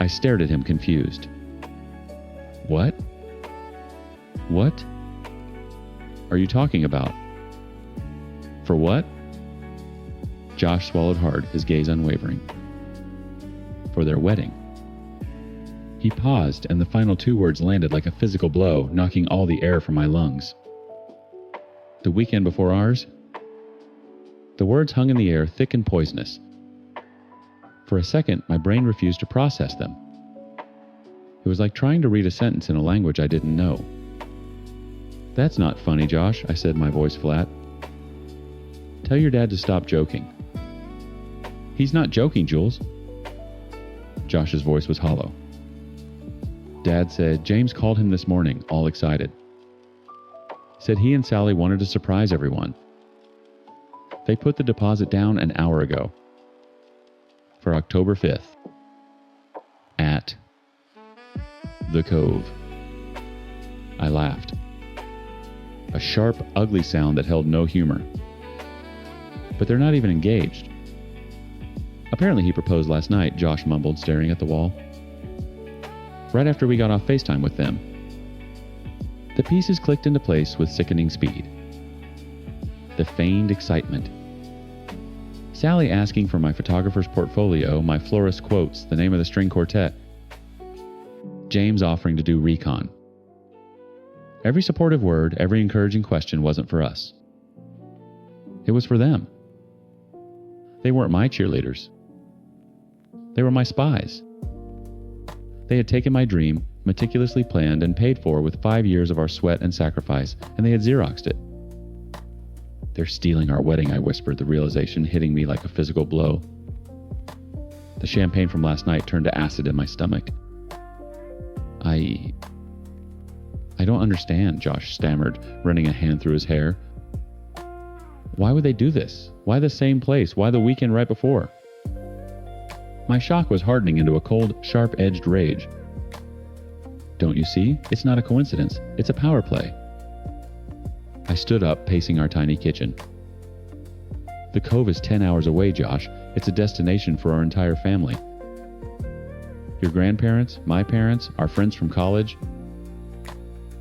I stared at him, confused. "What? What are you talking about? For what?" Josh swallowed hard, his gaze unwavering. "For their wedding." He paused, and the final 2 words landed like a physical blow, knocking all the air from my lungs. "The weekend before ours?" The words hung in the air, thick and poisonous. For a second, my brain refused to process them. It was like trying to read a sentence in a language I didn't know. "That's not funny, Josh," I said, my voice flat. "Tell your dad to stop joking." "He's not joking, Jules." Josh's voice was hollow. Dad said James called him this morning, all excited. Said he and Sally wanted to surprise everyone. They put the deposit down an hour ago. For October 5th. At the Cove. I laughed. A sharp, ugly sound that held no humor. But they're not even engaged. Apparently he proposed last night, Josh mumbled, staring at the wall. Right after we got off FaceTime with them. The pieces clicked into place with sickening speed. The feigned excitement. Sally asking for my photographer's portfolio, my florist quotes, the name of the string quartet. James offering to do recon. Every supportive word, every encouraging question wasn't for us. It was for them. They weren't my cheerleaders. They were my spies. They had taken my dream, meticulously planned and paid for with 5 years of our sweat and sacrifice, and they had Xeroxed it. They're stealing our wedding, I whispered, the realization hitting me like a physical blow. The champagne from last night turned to acid in my stomach. I don't understand, Josh stammered, running a hand through his hair. Why would they do this? Why the same place? Why the weekend right before? My shock was hardening into a cold, sharp-edged rage. Don't you see? It's not a coincidence. It's a power play. I stood up, pacing our tiny kitchen. The Cove is 10 hours away, Josh. It's a destination for our entire family. Your grandparents, my parents, our friends from college.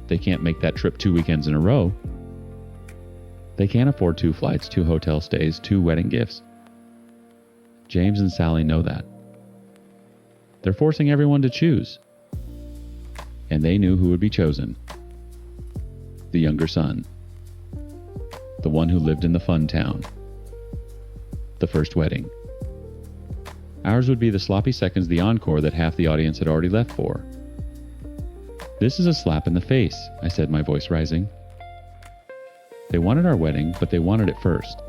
They can't make that trip 2 weekends in a row. They can't afford 2 flights, 2 hotel stays, 2 wedding gifts. James and Sally know that. They're forcing everyone to choose. And they knew who would be chosen. The younger son. the one who lived in the fun town. The first wedding. Ours would be the sloppy seconds, the encore that half the audience had already left for. This is a slap in the face, I said, my voice rising. They wanted our wedding, but they wanted it first.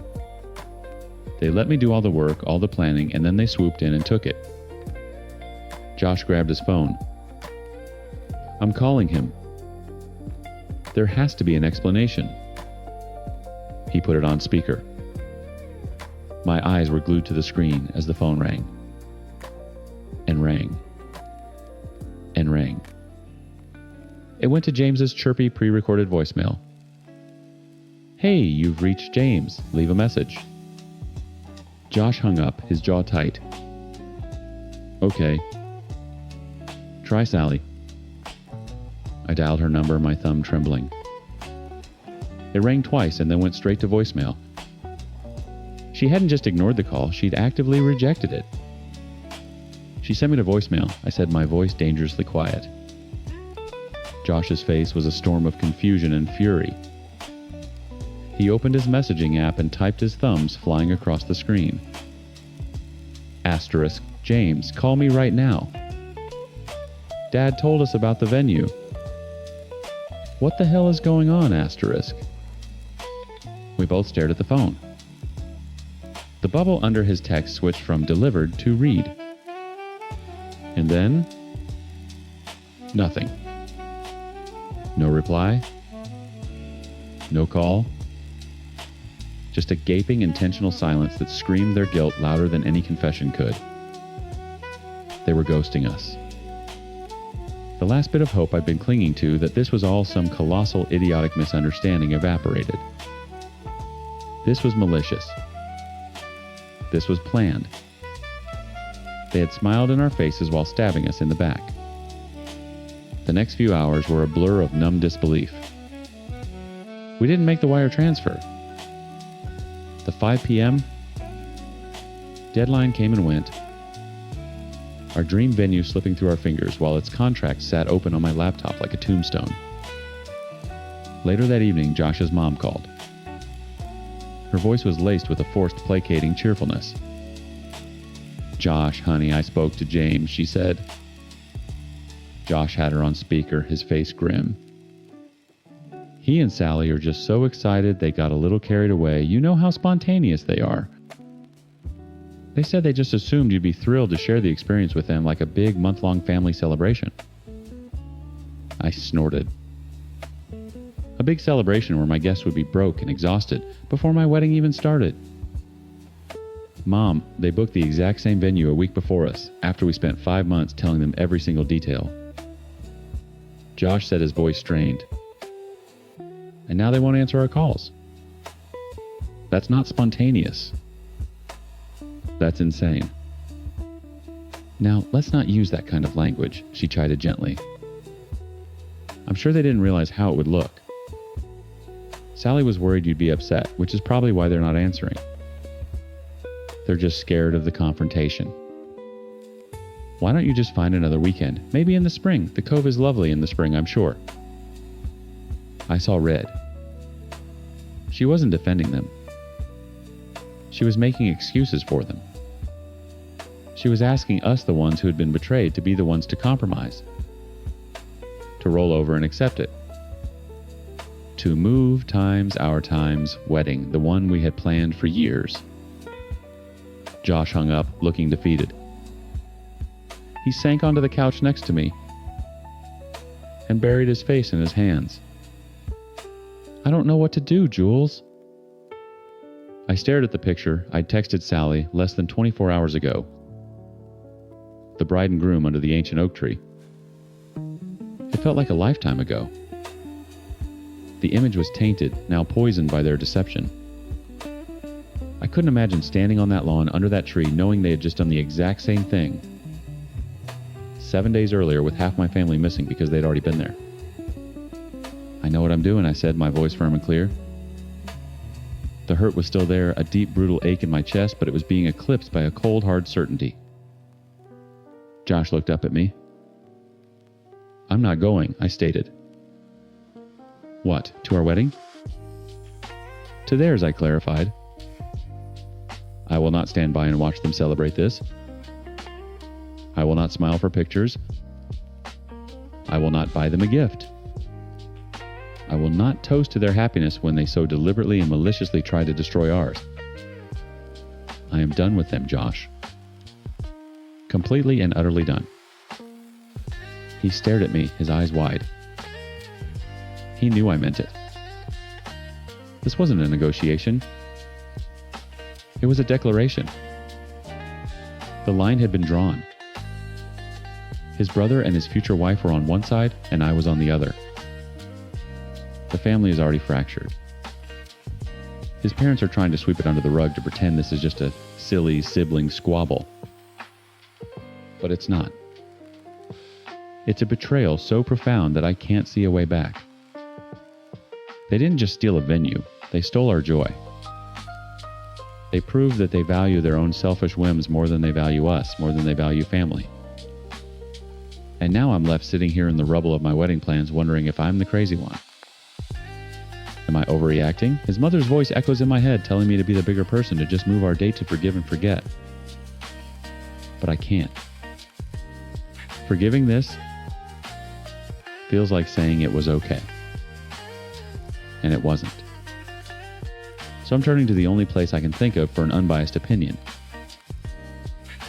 They let me do all the work, all the planning, and then they swooped in and took it. Josh grabbed his phone. I'm calling him. There has to be an explanation. He put it on speaker. My eyes were glued to the screen as the phone rang. And rang. And rang. It went to James's chirpy pre-recorded voicemail. Hey, you've reached James. Leave a message. Josh hung up, his jaw tight. Okay. Try Sally. I dialed her number, my thumb trembling. It rang twice and then went straight to voicemail. She hadn't just ignored the call, she'd actively rejected it. She sent me to voicemail, I said, my voice dangerously quiet. Josh's face was a storm of confusion and fury. He opened his messaging app and typed his thumbs flying across the screen. Asterisk, James, call me right now. Dad told us about the venue. What the hell is going on, asterisk? We both stared at the phone. The bubble under his text switched from delivered to read. And then, nothing. No reply. No call. Just a gaping, intentional silence that screamed their guilt louder than any confession could. They were ghosting us. The last bit of hope I'd been clinging to, that this was all some colossal, idiotic misunderstanding, evaporated. This was malicious. This was planned. They had smiled in our faces while stabbing us in the back. The next few hours were a blur of numb disbelief. We didn't make the wire transfer. The 5 p.m. deadline came and went. Our dream venue slipping through our fingers while its contract sat open on my laptop like a tombstone. Later that evening, Josh's mom called. Her voice was laced with a forced, placating cheerfulness. Josh, honey, I spoke to James, she said. Josh had her on speaker, his face grim. He and Sally are just so excited they got a little carried away. You know how spontaneous they are. They said they just assumed you'd be thrilled to share the experience with them like a big month-long family celebration. I snorted. A big celebration where my guests would be broke and exhausted before my wedding even started. Mom, they booked the exact same venue a week before us, after we spent 5 months telling them every single detail. Josh said, his voice strained. And now they won't answer our calls. That's not spontaneous. That's insane. Now, let's not use that kind of language, she chided gently. I'm sure they didn't realize how it would look. Sally was worried you'd be upset, which is probably why they're not answering. They're just scared of the confrontation. Why don't you just find another weekend? Maybe in the spring. The Cove is lovely in the spring, I'm sure. I saw red. She wasn't defending them. She was making excuses for them. She was asking us, the ones who had been betrayed, to be the ones to compromise. To roll over and accept it. To move times our times wedding, the one we had planned for years. Josh hung up, looking defeated. He sank onto the couch next to me and buried his face in his hands. I don't know what to do, Jules. I stared at the picture I'd texted Sally less than 24 hours ago. The bride and groom under the ancient oak tree. It felt like a lifetime ago. The image was tainted, now poisoned by their deception. I couldn't imagine standing on that lawn under that tree knowing they had just done the exact same thing 7 days earlier with half my family missing because they'd already been there. I know what I'm doing, I said, my voice firm and clear. The hurt was still there, a deep, brutal ache in my chest, but it was being eclipsed by a cold, hard certainty. Josh looked up at me. I'm not going, I stated. What, to our wedding? To theirs, I clarified. I will not stand by and watch them celebrate this. I will not smile for pictures. I will not buy them a gift. I will not toast to their happiness when they so deliberately and maliciously try to destroy ours. I am done with them, Josh. Completely and utterly done. He stared at me, his eyes wide. He knew I meant it. This wasn't a negotiation. It was a declaration. The line had been drawn. His brother and his future wife were on one side, and I was on the other. The family is already fractured. His parents are trying to sweep it under the rug to pretend this is just a silly sibling squabble. But it's not. It's a betrayal so profound that I can't see a way back. They didn't just steal a venue, they stole our joy. They proved that they value their own selfish whims more than they value us, more than they value family. And now I'm left sitting here in the rubble of my wedding plans wondering if I'm the crazy one. Am I overreacting? His mother's voice echoes in my head telling me to be the bigger person, to just move our date to forgive and forget. But I can't. Forgiving this feels like saying it was okay. And it wasn't. So I'm turning to the only place I can think of for an unbiased opinion.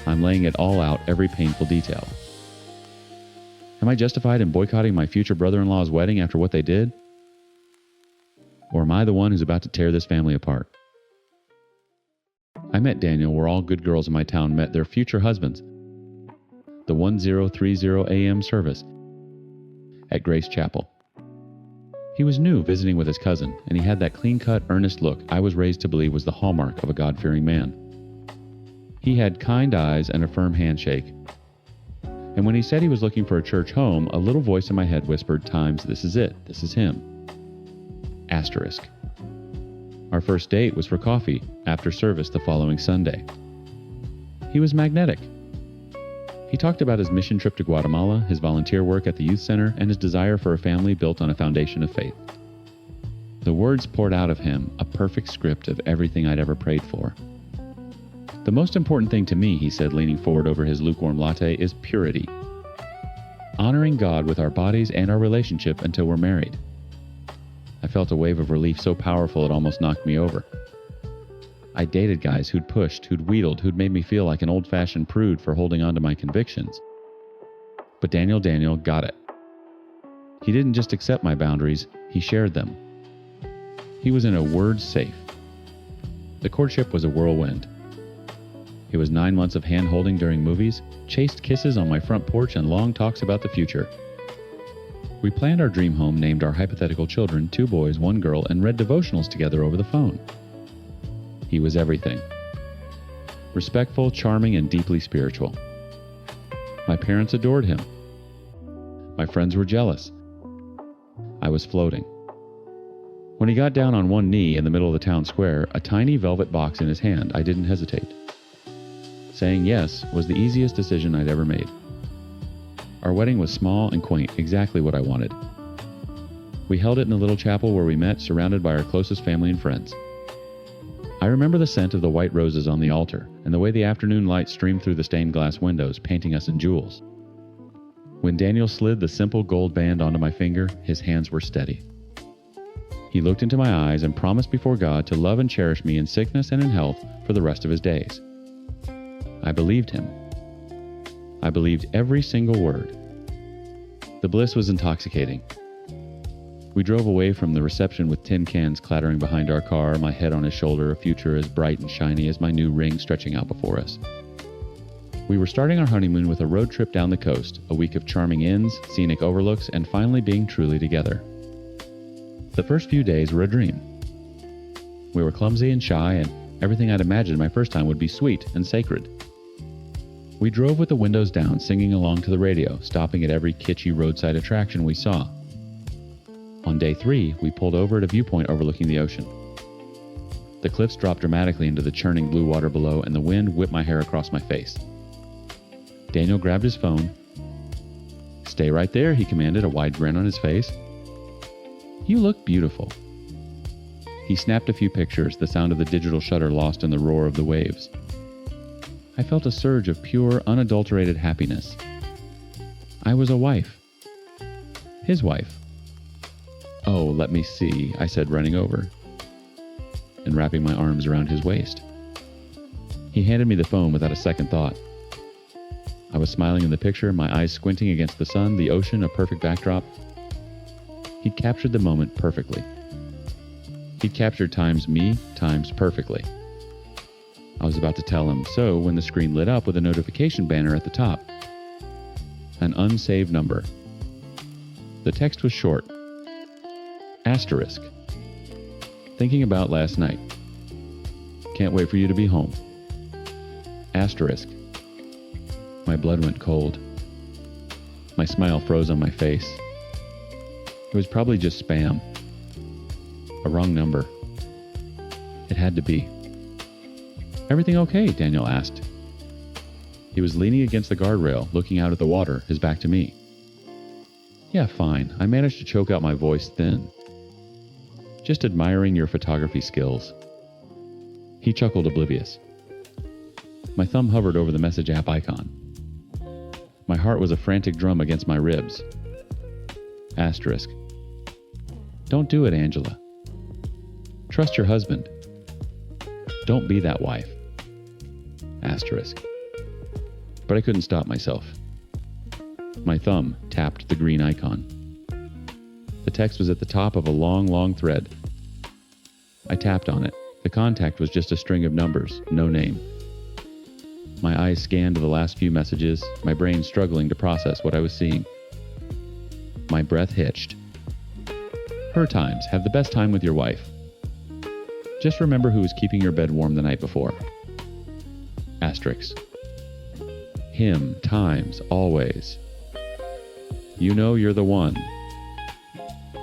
I'm laying it all out, every painful detail. Am I justified in boycotting my future brother-in-law's wedding after what they did? Or am I the one who's about to tear this family apart? I met Daniel where all good girls in my town met their future husbands. The 1030 a.m. service at Grace Chapel. He was new, visiting with his cousin, and he had that clean-cut, earnest look I was raised to believe was the hallmark of a God-fearing man. He had kind eyes and a firm handshake. And when he said he was looking for a church home, a little voice in my head whispered times, "This is it. This is him." Asterisk. Our first date was for coffee after service the following Sunday. He was magnetic. He talked about his mission trip to Guatemala, his volunteer work at the youth center, and his desire for a family built on a foundation of faith. The words poured out of him, a perfect script of everything I'd ever prayed for. The most important thing to me, he said, leaning forward over his lukewarm latte, is purity. Honoring God with our bodies and our relationship until we're married. I felt a wave of relief so powerful it almost knocked me over. I dated guys who'd pushed, who'd wheedled, who'd made me feel like an old-fashioned prude for holding on to my convictions. But Daniel got it. He didn't just accept my boundaries, he shared them. He was in a word safe. The courtship was a whirlwind. It was 9 months of hand-holding during movies, chaste kisses on my front porch, and long talks about the future. We planned our dream home, named our hypothetical children 2 boys, 1 girl, and read devotionals together over the phone. He was everything. Respectful, charming, and deeply spiritual. My parents adored him. My friends were jealous. I was floating. When he got down on one knee in the middle of the town square, a tiny velvet box in his hand, I didn't hesitate. Saying yes was the easiest decision I'd ever made. Our wedding was small and quaint, exactly what I wanted. We held it in the little chapel where we met, surrounded by our closest family and friends. I remember the scent of the white roses on the altar, and the way the afternoon light streamed through the stained glass windows, painting us in jewels. When Daniel slid the simple gold band onto my finger, his hands were steady. He looked into my eyes and promised before God to love and cherish me in sickness and in health for the rest of his days. I believed him. I believed every single word. The bliss was intoxicating. We drove away from the reception with tin cans clattering behind our car, my head on his shoulder, a future as bright and shiny as my new ring stretching out before us. We were starting our honeymoon with a road trip down the coast, a week of charming inns, scenic overlooks, and finally being truly together. The first few days were a dream. We were clumsy and shy, and everything I'd imagined my first time would be sweet and sacred. We drove with the windows down, singing along to the radio, stopping at every kitschy roadside attraction we saw. On day 3, we pulled over at a viewpoint overlooking the ocean. The cliffs dropped dramatically into the churning blue water below, and the wind whipped my hair across my face. Daniel grabbed his phone. "Stay right there," he commanded, a wide grin on his face. "You look beautiful." He snapped a few pictures, the sound of the digital shutter lost in the roar of the waves. I felt a surge of pure, unadulterated happiness. I was a wife. His wife. Oh, let me see, I said, running over and wrapping my arms around his waist. He handed me the phone without a second thought. I was smiling in the picture, my eyes squinting against the sun, the ocean, a perfect backdrop. He'd captured the moment perfectly. He'd captured times me, times perfectly. I was about to tell him so when the screen lit up with a notification banner at the top. An unsaved number. The text was short. Asterisk. Thinking about last night. Can't wait for you to be home. Asterisk. My blood went cold. My smile froze on my face. It was probably just spam. A wrong number. It had to be. Everything okay? Daniel asked. He was leaning against the guardrail, looking out at the water, his back to me. Yeah, fine. I managed to choke out my voice thin. Just admiring your photography skills. He chuckled, oblivious. My thumb hovered over the message app icon. My heart was a frantic drum against my ribs. Asterisk. Don't do it, Angela. Trust your husband. Don't be that wife. Asterisk. But I couldn't stop myself. My thumb tapped the green icon. The text was at the top of a long, long thread. I tapped on it. The contact was just a string of numbers, no name. My eyes scanned the last few messages, my brain struggling to process what I was seeing. My breath hitched. Her times. Have the best time with your wife. Just remember who was keeping your bed warm the night before. Asterisk. Him times. Always. You know you're the one.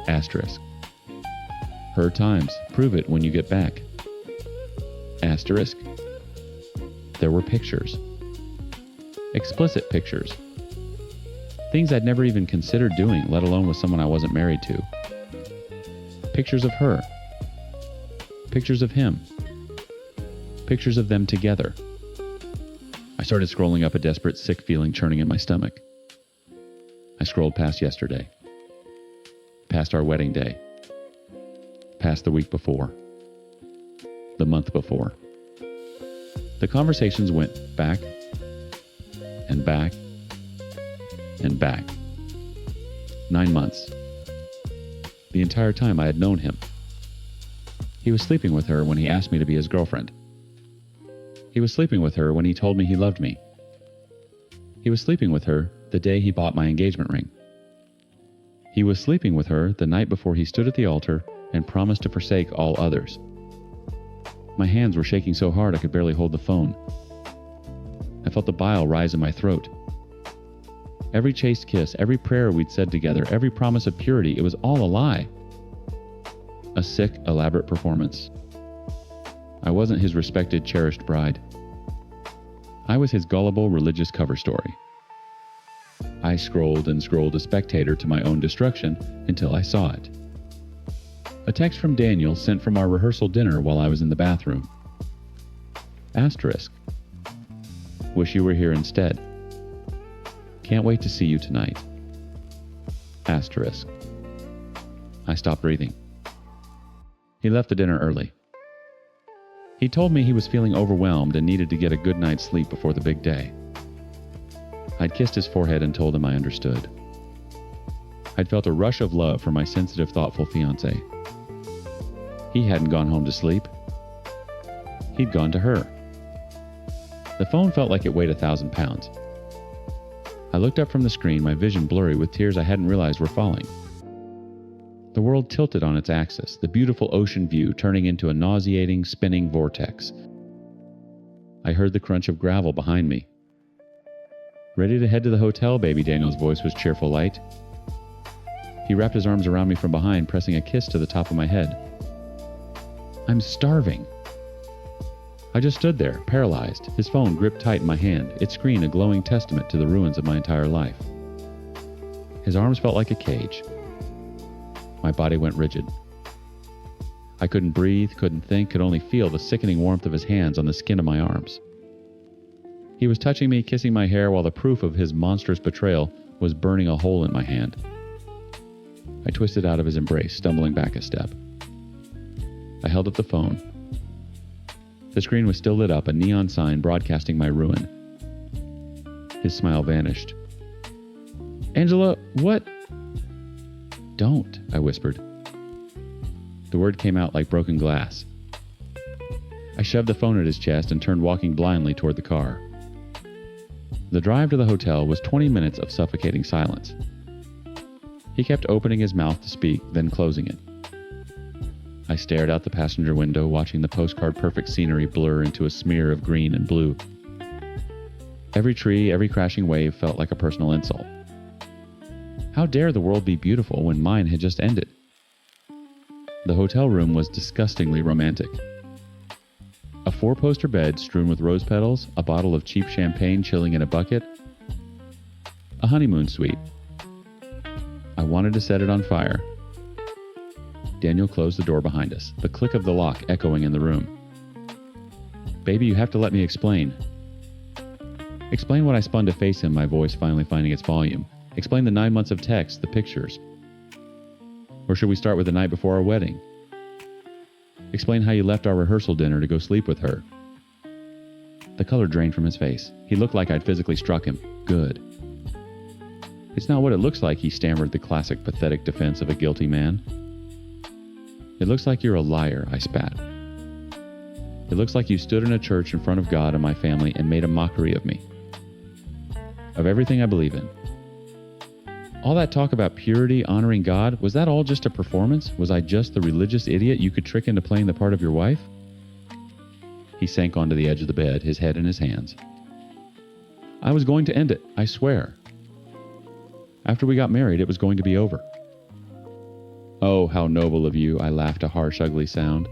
Asterisk. Her times. Prove it when you get back. Asterisk. There were pictures. Explicit pictures. Things I'd never even considered doing, let alone with someone I wasn't married to. Pictures of her. Pictures of him. Pictures of them together. I started scrolling up, a desperate, sick feeling churning in my stomach. I scrolled past yesterday. Past our wedding day. Past the week before. The month before. The conversations went back and back and back. 9 months. The entire time I had known him. He was sleeping with her when he asked me to be his girlfriend. He was sleeping with her when he told me he loved me. He was sleeping with her the day he bought my engagement ring. He was sleeping with her the night before he stood at the altar and promised to forsake all others. My hands were shaking so hard I could barely hold the phone. I felt the bile rise in my throat. Every chaste kiss, every prayer we'd said together, every promise of purity, it was all a lie. A sick, elaborate performance. I wasn't his respected, cherished bride. I was his gullible, religious cover story. I scrolled and scrolled, a spectator to my own destruction, until I saw it. A text from Daniel sent from our rehearsal dinner while I was in the bathroom. Asterisk. Wish you were here instead. Can't wait to see you tonight. Asterisk. I stopped breathing. He left the dinner early. He told me he was feeling overwhelmed and needed to get a good night's sleep before the big day. I'd kissed his forehead and told him I understood. I'd felt a rush of love for my sensitive, thoughtful fiancé. He hadn't gone home to sleep. He'd gone to her. The phone felt like it weighed 1,000 pounds. I looked up from the screen, my vision blurry with tears I hadn't realized were falling. The world tilted on its axis, the beautiful ocean view turning into a nauseating, spinning vortex. I heard the crunch of gravel behind me. Ready to head to the hotel, baby, Daniel's voice was cheerful light. He wrapped his arms around me from behind, pressing a kiss to the top of my head. I'm starving. I just stood there, paralyzed, his phone gripped tight in my hand, its screen a glowing testament to the ruins of my entire life. His arms felt like a cage. My body went rigid. I couldn't breathe, couldn't think, could only feel the sickening warmth of his hands on the skin of my arms. He was touching me, kissing my hair, while the proof of his monstrous betrayal was burning a hole in my hand. I twisted out of his embrace, stumbling back a step. I held up the phone. The screen was still lit up, a neon sign broadcasting my ruin. His smile vanished. "Angela, what?" "Don't," I whispered. The word came out like broken glass. I shoved the phone at his chest and turned walking blindly toward the car. The drive to the hotel was 20 minutes of suffocating silence. He kept opening his mouth to speak, then closing it. I stared out the passenger window, watching the postcard-perfect scenery blur into a smear of green and blue. Every tree, every crashing wave felt like a personal insult. How dare the world be beautiful when mine had just ended? The hotel room was disgustingly romantic. A 4-poster bed strewn with rose petals, a bottle of cheap champagne chilling in a bucket. A honeymoon suite. I wanted to set it on fire. Daniel closed the door behind us, the click of the lock echoing in the room. "Baby, you have to let me explain." Explain what I spun to face him, my voice finally finding its volume. Explain the 9 months of text, the pictures. Or should we start with the night before our wedding? Explain how you left our rehearsal dinner to go sleep with her. The color drained from his face. He looked like I'd physically struck him. Good. "It's not what it looks like," he stammered, the classic pathetic defense of a guilty man. "It looks like you're a liar," I spat. "It looks like you stood in a church in front of God and my family and made a mockery of me. Of everything I believe in. All that talk about purity, honoring God, was that all just a performance? Was I just the religious idiot you could trick into playing the part of your wife?" He sank onto the edge of the bed, his head in his hands. "I was going to end it, I swear. After we got married, it was going to be over." "Oh, how noble of you," I laughed, a harsh, ugly sound.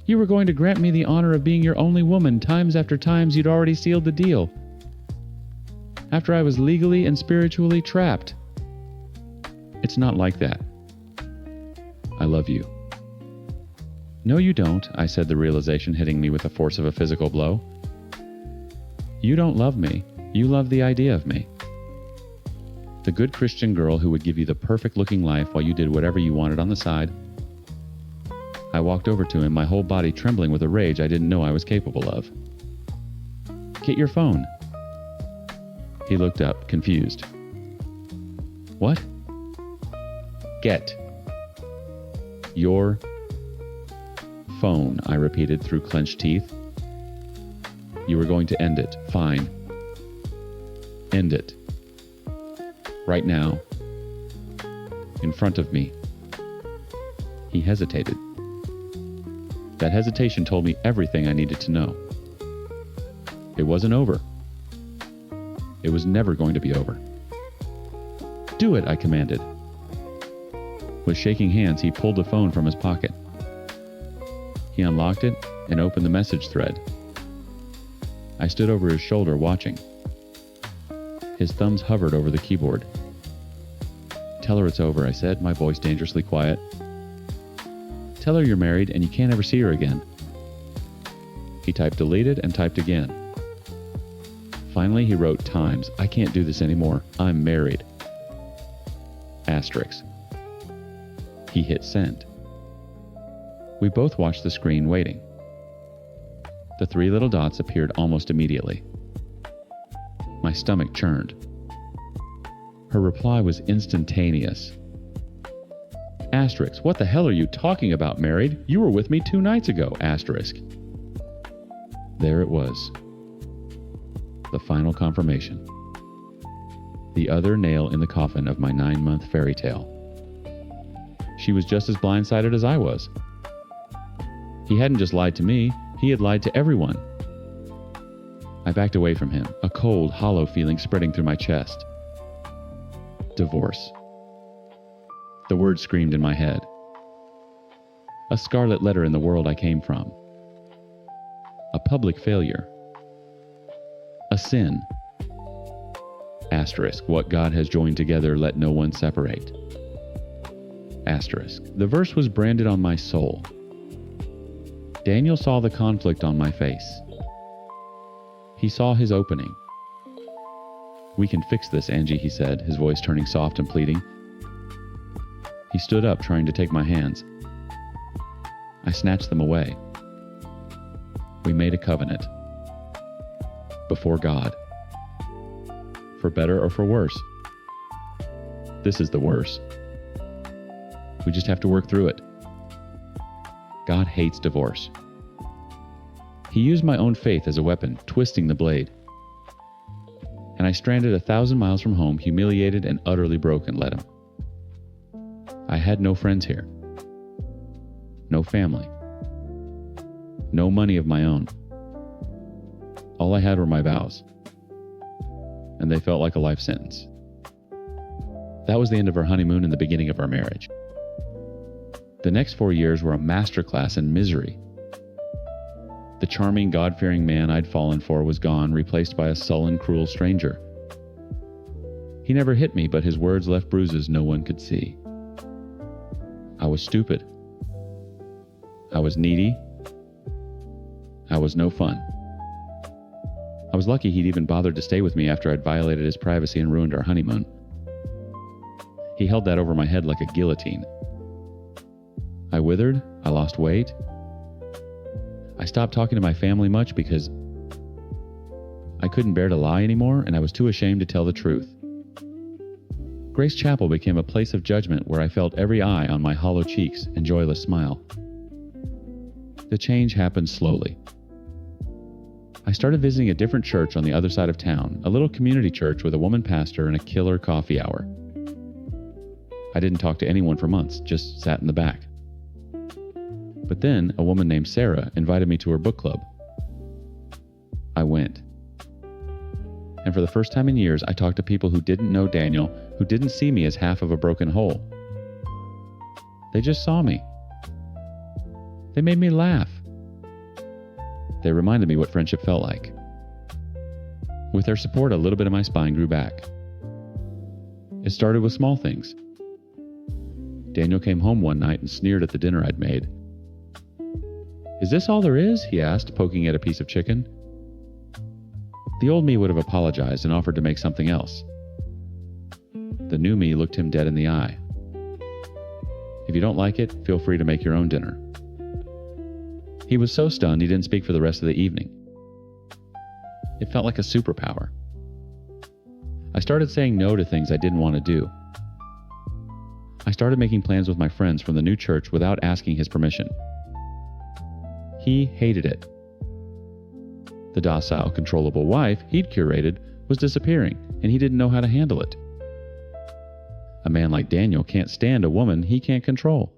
"You were going to grant me the honor of being your only woman. Times after times you'd already sealed the deal. After I was legally and spiritually trapped." "It's not like that. I love you." "No, you don't," I said, the realization hitting me with the force of a physical blow. "You don't love me. You love the idea of me. The good Christian girl who would give you the perfect-looking life while you did whatever you wanted on the side." I walked over to him, my whole body trembling with a rage I didn't know I was capable of. "Get your phone." He looked up, confused. "What?" "Get your phone," I repeated through clenched teeth. "You were going to end it. Fine. End it. Right now. In front of me." He hesitated. That hesitation told me everything I needed to know. It wasn't over. It was never going to be over. "Do it," I commanded. With shaking hands, he pulled the phone from his pocket. He unlocked it and opened the message thread. I stood over his shoulder watching. His thumbs hovered over the keyboard. "Tell her it's over," I said, my voice dangerously quiet. "Tell her you're married and you can't ever see her again." He typed deleted and typed again. Finally, he wrote times. "I can't do this anymore. I'm married." Asterisk. He hit send. We both watched the screen waiting. The 3 little dots appeared almost immediately. My stomach churned. Her reply was instantaneous. Asterisk. "What the hell are you talking about, married? You were with me 2 nights ago." Asterisk. There it was. The final confirmation. The other nail in the coffin of my 9-month fairy tale. She was just as blindsided as I was. He hadn't just lied to me, he had lied to everyone. I backed away from him, a cold, hollow feeling spreading through my chest. Divorce. The word screamed in my head. A scarlet letter in the world I came from. A public failure. A sin. Asterisk. What God has joined together, let no one separate. Asterisk. The verse was branded on my soul. Daniel saw the conflict on my face. He saw his opening. "We can fix this, Angie," he said, his voice turning soft and pleading. He stood up, trying to take my hands. I snatched them away. We made a covenant. Before God. For better or for worse. This is the worse. We just have to work through it. God hates divorce. He used my own faith as a weapon, twisting the blade. And I stranded 1,000 miles from home, humiliated and utterly broken, let him. I had no friends here. No family. No money of my own. All I had were my vows. And they felt like a life sentence. That was the end of our honeymoon and the beginning of our marriage. The next 4 years were a masterclass in misery. The charming, God-fearing man I'd fallen for was gone, replaced by a sullen, cruel stranger. He never hit me, but his words left bruises no one could see. I was stupid. I was needy. I was no fun. I was lucky he'd even bothered to stay with me after I'd violated his privacy and ruined our honeymoon. He held that over my head like a guillotine. I withered. I lost weight. I stopped talking to my family much because I couldn't bear to lie anymore, and I was too ashamed to tell the truth. Grace Chapel became a place of judgment where I felt every eye on my hollow cheeks and joyless smile. The change happened slowly. I started visiting a different church on the other side of town, a little community church with a woman pastor and a killer coffee hour. I didn't talk to anyone for months, just sat in the back. But then a woman named Sarah invited me to her book club. I went. And for the first time in years, I talked to people who didn't know Daniel, who didn't see me as half of a broken whole. They just saw me. They made me laugh. They reminded me what friendship felt like. With their support, a little bit of my spine grew back. It started with small things. Daniel came home one night and sneered at the dinner I'd made. "Is this all there is?" he asked, poking at a piece of chicken. The old me would have apologized and offered to make something else. The new me looked him dead in the eye. "If you don't like it, feel free to make your own dinner." He was so stunned he didn't speak for the rest of the evening. It felt like a superpower. I started saying no to things I didn't want to do. I started making plans with my friends from the new church without asking his permission. He hated it. The docile, controllable wife he'd curated was disappearing, and he didn't know how to handle it. A man like Daniel can't stand a woman he can't control.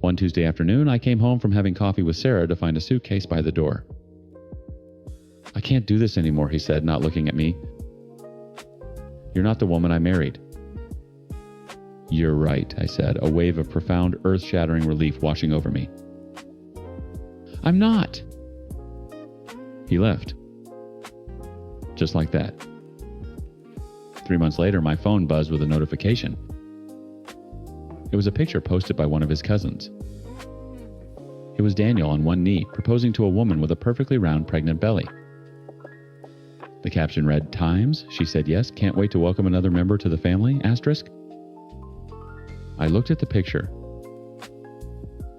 One Tuesday afternoon, I came home from having coffee with Sarah to find a suitcase by the door. "I can't do this anymore," he said, not looking at me. "You're not the woman I married." "You're right," I said, a wave of profound, earth-shattering relief washing over me. "I'm not." He left. Just like that. 3 months later, my phone buzzed with a notification. It was a picture posted by one of his cousins. It was Daniel on one knee, proposing to a woman with a perfectly round pregnant belly. The caption read, "Times?" She said yes. "Can't wait to welcome another member to the family?" Asterisk. I looked at the picture.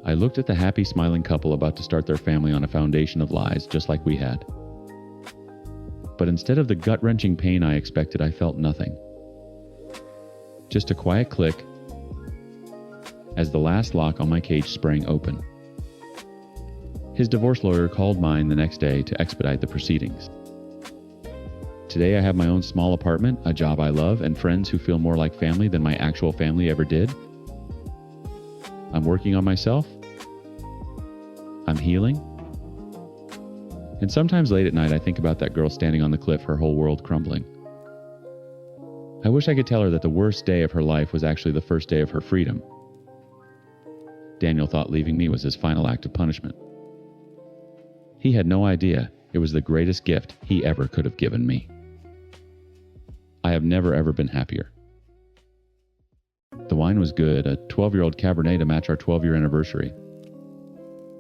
I looked at the happy, smiling couple about to start their family on a foundation of lies, just like we had. But instead of the gut-wrenching pain I expected, I felt nothing. Just a quiet click as the last lock on my cage sprang open. His divorce lawyer called mine the next day to expedite the proceedings. Today I have my own small apartment, a job I love, and friends who feel more like family than my actual family ever did. I'm working on myself. I'm healing. And sometimes late at night I think about that girl standing on the cliff, her whole world crumbling. I wish I could tell her that the worst day of her life was actually the first day of her freedom. Daniel thought leaving me was his final act of punishment. He had no idea it was the greatest gift he ever could have given me. I have never ever been happier. The wine was good, a 12-year-old Cabernet to match our 12-year anniversary.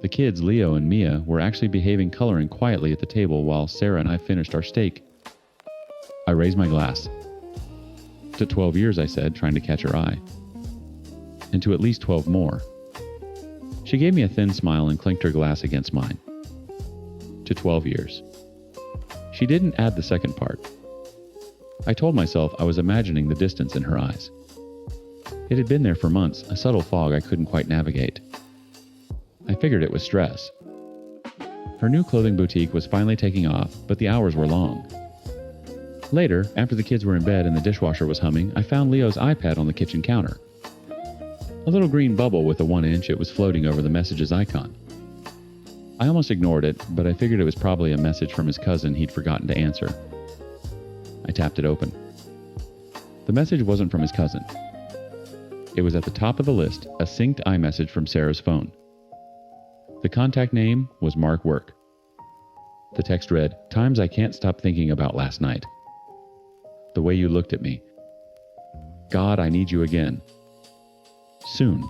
The kids, Leo and Mia, were actually behaving coloring quietly at the table while Sarah and I finished our steak. I raised my glass. To 12 years, I said, trying to catch her eye. And to at least 12 more. She gave me a thin smile and clinked her glass against mine. To 12 years. She didn't add the second part. I told myself I was imagining the distance in her eyes. It had been there for months, a subtle fog I couldn't quite navigate. I figured it was stress. Her new clothing boutique was finally taking off, but the hours were long. Later, after the kids were in bed and the dishwasher was humming, I found Leo's iPad on the kitchen counter. A little green bubble with a 1-inch, it was floating over the messages icon. I almost ignored it, but I figured it was probably a message from his cousin he'd forgotten to answer. I tapped it open. The message wasn't from his cousin. It was at the top of the list, a synced iMessage from Sarah's phone. The contact name was Mark Work. The text read, "Times I can't stop thinking about last night. The way you looked at me. God, I need you again. Soon.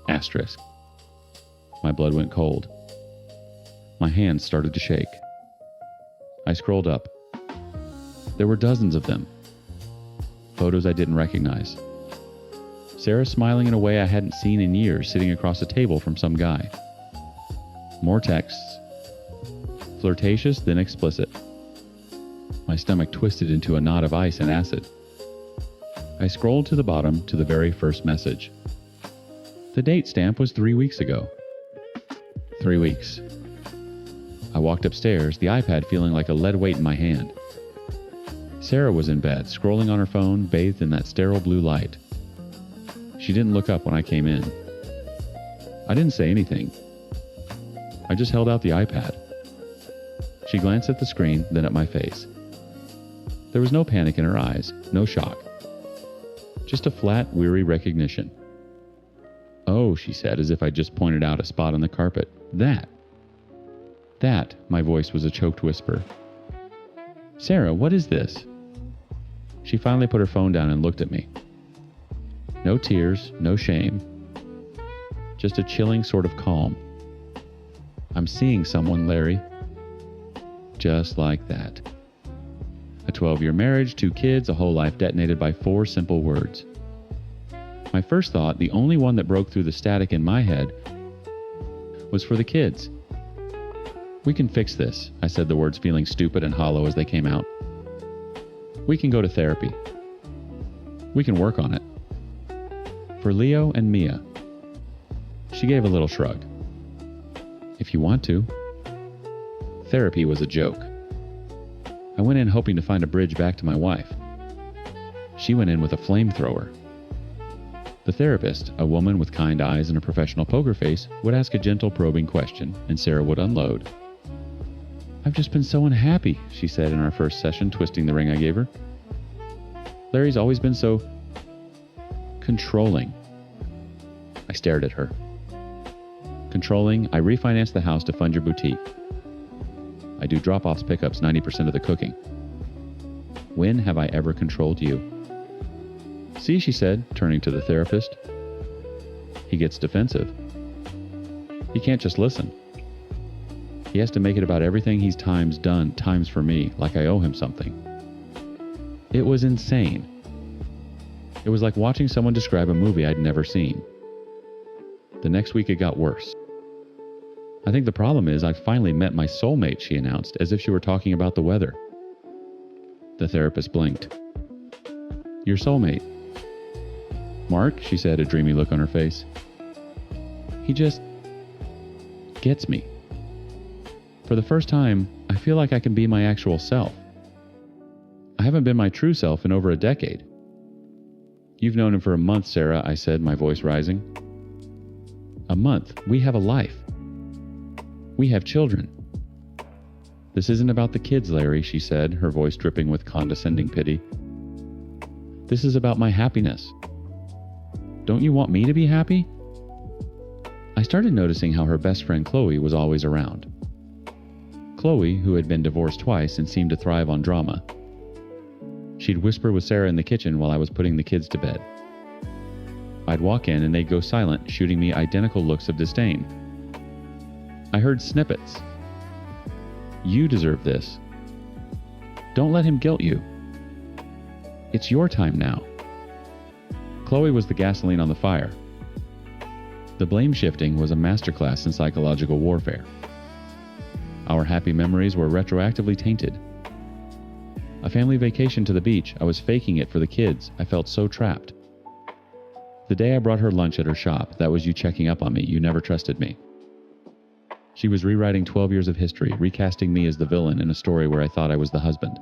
Asterisk." My blood went cold. My hands started to shake. I scrolled up. There were dozens of them. Photos I didn't recognize. Sarah smiling in a way I hadn't seen in years, sitting across a table from some guy. More texts. Flirtatious, then explicit. My stomach twisted into a knot of ice and acid. I scrolled to the bottom to the very first message. The date stamp was 3 weeks ago. 3 weeks. I walked upstairs, the iPad feeling like a lead weight in my hand. Sarah was in bed, scrolling on her phone, bathed in that sterile blue light. She didn't look up when I came in. I didn't say anything. I just held out the iPad. She glanced at the screen, then at my face. There was no panic in her eyes, no shock. Just a flat, weary recognition. "Oh," she said, as if I just pointed out a spot on the carpet. That, my voice was a choked whisper. "Sarah, what is this?" She finally put her phone down and looked at me. No tears, no shame. Just a chilling sort of calm. "I'm seeing someone, Larry." Just like that. A 12-year marriage, 2 kids, a whole life detonated by 4 simple words. My first thought, the only one that broke through the static in my head, was for the kids. "We can fix this," I said, the words feeling stupid and hollow as they came out. "We can go to therapy. We can work on it. For Leo and Mia." She gave a little shrug. "If you want to." Therapy was a joke. I went in hoping to find a bridge back to my wife. She went in with a flamethrower. The therapist, a woman with kind eyes and a professional poker face, would ask a gentle probing question, and Sarah would unload. "I've just been so unhappy," she said in our first session, twisting the ring I gave her. "Larry's always been so controlling." I stared at her. "Controlling, I refinanced the house to fund your boutique. I do drop-offs, pickups, 90% of the cooking. When have I ever controlled you?" "See," she said, turning to the therapist. "He gets defensive. He can't just listen. He has to make it about everything he's times done, times for me, like I owe him something." It was insane. It was like watching someone describe a movie I'd never seen. The next week it got worse. "I think the problem is I've finally met my soulmate," she announced, as if she were talking about the weather. The therapist blinked. "Your soulmate?" "Mark," she said, a dreamy look on her face. "He just gets me. For the first time, I feel like I can be my actual self. I haven't been my true self in over a decade." "You've known him for a month, Sarah," I said, my voice rising. "A month. We have a life. We have children." "This isn't about the kids, Larry," she said, her voice dripping with condescending pity. "This is about my happiness. Don't you want me to be happy?" I started noticing how her best friend Chloe was always around. Chloe, who had been divorced twice and seemed to thrive on drama. She'd whisper with Sarah in the kitchen while I was putting the kids to bed. I'd walk in and they'd go silent, shooting me identical looks of disdain. I heard snippets. You deserve this. Don't let him guilt you. It's your time now. Chloe was the gasoline on the fire. The blame shifting was a masterclass in psychological warfare. Our happy memories were retroactively tainted. A family vacation to the beach, I was faking it for the kids. I felt so trapped. The day I brought her lunch at her shop, that was you checking up on me. You never trusted me. She was rewriting 12 years of history, recasting me as the villain in a story where I thought I was the husband.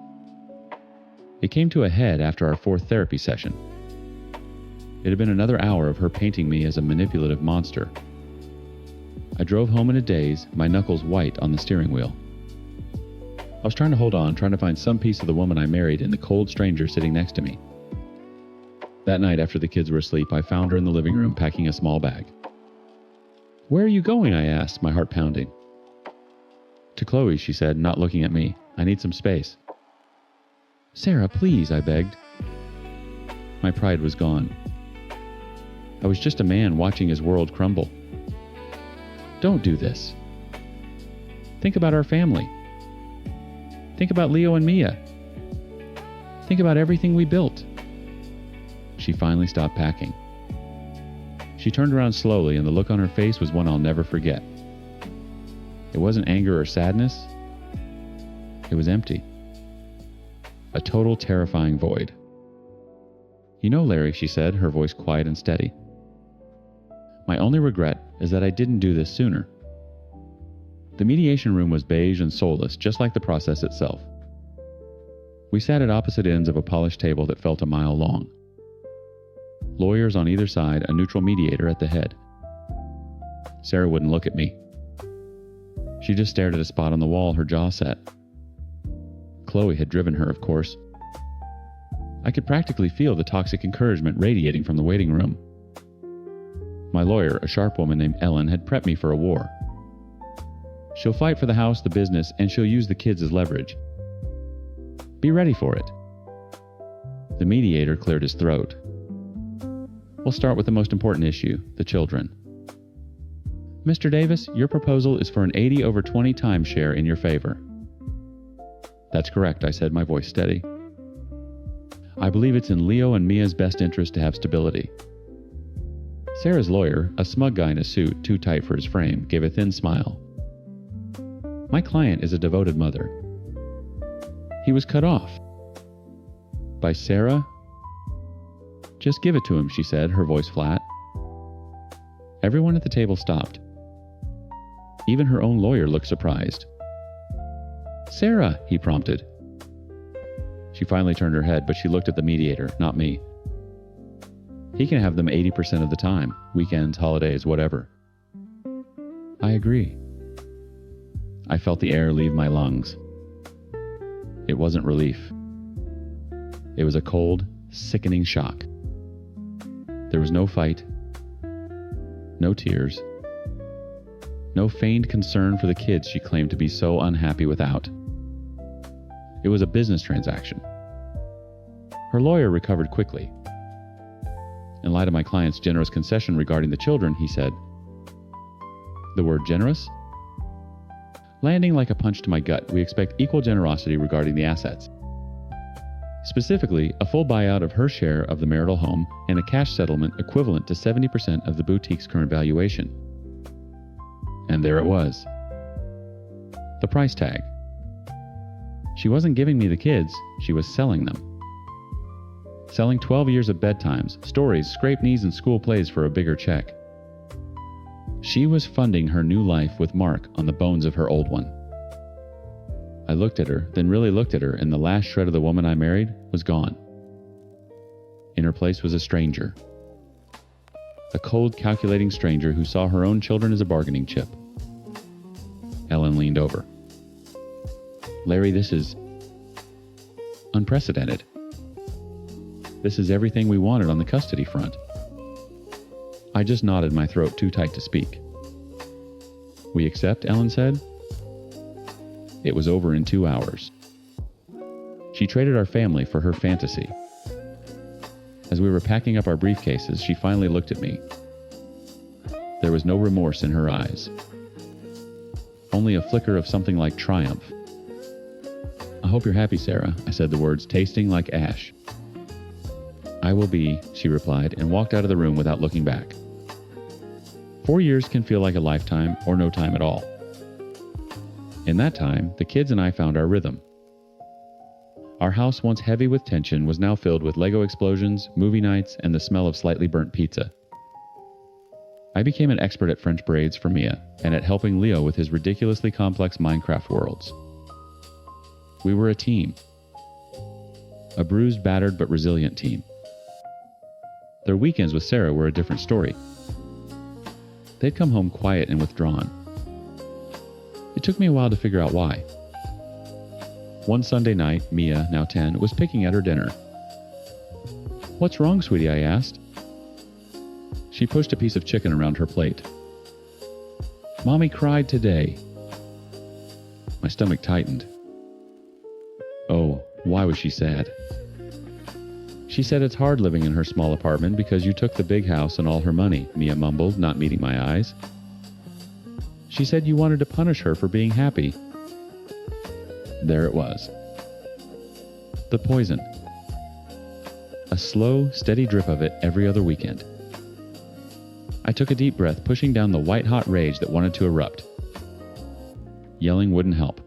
It came to a head after our 4th therapy session. It had been another hour of her painting me as a manipulative monster. I drove home in a daze, my knuckles white on the steering wheel. I was trying to hold on, trying to find some piece of the woman I married in the cold stranger sitting next to me. That night after the kids were asleep, I found her in the living room packing a small bag. Where are you going? I asked, my heart pounding. To Chloe, she said, not looking at me. I need some space. Sarah, please, I begged. My pride was gone. I was just a man watching his world crumble. Don't do this. Think about our family. Think about Leo and Mia. Think about everything we built. She finally stopped packing. She turned around slowly, and the look on her face was one I'll never forget. It wasn't anger or sadness. It was empty. A total terrifying void. You know, Larry, she said, her voice quiet and steady. My only regret is that I didn't do this sooner. The mediation room was beige and soulless, just like the process itself. We sat at opposite ends of a polished table that felt a mile long. Lawyers on either side, a neutral mediator at the head. Sarah wouldn't look at me. She just stared at a spot on the wall, her jaw set. Chloe had driven her, of course. I could practically feel the toxic encouragement radiating from the waiting room. My lawyer, a sharp woman named Ellen, had prepped me for a war. She'll fight for the house, the business, and she'll use the kids as leverage. Be ready for it. The mediator cleared his throat. We'll start with the most important issue, the children. Mr. Davis, your proposal is for an 80/20 timeshare in your favor. That's correct, I said, my voice steady. I believe it's in Leo and Mia's best interest to have stability. Sarah's lawyer, a smug guy in a suit too tight for his frame, gave a thin smile. My client is a devoted mother. He was cut off. By Sarah? Just give it to him, she said, her voice flat. Everyone at the table stopped. Even her own lawyer looked surprised. Sarah, he prompted. She finally turned her head, but she looked at the mediator, not me. He can have them 80% of the time, weekends, holidays, whatever. I agree. I felt the air leave my lungs. It wasn't relief. It was a cold, sickening shock. There was no fight, no tears, no feigned concern for the kids she claimed to be so unhappy without. It was a business transaction. Her lawyer recovered quickly. In light of my client's generous concession regarding the children, he said, the word generous? Landing like a punch to my gut, we expect equal generosity regarding the assets. Specifically, a full buyout of her share of the marital home and a cash settlement equivalent to 70% of the boutique's current valuation. And there it was. The price tag. She wasn't giving me the kids, she was selling them. Selling 12 years of bedtimes, stories, scraped knees, and school plays for a bigger check. She was funding her new life with Mark on the bones of her old one. I looked at her, then really looked at her, and the last shred of the woman I married was gone. In her place was a stranger. A cold, calculating stranger who saw her own children as a bargaining chip. Ellen leaned over. Larry, this is unprecedented. This is everything we wanted on the custody front. I just nodded, my throat too tight to speak. We accept, Ellen said. It was over in 2 hours. She traded our family for her fantasy. As we were packing up our briefcases, she finally looked at me. There was no remorse in her eyes. Only a flicker of something like triumph. "I hope you're happy, Sarah," I said the words tasting like ash. "I will be," she replied, and walked out of the room without looking back. 4 years can feel like a lifetime or no time at all. In that time, the kids and I found our rhythm. Our house, once heavy with tension, was now filled with Lego explosions, movie nights, and the smell of slightly burnt pizza. I became an expert at French braids for Mia and at helping Leo with his ridiculously complex Minecraft worlds. We were a team. A bruised, battered, but resilient team. Their weekends with Sarah were a different story. They'd come home quiet and withdrawn. It took me a while to figure out why. One Sunday night, Mia, now 10, was picking at her dinner. "What's wrong, sweetie?" I asked. She pushed a piece of chicken around her plate. "Mommy cried today." My stomach tightened. Oh, why was she sad? "She said it's hard living in her small apartment because you took the big house and all her money," Mia mumbled, not meeting my eyes. "She said you wanted to punish her for being happy." There it was. The poison. A slow, steady drip of it every other weekend. I took a deep breath, pushing down the white-hot rage that wanted to erupt. Yelling wouldn't help.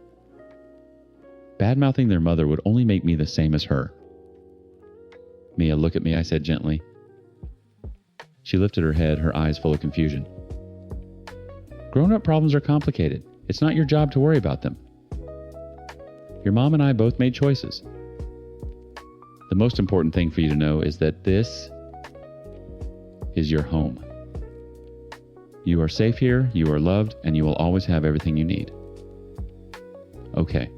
Bad-mouthing their mother would only make me the same as her. "Mia, look at me," I said gently. She lifted her head, her eyes full of confusion. "Grown-up problems are complicated. It's not your job to worry about them. Your mom and I both made choices. The most important thing for you to know is that this is your home. You are safe here, you are loved, and you will always have everything you need." Okay.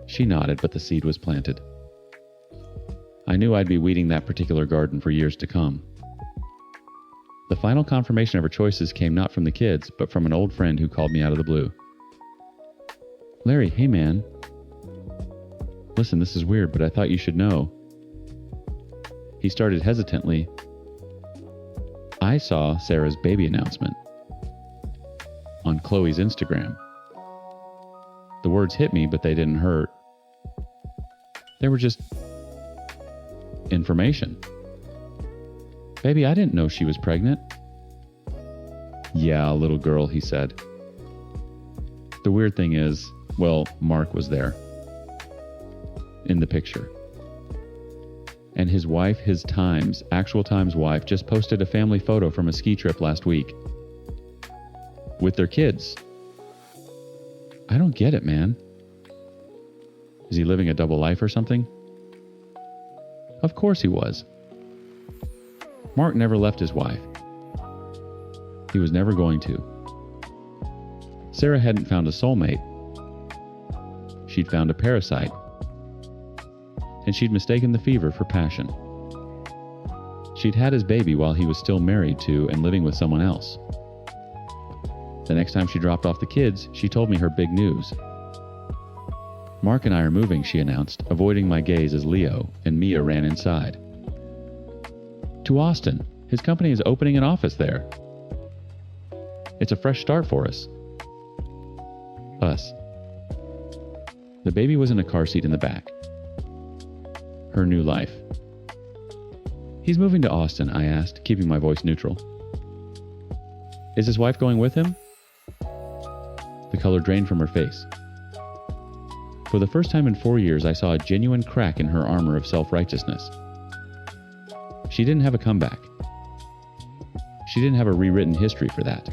She nodded, but the seed was planted. I knew I'd be weeding that particular garden for years to come. The final confirmation of her choices came not from the kids, but from an old friend who called me out of the blue. "Larry, hey man. Listen, this is weird, but I thought you should know." He started hesitantly. "I saw Sarah's baby announcement on Chloe's Instagram." The words hit me, but they didn't hurt. They were just information. "Baby, I didn't know she was pregnant." "Yeah, little girl," he said. The weird thing is, well, Mark was there. In the picture. And his wife, actual Times wife, just posted a family photo from a ski trip last week. With their kids. I don't get it, man. Is he living a double life or something? Of course he was. Mark never left his wife. He was never going to. Sarah hadn't found a soulmate. She'd found a parasite. And she'd mistaken the fever for passion. She'd had his baby while he was still married to and living with someone else. The next time she dropped off the kids, she told me her big news. "Mark and I are moving," she announced, avoiding my gaze as Leo and Mia ran inside. "To Austin. His company is opening an office there. It's a fresh start for us." Us. The baby was in a car seat in the back. Her new life. "He's moving to Austin," I asked, keeping my voice neutral. "Is his wife going with him?" The color drained from her face. For the first time in 4 years, I saw a genuine crack in her armor of self-righteousness. She didn't have a comeback. She didn't have a rewritten history for that.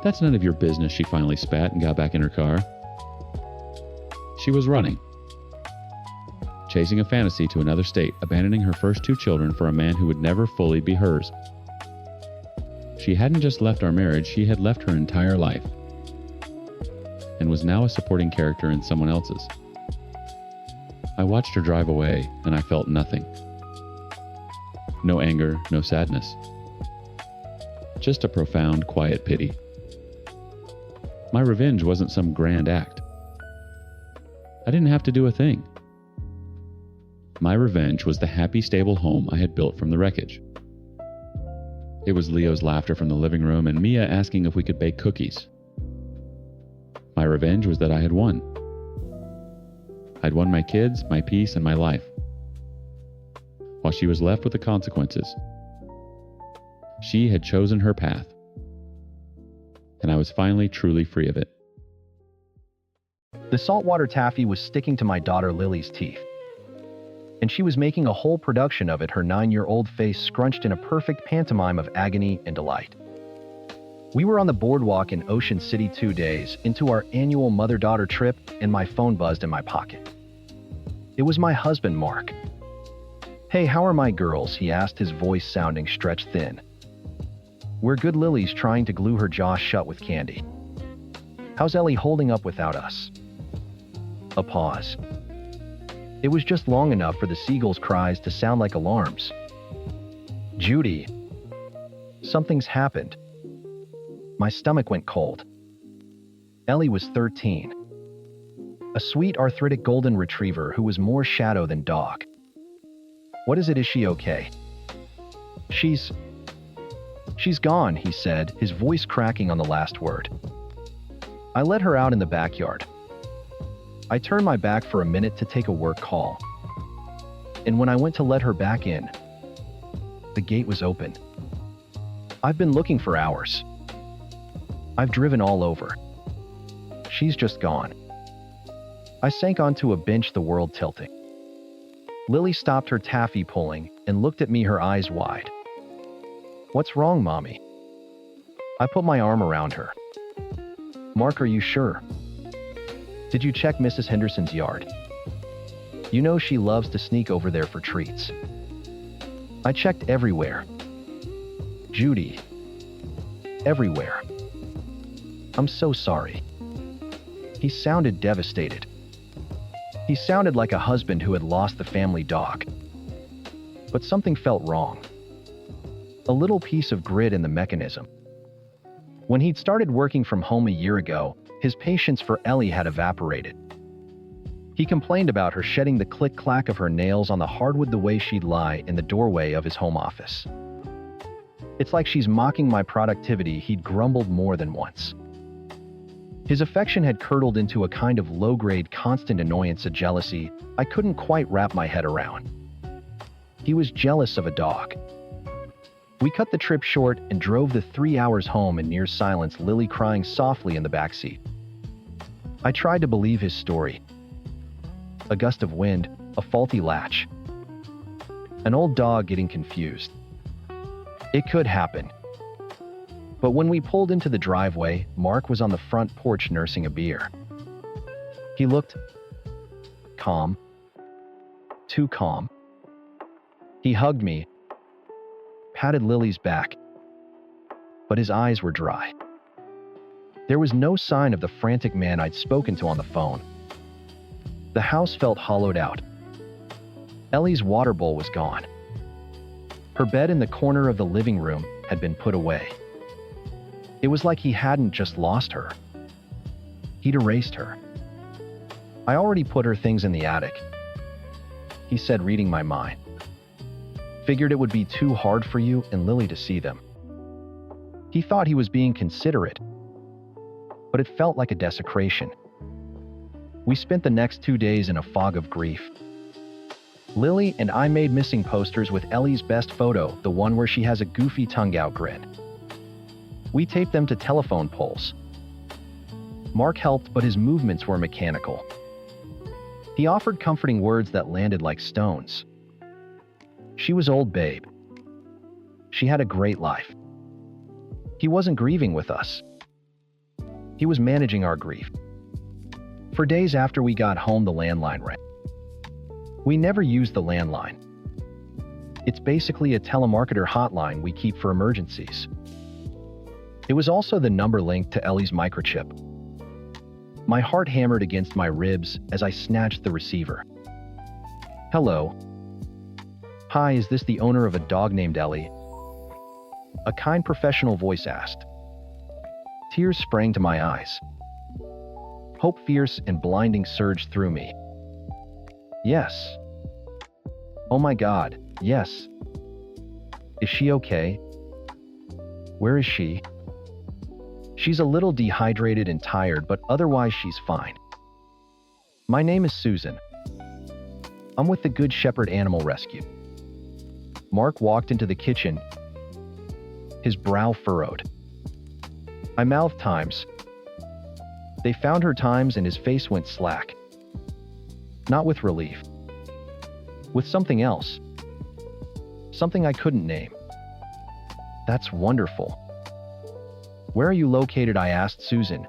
"That's none of your business," she finally spat and got back in her car. She was running. Chasing a fantasy to another state, abandoning her first 2 children for a man who would never fully be hers. She hadn't just left our marriage, she had left her entire life. And was now a supporting character in someone else's. I watched her drive away, and I felt nothing. No anger, no sadness. Just a profound, quiet pity. My revenge wasn't some grand act. I didn't have to do a thing. My revenge was the happy, stable home I had built from the wreckage. It was Leo's laughter from the living room and Mia asking if we could bake cookies. My revenge was that I had won. I'd won my kids, my peace, and my life, while she was left with the consequences. She had chosen her path, and I was finally truly free of it. The saltwater taffy was sticking to my daughter Lily's teeth, and she was making a whole production of it, her 9-year-old face scrunched in a perfect pantomime of agony and delight. We were on the boardwalk in Ocean City 2 days into our annual mother-daughter trip, and my phone buzzed in my pocket. It was my husband, Mark. "Hey, how are my girls?" he asked, his voice sounding stretched thin. "We're good." Lily's trying to glue her jaw shut with candy. "How's Ellie holding up without us?" A pause. It was just long enough for the seagulls' cries to sound like alarms. "Judy, something's happened." My stomach went cold. Ellie was 13. A sweet arthritic golden retriever who was more shadow than dog. "What is it? Is she okay?" She's gone," he said, his voice cracking on the last word. "I let her out in the backyard. I turned my back for a minute to take a work call. And when I went to let her back in, the gate was open. I've been looking for hours. I've driven all over. She's just gone." I sank onto a bench, the world tilting. Lily stopped her taffy pulling and looked at me, her eyes wide. "What's wrong, Mommy?" I put my arm around her. "Mark, are you sure? Did you check Mrs. Henderson's yard? You know she loves to sneak over there for treats." "I checked everywhere, Judy. Everywhere. I'm so sorry." He sounded devastated. He sounded like a husband who had lost the family dog. But something felt wrong. A little piece of grit in the mechanism. When he'd started working from home a year ago, his patience for Ellie had evaporated. He complained about her shedding the click-clack of her nails on the hardwood the way she'd lie in the doorway of his home office. "It's like she's mocking my productivity," he'd grumbled more than once. His affection had curdled into a kind of low-grade constant annoyance, a jealousy I couldn't quite wrap my head around. He was jealous of a dog. We cut the trip short and drove the 3 hours home in near silence, Lily crying softly in the backseat. I tried to believe his story. A gust of wind, a faulty latch. An old dog getting confused. It could happen. But when we pulled into the driveway, Mark was on the front porch nursing a beer. He looked calm. Too calm. He hugged me, patted Lily's back, but his eyes were dry. There was no sign of the frantic man I'd spoken to on the phone. The house felt hollowed out. Ellie's water bowl was gone. Her bed in the corner of the living room had been put away. It was like he hadn't just lost her. He'd erased her. "I already put her things in the attic," he said, reading my mind. "Figured it would be too hard for you and Lily to see them." He thought he was being considerate, but it felt like a desecration. We spent the next 2 days in a fog of grief. Lily and I made missing posters with Ellie's best photo, the one where she has a goofy tongue-out grin. We taped them to telephone poles. Mark helped, but his movements were mechanical. He offered comforting words that landed like stones. She was old, babe. She had a great life. He wasn't grieving with us. He was managing our grief. For days after we got home, the landline rang. We never used the landline. It's basically a telemarketer hotline we keep for emergencies. It was also the number linked to Ellie's microchip. My heart hammered against my ribs as I snatched the receiver. "Hello. Hi, is this the owner of a dog named Ellie?" A kind professional voice asked. Tears sprang to my eyes. Hope fierce and blinding surged through me. "Yes. Oh my God, yes. Is she okay? Where is she? She's a little dehydrated and tired, but otherwise she's fine. My name is Susan. I'm with the Good Shepherd Animal Rescue. Mark walked into the kitchen, his brow furrowed. I mouthed Times. They found her Times and his face went slack. Not with relief. With something else. Something I couldn't name. That's wonderful. Where are you located? I asked Susan,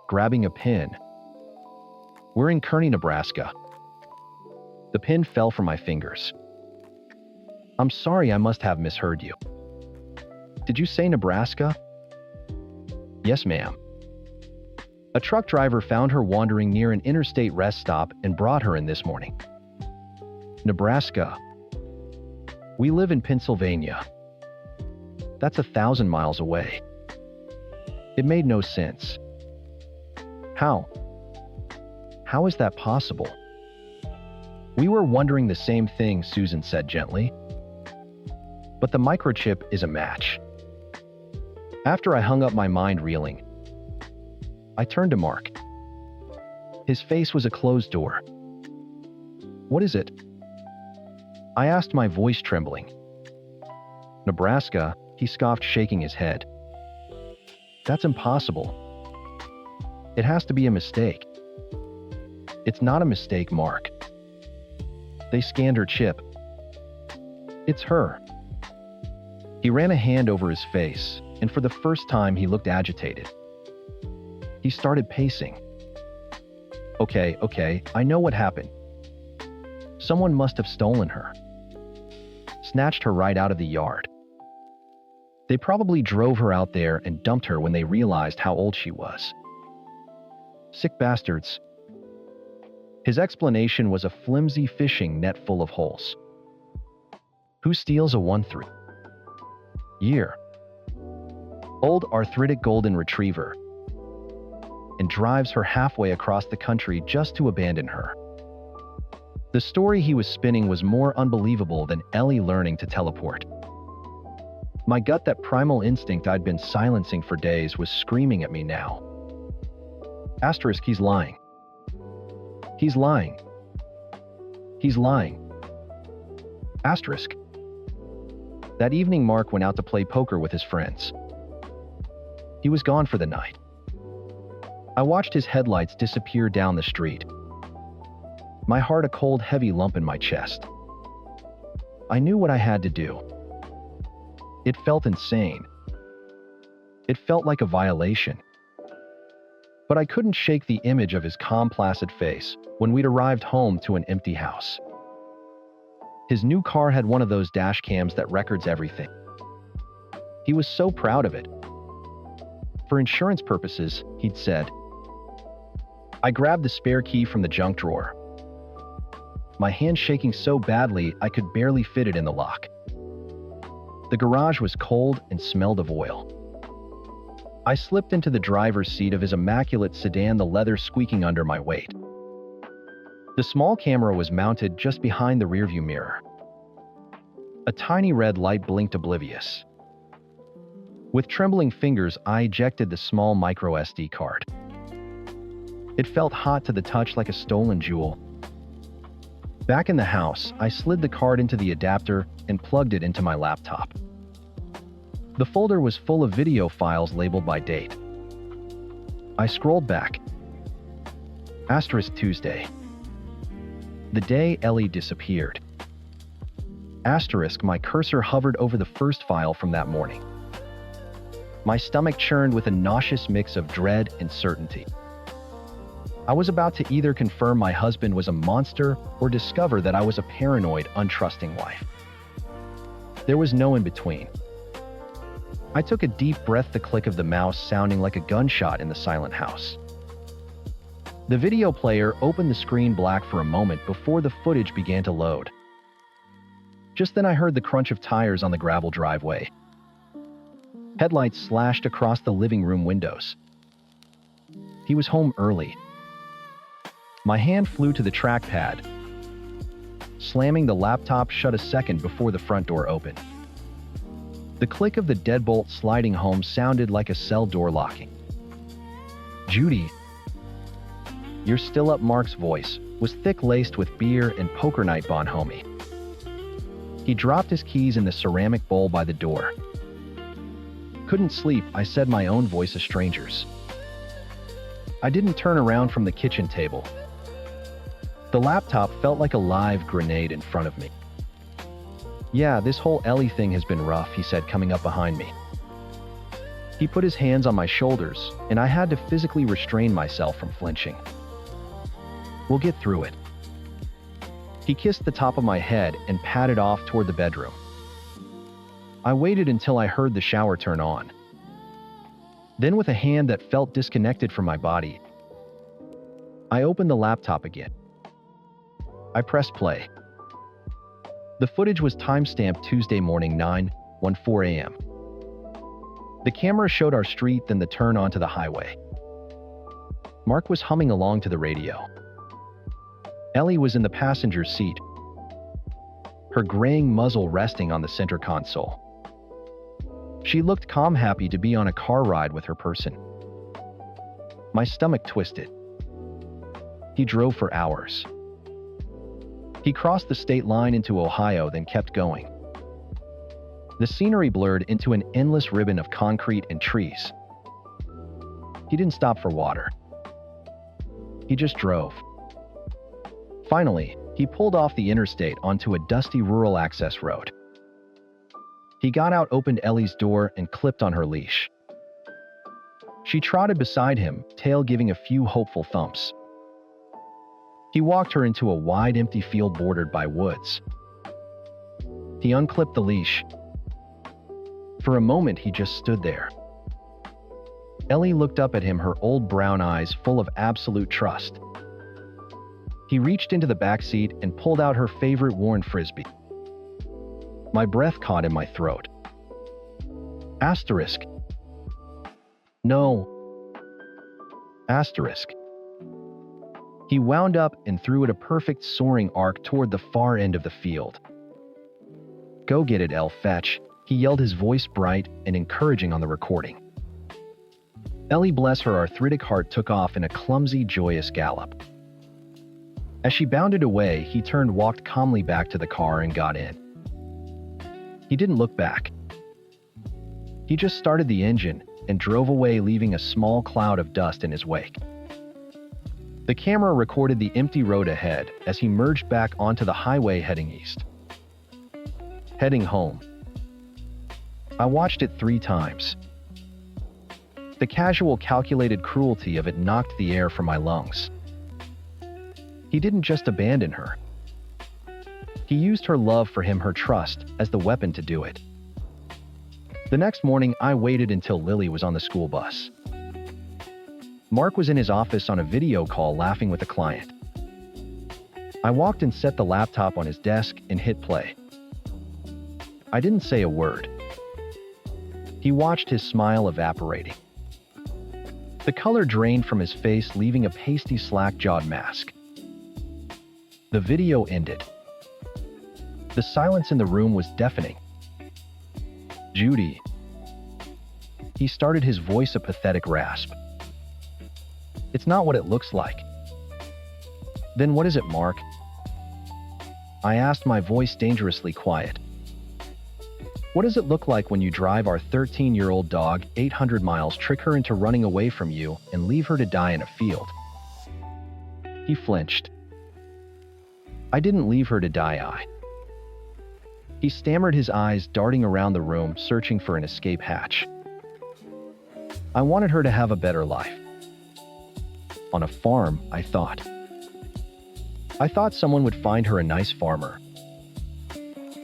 grabbing a pin. We're in Kearney, Nebraska. The pin fell from my fingers. I'm sorry, I must have misheard you. Did you say Nebraska? Yes, ma'am. A truck driver found her wandering near an interstate rest stop and brought her in this morning. Nebraska. We live in Pennsylvania. That's 1,000 miles away. It made no sense. How? How is that possible? We were wondering the same thing, Susan said gently. But the microchip is a match. After I hung up my mind reeling, I turned to Mark. His face was a closed door. What is it? I asked, my voice trembling. Nebraska, he scoffed, shaking his head. That's impossible. It has to be a mistake. It's not a mistake, Mark. They scanned her chip. It's her. He ran a hand over his face, and for the first time he looked agitated. He started pacing. Okay, I know what happened. Someone must have stolen her. Snatched her right out of the yard. They probably drove her out there and dumped her when they realized how old she was. Sick bastards. His explanation was a flimsy fishing net full of holes. Who steals a 1-3-year-old arthritic golden retriever and drives her halfway across the country just to abandon her? The story he was spinning was more unbelievable than Ellie learning to teleport. My gut, that primal instinct I'd been silencing for days, was screaming at me now. Asterisk, he's lying. He's lying. He's lying. Asterisk. That evening, Mark went out to play poker with his friends. He was gone for the night. I watched his headlights disappear down the street. My heart a cold, heavy lump in my chest. I knew what I had to do. It felt insane. It felt like a violation. But I couldn't shake the image of his calm, placid face when we'd arrived home to an empty house. His new car had one of those dash cams that records everything. He was so proud of it. For insurance purposes, he'd said. I grabbed the spare key from the junk drawer, my hand shaking so badly I could barely fit it in the lock. The garage was cold and smelled of oil. I slipped into the driver's seat of his immaculate sedan, the leather squeaking under my weight. The small camera was mounted just behind the rearview mirror. A tiny red light blinked oblivious. With trembling fingers, I ejected the small micro SD card. It felt hot to the touch, like a stolen jewel. Back in the house, I slid the card into the adapter and plugged it into my laptop. The folder was full of video files labeled by date. I scrolled back. Asterisk Tuesday. The day Ellie disappeared. Asterisk, my cursor hovered over the first file from that morning. My stomach churned with a nauseous mix of dread and certainty. I was about to either confirm my husband was a monster or discover that I was a paranoid, untrusting wife. There was no in between. I took a deep breath, the click of the mouse sounding like a gunshot in the silent house. The video player opened the screen black for a moment before the footage began to load. Just then I heard the crunch of tires on the gravel driveway. Headlights slashed across the living room windows. He was home early. My hand flew to the trackpad, slamming the laptop shut a second before the front door opened. The click of the deadbolt sliding home sounded like a cell door locking. "Judy, you're still up." Mark's voice was thick-laced with beer and poker night bonhomie. He dropped his keys in the ceramic bowl by the door. "Couldn't sleep," I said, my own voice a stranger's. I didn't turn around from the kitchen table. The laptop felt like a live grenade in front of me. "Yeah, this whole Ellie thing has been rough," he said, coming up behind me. He put his hands on my shoulders, and I had to physically restrain myself from flinching. "We'll get through it." He kissed the top of my head and padded off toward the bedroom. I waited until I heard the shower turn on. Then, with a hand that felt disconnected from my body, I opened the laptop again. I pressed play. The footage was timestamped Tuesday morning, 9:14 a.m. The camera showed our street, then the turn onto the highway. Mark was humming along to the radio. Ellie was in the passenger seat, her graying muzzle resting on the center console. She looked calm, happy to be on a car ride with her person. My stomach twisted. He drove for hours. He crossed the state line into Ohio, then kept going. The scenery blurred into an endless ribbon of concrete and trees. He didn't stop for water. He just drove. Finally, he pulled off the interstate onto a dusty rural access road. He got out, opened Ellie's door, and clipped on her leash. She trotted beside him, tail giving a few hopeful thumps. He walked her into a wide, empty field bordered by woods. He unclipped the leash. For a moment, he just stood there. Ellie looked up at him, her old brown eyes full of absolute trust. He reached into the back seat and pulled out her favorite worn frisbee. My breath caught in my throat. Asterisk. No. Asterisk. He wound up and threw it a perfect soaring arc toward the far end of the field. Go get it, Elle, fetch, he yelled, his voice bright and encouraging on the recording. Ellie, bless her arthritic heart, took off in a clumsy, joyous gallop. As she bounded away, he turned, walked calmly back to the car, and got in. He didn't look back. He just started the engine and drove away, leaving a small cloud of dust in his wake. The camera recorded the empty road ahead as he merged back onto the highway heading east. Heading home. I watched it 3 times. The casual, calculated cruelty of it knocked the air from my lungs. He didn't just abandon her. He used her love for him, her trust, as the weapon to do it. The next morning, I waited until Lily was on the school bus. Mark was in his office on a video call, laughing with a client. I walked and set the laptop on his desk and hit play. I didn't say a word. He watched, his smile evaporating. The color drained from his face, leaving a pasty, slack-jawed mask. The video ended. The silence in the room was deafening. Judy. He started, his voice a pathetic rasp. It's not what it looks like. Then what is it, Mark? I asked, my voice dangerously quiet. What does it look like when you drive our 13-year-old dog 800 miles, trick her into running away from you, and leave her to die in a field? He flinched. I didn't leave her to die, He stammered, his eyes darting around the room, searching for an escape hatch. I wanted her to have a better life. On a farm, I thought. I thought someone would find her a nice farmer,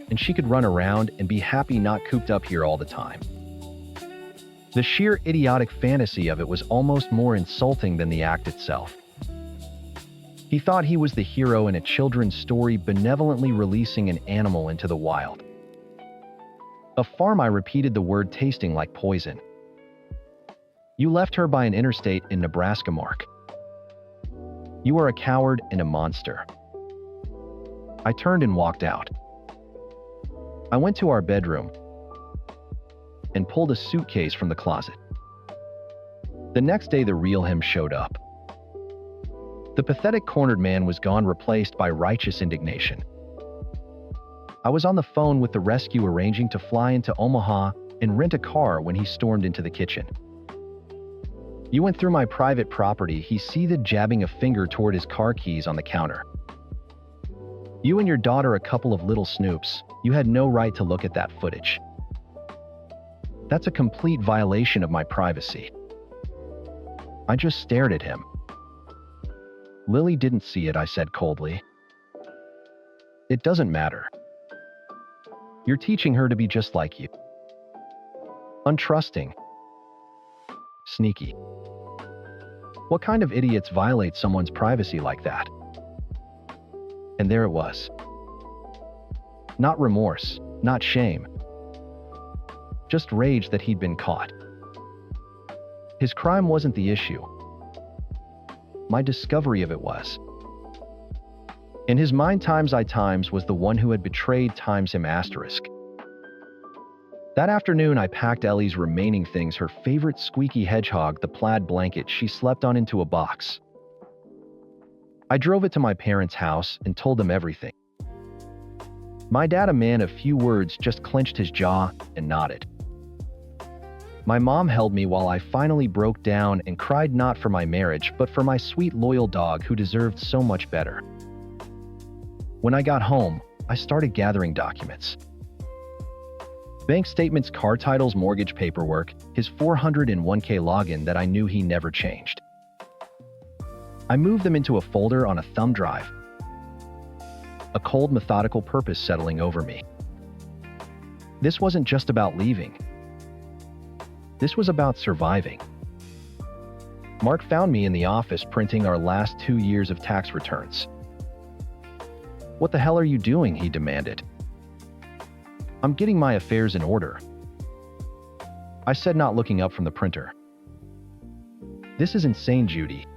and she could run around and be happy, not cooped up here all the time. The sheer idiotic fantasy of it was almost more insulting than the act itself. He thought he was the hero in a children's story, benevolently releasing an animal into the wild. A farm, I repeated, the word tasting like poison. You left her by an interstate in Nebraska, Mark. You are a coward and a monster. I turned and walked out. I went to our bedroom and pulled a suitcase from the closet. The next day, the real him showed up. The pathetic cornered man was gone, replaced by righteous indignation. I was on the phone with the rescue, arranging to fly into Omaha and rent a car when he stormed into the kitchen. "You went through my private property," he seethed, jabbing a finger toward his car keys on the counter. "You and your daughter, a couple of little snoops. You had no right to look at that footage. That's a complete violation of my privacy." I just stared at him. "Lily didn't see it," I said coldly. "It doesn't matter. You're teaching her to be just like you. Untrusting. Sneaky. What kind of idiots violate someone's privacy like that?" And there it was. Not remorse, not shame. Just rage that he'd been caught. His crime wasn't the issue. My discovery of it was. In his mind, times I times was the one who had betrayed times him asterisk. That afternoon, I packed Ellie's remaining things, her favorite squeaky hedgehog, the plaid blanket she slept on, into a box. I drove it to my parents' house and told them everything. My dad, a man of few words, just clenched his jaw and nodded. My mom held me while I finally broke down and cried, not for my marriage, but for my sweet, loyal dog who deserved so much better. When I got home, I started gathering documents. Bank statements, car titles, mortgage paperwork, his 401k login that I knew he never changed. I moved them into a folder on a thumb drive. A cold, methodical purpose settling over me. This wasn't just about leaving. This was about surviving. Mark found me in the office printing our last 2 years of tax returns. "What the hell are you doing?" he demanded. "I'm getting my affairs in order," I said, not looking up from the printer. "This is insane, Judy.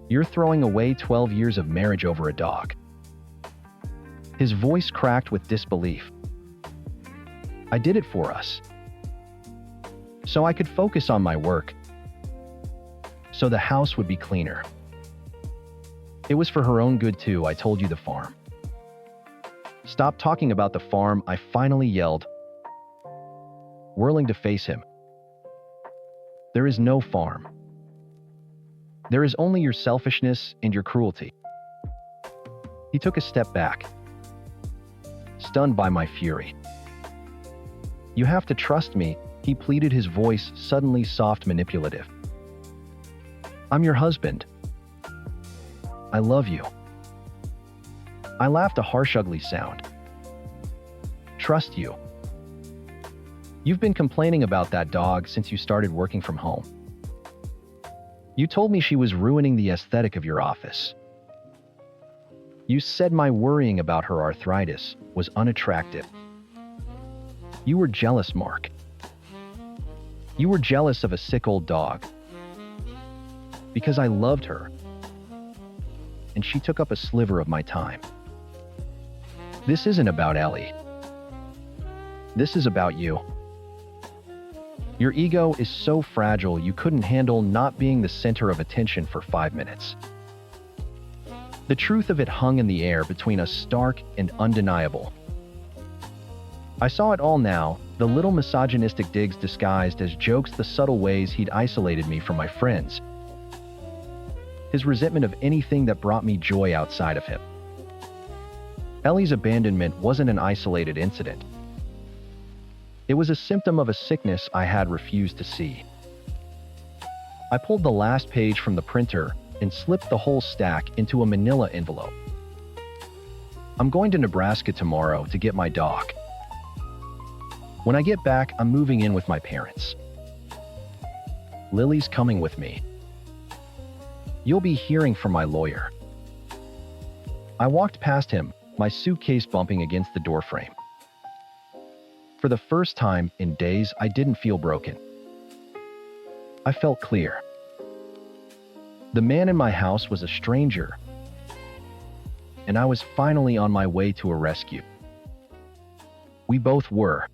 You're throwing away 12 years of marriage over a dog." His voice cracked with disbelief. "I did it for us. So I could focus on my work. So the house would be cleaner. It was for her own good too. I told you the farm." "Stop talking about the farm," I finally yelled, whirling to face him. "There is no farm. There is only your selfishness and your cruelty." He took a step back, stunned by my fury. "You have to trust me," he pleaded, his voice suddenly soft, manipulative. "I'm your husband. I love you." I laughed, a harsh, ugly sound. "Trust you? You've been complaining about that dog since you started working from home. You told me she was ruining the aesthetic of your office. You said my worrying about her arthritis was unattractive. You were jealous, Mark. You were jealous of a sick old dog. Because I loved her. And she took up a sliver of my time. This isn't about Ellie. This is about you. Your ego is so fragile you couldn't handle not being the center of attention for 5 minutes. The truth of it hung in the air between us, stark and undeniable. I saw it all now, the little misogynistic digs disguised as jokes, the subtle ways he'd isolated me from my friends, his resentment of anything that brought me joy outside of him. Ellie's abandonment wasn't an isolated incident. It was a symptom of a sickness I had refused to see. I pulled the last page from the printer and slipped the whole stack into a manila envelope. I'm going to Nebraska tomorrow to get my dog. When I get back, I'm moving in with my parents. Lily's coming with me. You'll be hearing from my lawyer. I walked past him, my suitcase bumping against the doorframe. For the first time in days, I didn't feel broken. I felt clear. The man in my house was a stranger. and I was finally on my way to a rescue. We both were.